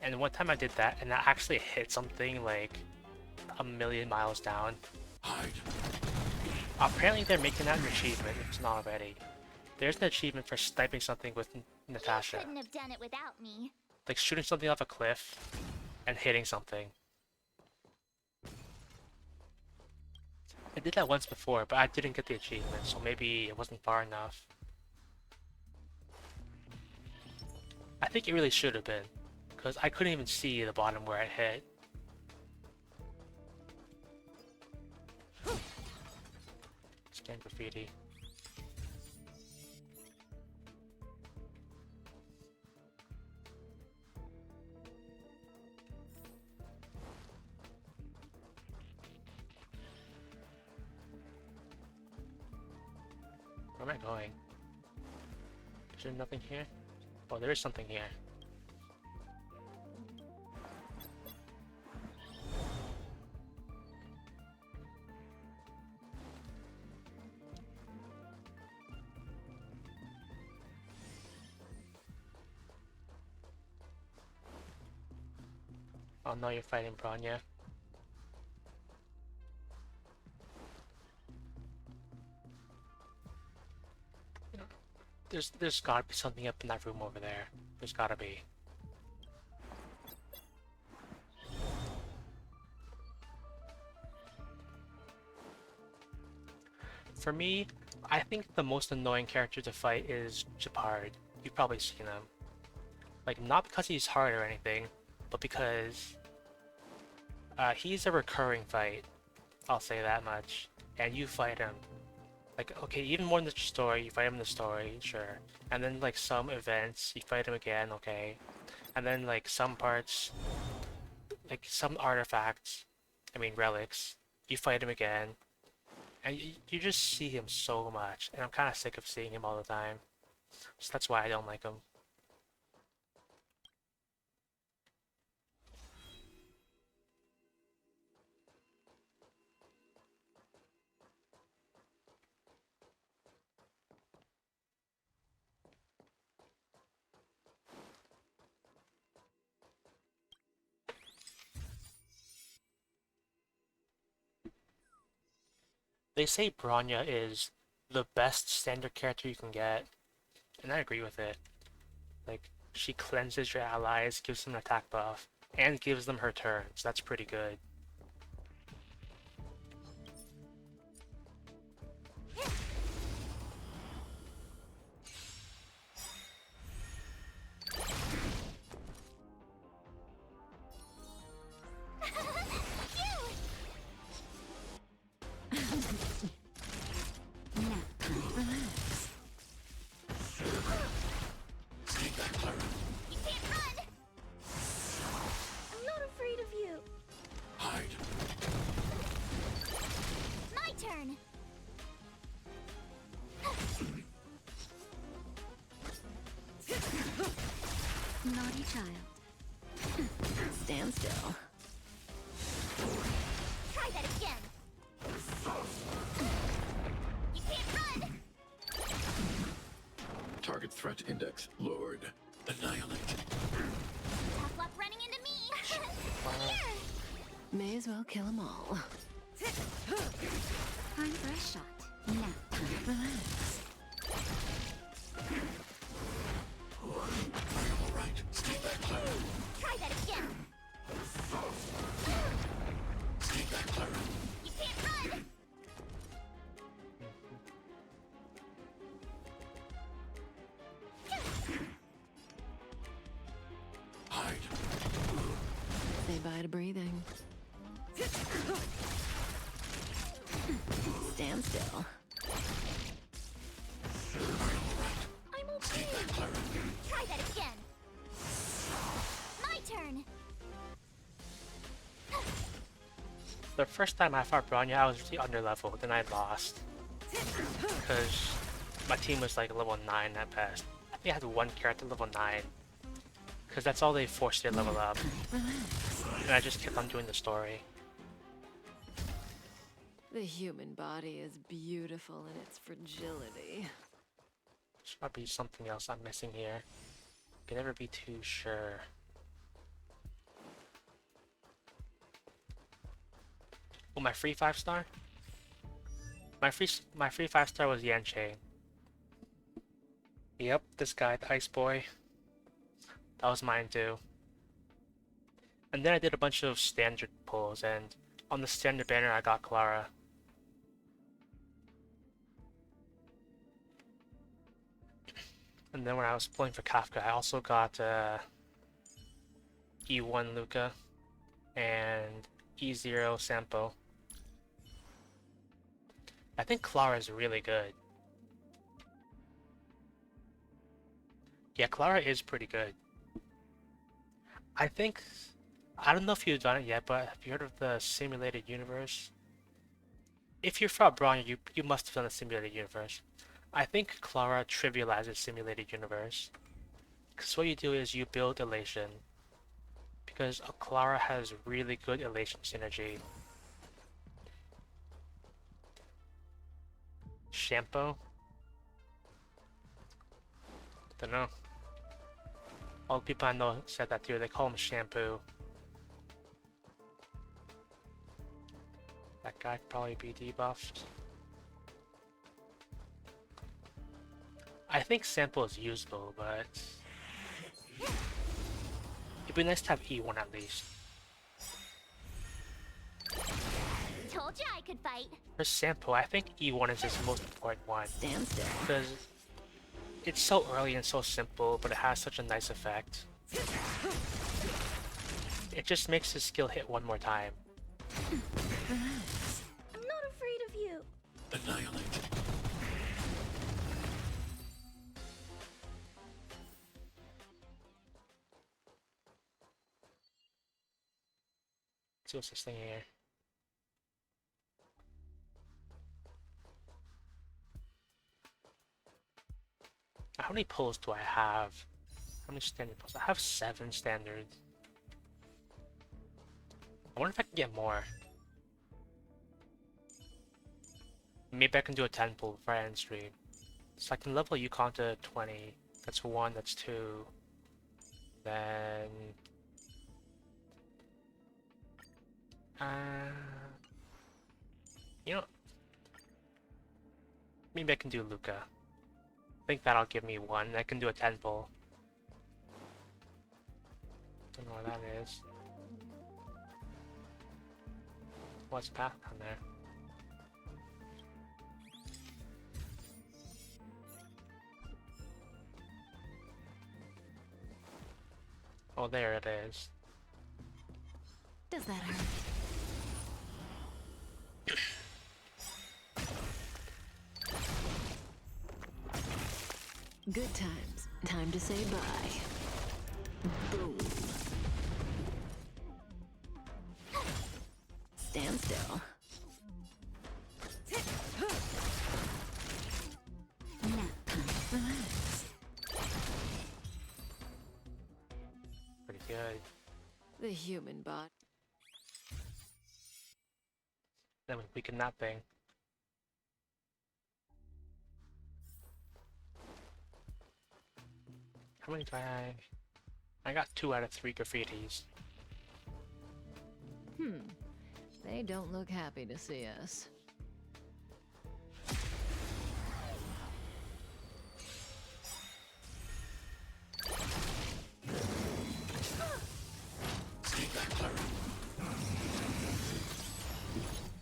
And one time I did that, and I actually hit something like a million miles down. Hide. Apparently they're making that an achievement, if it's not already. There's an achievement for sniping something with Natasha. Couldn't have done it without me. Like shooting something off a cliff and hitting something. I did that once before, but I didn't get the achievement, so maybe it wasn't far enough. I think it really should have been, because I couldn't even see the bottom where I hit. Scan graffiti. Where am I going? Is there nothing here? Oh, there is something here. Oh no, you're fighting Bronya. There's gotta be something up in that room over there. There's gotta be. For me, I think the most annoying character to fight is Japard. You've probably seen him. Like, not because he's hard or anything, but because he's a recurring fight. I'll say that much. And you fight him. Like, okay, even more in the story, you fight him in the story, sure. And then, like, some events, you fight him again, okay. And then, like, some parts, like, some artifacts, I mean, relics, you fight him again. And you just see him so much, and I'm kind of sick of seeing him all the time. So that's why I don't like him. They say Bronya is the best standard character you can get, and I agree with it. Like, she cleanses your allies, gives them an attack buff, and gives them her turns. That's pretty good. I'm not afraid of you. Hide. My turn. Naughty child. Stand still. Try that again. You can't run. Target threat index lowered. Annihilate. Tough luck running into me. Here. May as well kill them all. Time for a shot. Now, Relax. All right. Stay back, Clara. Try that again. Stay back, Clara. You can't run. Hide. Say bye to breathing. Stand still. I'm okay. Try that again. My turn. The first time I fought Bronya, I was really underleveled, and I lost. Because my team was like level 9 at best. I think I had one character level 9. Because that's all they forced you to level up. And I just kept on doing the story. The human body is beautiful in its fragility. There's probably something else I'm missing here. Can never be too sure. Oh, my free 5-star? My free 5-star was Yanchain. Yep, this guy, the Ice Boy. That was mine too. And then I did a bunch of standard pulls, and on the standard banner I got Clara. And then when I was pulling for Kafka, I also got E1 Luca and E0 Sampo. I think Clara is really good. Yeah, Clara is pretty good. I don't know if you've done it yet, but have you heard of the simulated universe? If you're from Bronya, you must have done the simulated universe. I think Clara trivializes simulated universe. Because what you do is you build elation. Because Clara has really good elation synergy. Shampoo? Don't know. All the people I know said that too. They call him Shampoo. That guy could probably be debuffed. I think sample is usable, but it'd be nice to have E1 at least. Told you I could fight. For sample, I think E1 is his most important one. Stand still. Because it's so early and so simple, but it has such a nice effect. It just makes his skill hit one more time. Relax. I'm not afraid of you. Annihilate. Let's see what's this thing here. How many pulls do I have? How many standard pulls? I have 7 standard. I wonder if I can get more. Maybe I can do a 10 pull before I end stream. So I can level Yukon to 20. That's 1, that's 2. Then... you know... Maybe I can do Luca. I think that'll give me 1. I can do a 10 pull. Don't know what that is. What's path down there? Oh, there it is. Does that hurt? Good times. Time to say bye. Boom. Stand still. Relax. Pretty good. The human bot. Then we weaken that thing. How many do I got 2 out of 3 graffitis. They don't look happy to see us.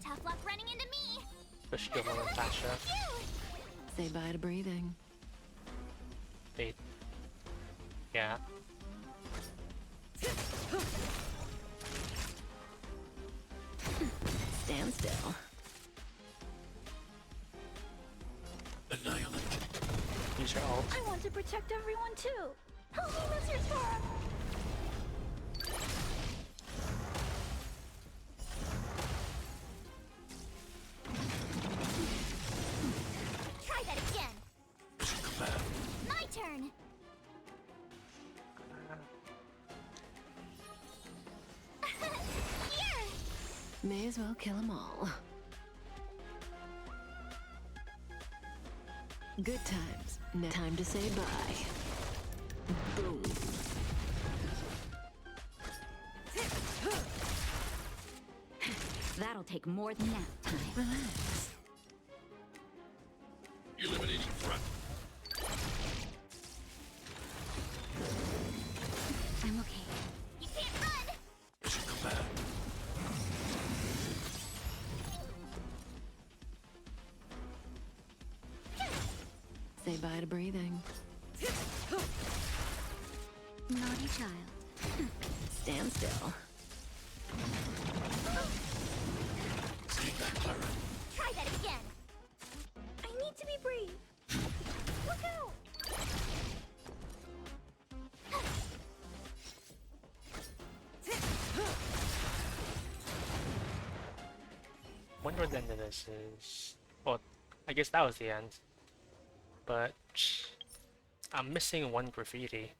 Tough luck running into me. Push your one with Tasha. Say bye to breathing. Wait. Yeah. Stand still. Annihilate. Use your ult. I want to protect everyone too. Help me, Mr. Storm. Try that again. My turn. Here. May as well kill them all. Good times. Now time to say bye. Boom. That'll take more than nap time. Relax. Eliminating front. I'm okay. You can't run. Mission command. Say bye to breathing. Naughty child. Stand still. Take that, Clara. Try that again. I need to be brave. Look out! Wonder what the end of this is. Well, I guess that was the end. But I'm missing 1 graffiti.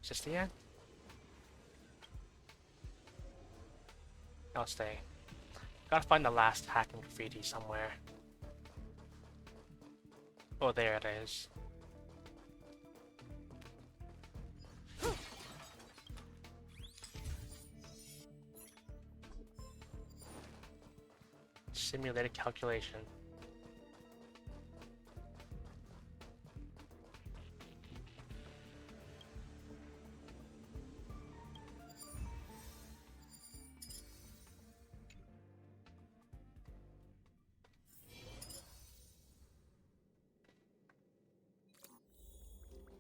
Is this the end? I'll stay. Gotta find the last hacking graffiti somewhere. Oh, there it is. simulated calculation.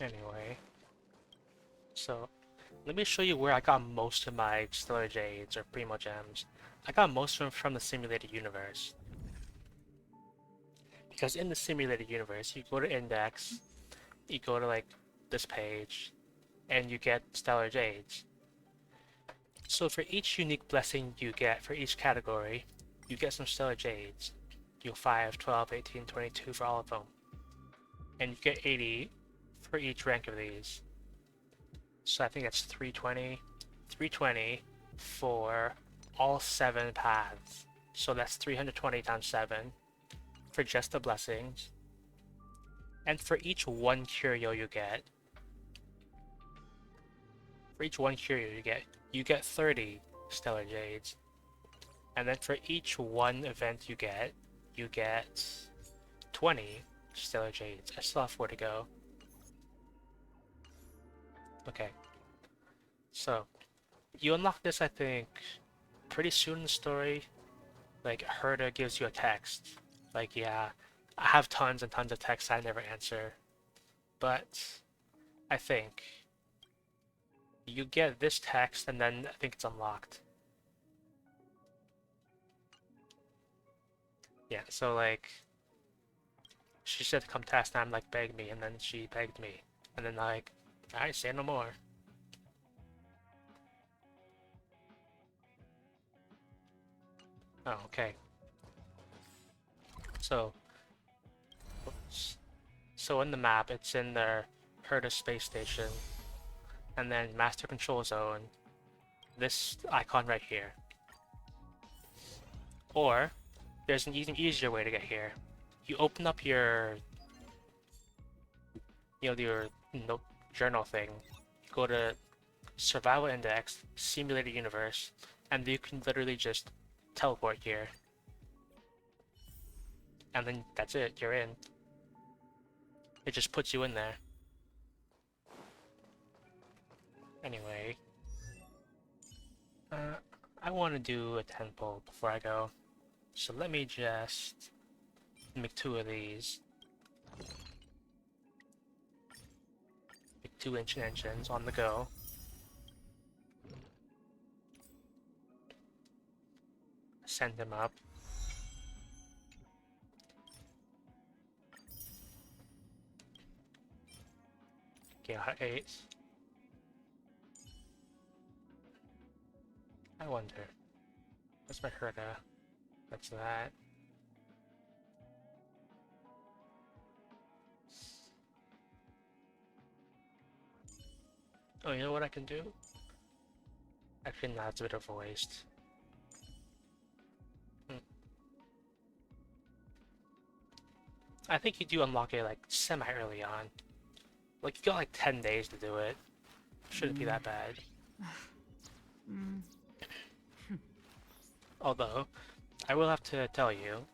Anyway, so let me show you where I got most of my Stellar Jades or Primo Gems. I got most of them from the simulated universe. Because in the simulated universe, you go to Index, you go to like this page, and you get Stellar Jades. So for each unique blessing you get for each category, you get some Stellar Jades. You 5, 12, 18, 22 for all of them. And you get 80 for each rank of these. So I think that's 320. 320 for all 7 paths. So that's 320 times 7 for just the blessings. And for each one curio you get, you get 30 Stellar Jades. And then for each one event you get 20 Stellar Jades. I still have 4 to go. Okay. So, you unlock this, I think, pretty soon in the story. Like, Herta gives you a text. Like, yeah, I have tons and tons of texts I never answer. But, I think, you get this text and then I think it's unlocked. Yeah, so like, she said come test and I'm like, beg me, and then she begged me. And then like, alright, say no more. Oh, okay. So, oops. So in the map, it's in the Herta space station, and then Master Control Zone, this icon right here. Or, there's an even easier way to get here. You open up your, your journal thing, go to Survival Index, Simulated Universe, and you can literally just teleport here. And then that's it, you're in. It just puts you in there. Anyway, I want to do a 10 pull before I go. So let me just make 2 of these. Make 2 ancient engines on the go. Send them up. Okay, I have 8. I wonder. What's my Herta? That's that. Oh, you know what I can do? Actually, no, it's a bit of a waste. I think you do unlock it like semi-early on. Like you got like 10 days to do it. Shouldn't be that bad. Although, I will have to tell you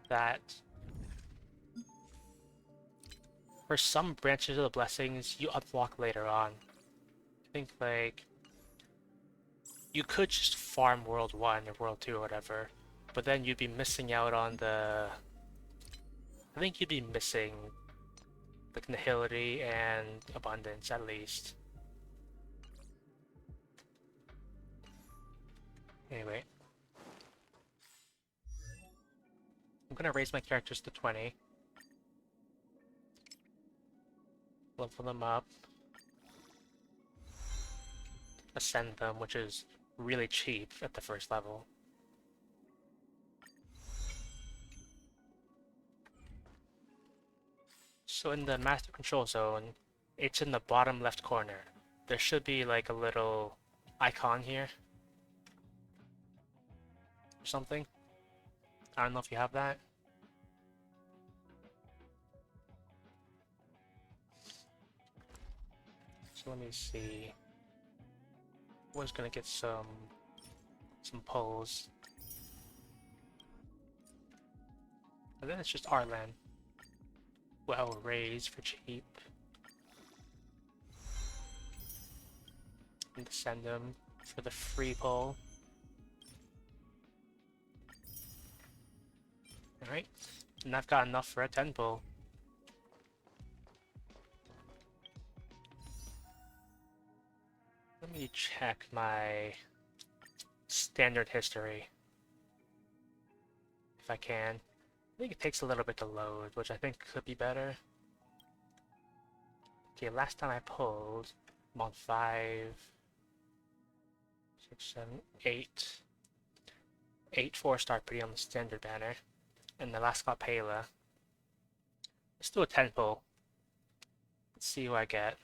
that for some branches of the blessings you unlock later on. I think like you could just farm World 1 or World 2 or whatever, but then you'd be missing out on the... I think you'd be missing like Nihility and Abundance at least. Anyway. I'm gonna raise my characters to 20. Level them up. Ascend them, which is really cheap at the first level. So in the Master Control Zone, it's in the bottom left corner. There should be like a little icon here. Or something. I don't know if you have that. So let me see. I was gonna get some pulls. And then it's just our land. Well, raised for cheap. And send them for the free pull. Alright, and I've got enough for a 10 pull. Let me check my standard history. If I can. I think it takes a little bit to load, which I think could be better. Okay, last time I pulled, I'm on 5, 6, 7, 8. 8 4-star pretty on the standard banner. And the last got Pela. Let's do a 10 pull. Let's see who I get.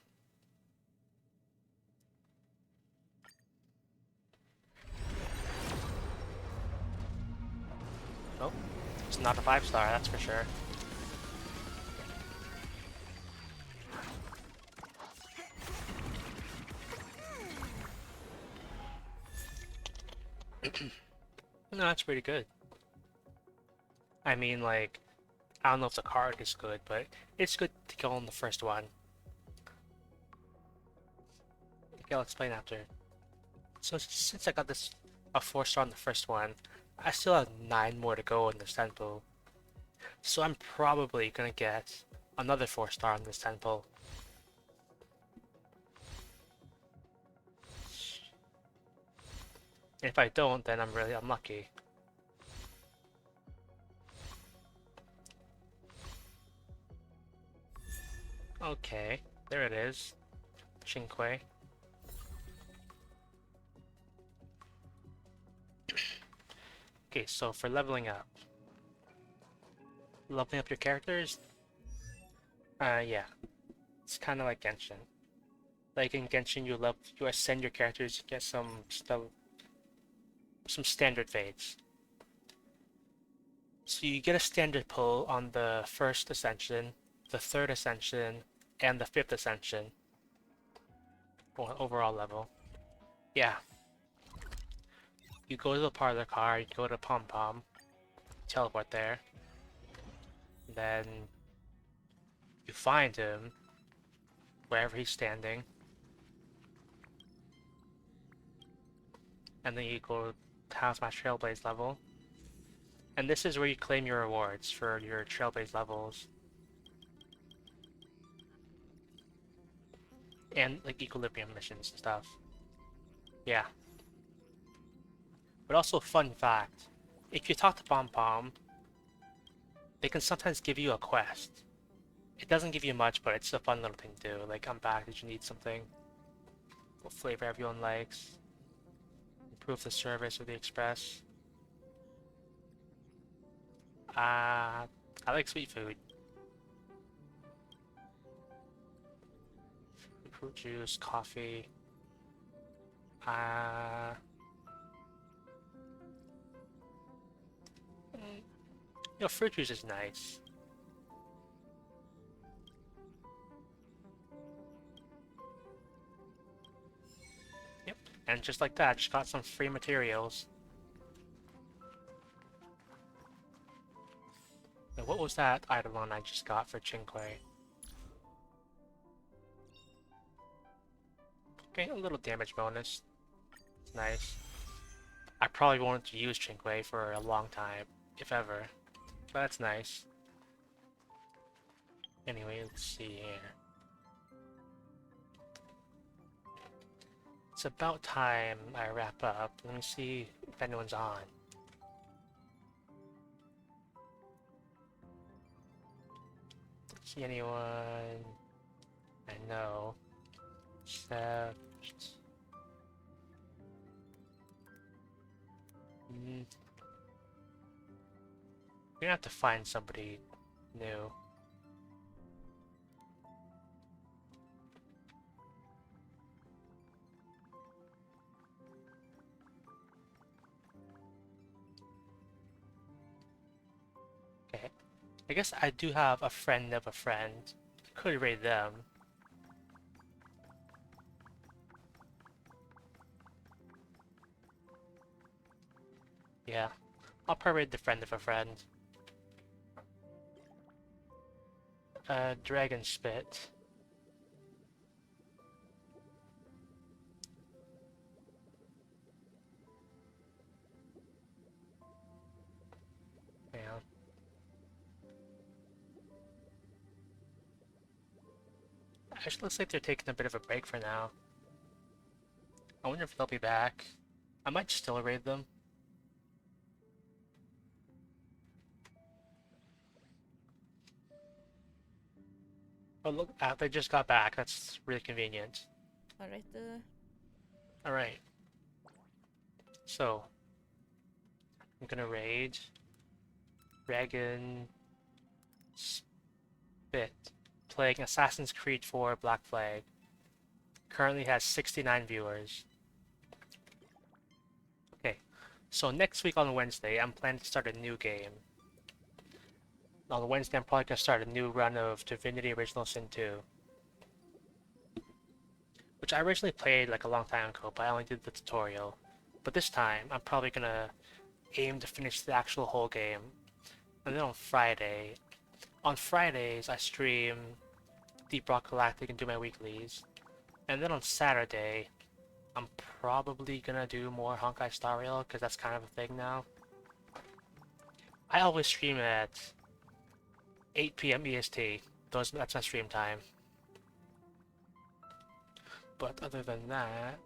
Oh, it's not a 5-star, that's for sure. No, that's pretty good. I mean, like, I don't know if the card is good, but it's good to go on the first one. Okay, I'll explain after. So since I got this a 4-star on the first one, I still have 9 more to go in this 10 pull. So I'm probably gonna get another 4-star on this 10 pull. If I don't, then I'm really unlucky. Okay, there it is. Cinque. Okay, so for leveling up. Leveling up your characters? Yeah. It's kind of like Genshin. Like in Genshin, you ascend your characters to get some standard fades. So you get a standard pull on the first ascension, the third ascension, and the 5th ascension. Or overall level. Yeah. You go to the parlor car, you go to Pom Pom, teleport there. Then you find him wherever he's standing. And then you go to House My Trailblaze level. And this is where you claim your rewards for your Trailblaze levels. And like Equilibrium missions and stuff. Yeah. But also, fun fact, if you talk to Pom Pom, they can sometimes give you a quest. It doesn't give you much, but it's a fun little thing to do. Like, I'm back, did you need something? What flavor everyone likes? Improve the service of the express. I like sweet food. Fruit juice, coffee. You know, fruit juice is nice. Yep, and just like that, just got some free materials. Now, what was that Eidolon I just got for Cinque? Okay, a little damage bonus. It's nice. I probably wanted to use Cinque for a long time, if ever. But that's nice. Anyway, let's see here. It's about time I wrap up. Let me see if anyone's on. See anyone I know, except you're gonna have to find somebody new. Okay. I guess I do have a friend of a friend. Could raid them. Yeah. I'll probably raid the friend of a friend. Dragon Spit. Yeah. Actually, looks like they're taking a bit of a break for now. I wonder if they'll be back. I might still raid them. Oh look, they just got back. That's really convenient. Alright. Alright. So, I'm gonna raid Dragon Spit, playing Assassin's Creed 4 Black Flag. Currently has 69 viewers. Okay, so next week on Wednesday, I'm planning to start a new game. On Wednesday, I'm probably gonna start a new run of Divinity Original Sin 2. Which I originally played like a long time ago, but I only did the tutorial. But this time, I'm probably gonna aim to finish the actual whole game. And then on Fridays, I stream Deep Rock Galactic and do my weeklies. And then on Saturday, I'm probably gonna do more Honkai Star Rail, because that's kind of a thing now. I always stream at 8 PM EST. That's my stream time. But other than that,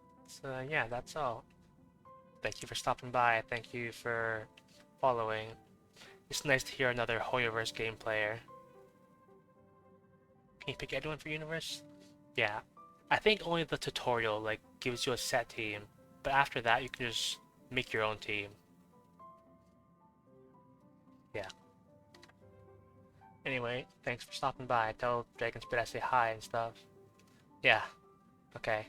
yeah, that's all. Thank you for stopping by. Thank you for following. It's nice to hear another Hoyoverse game player. Can you pick anyone for Universe? Yeah. I think only the tutorial like gives you a set team, but after that you can just make your own team. Yeah. Anyway, thanks for stopping by. Tell Dragon Spit I say hi and stuff. Yeah. Okay.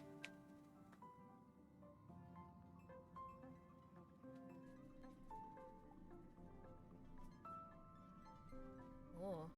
Oh.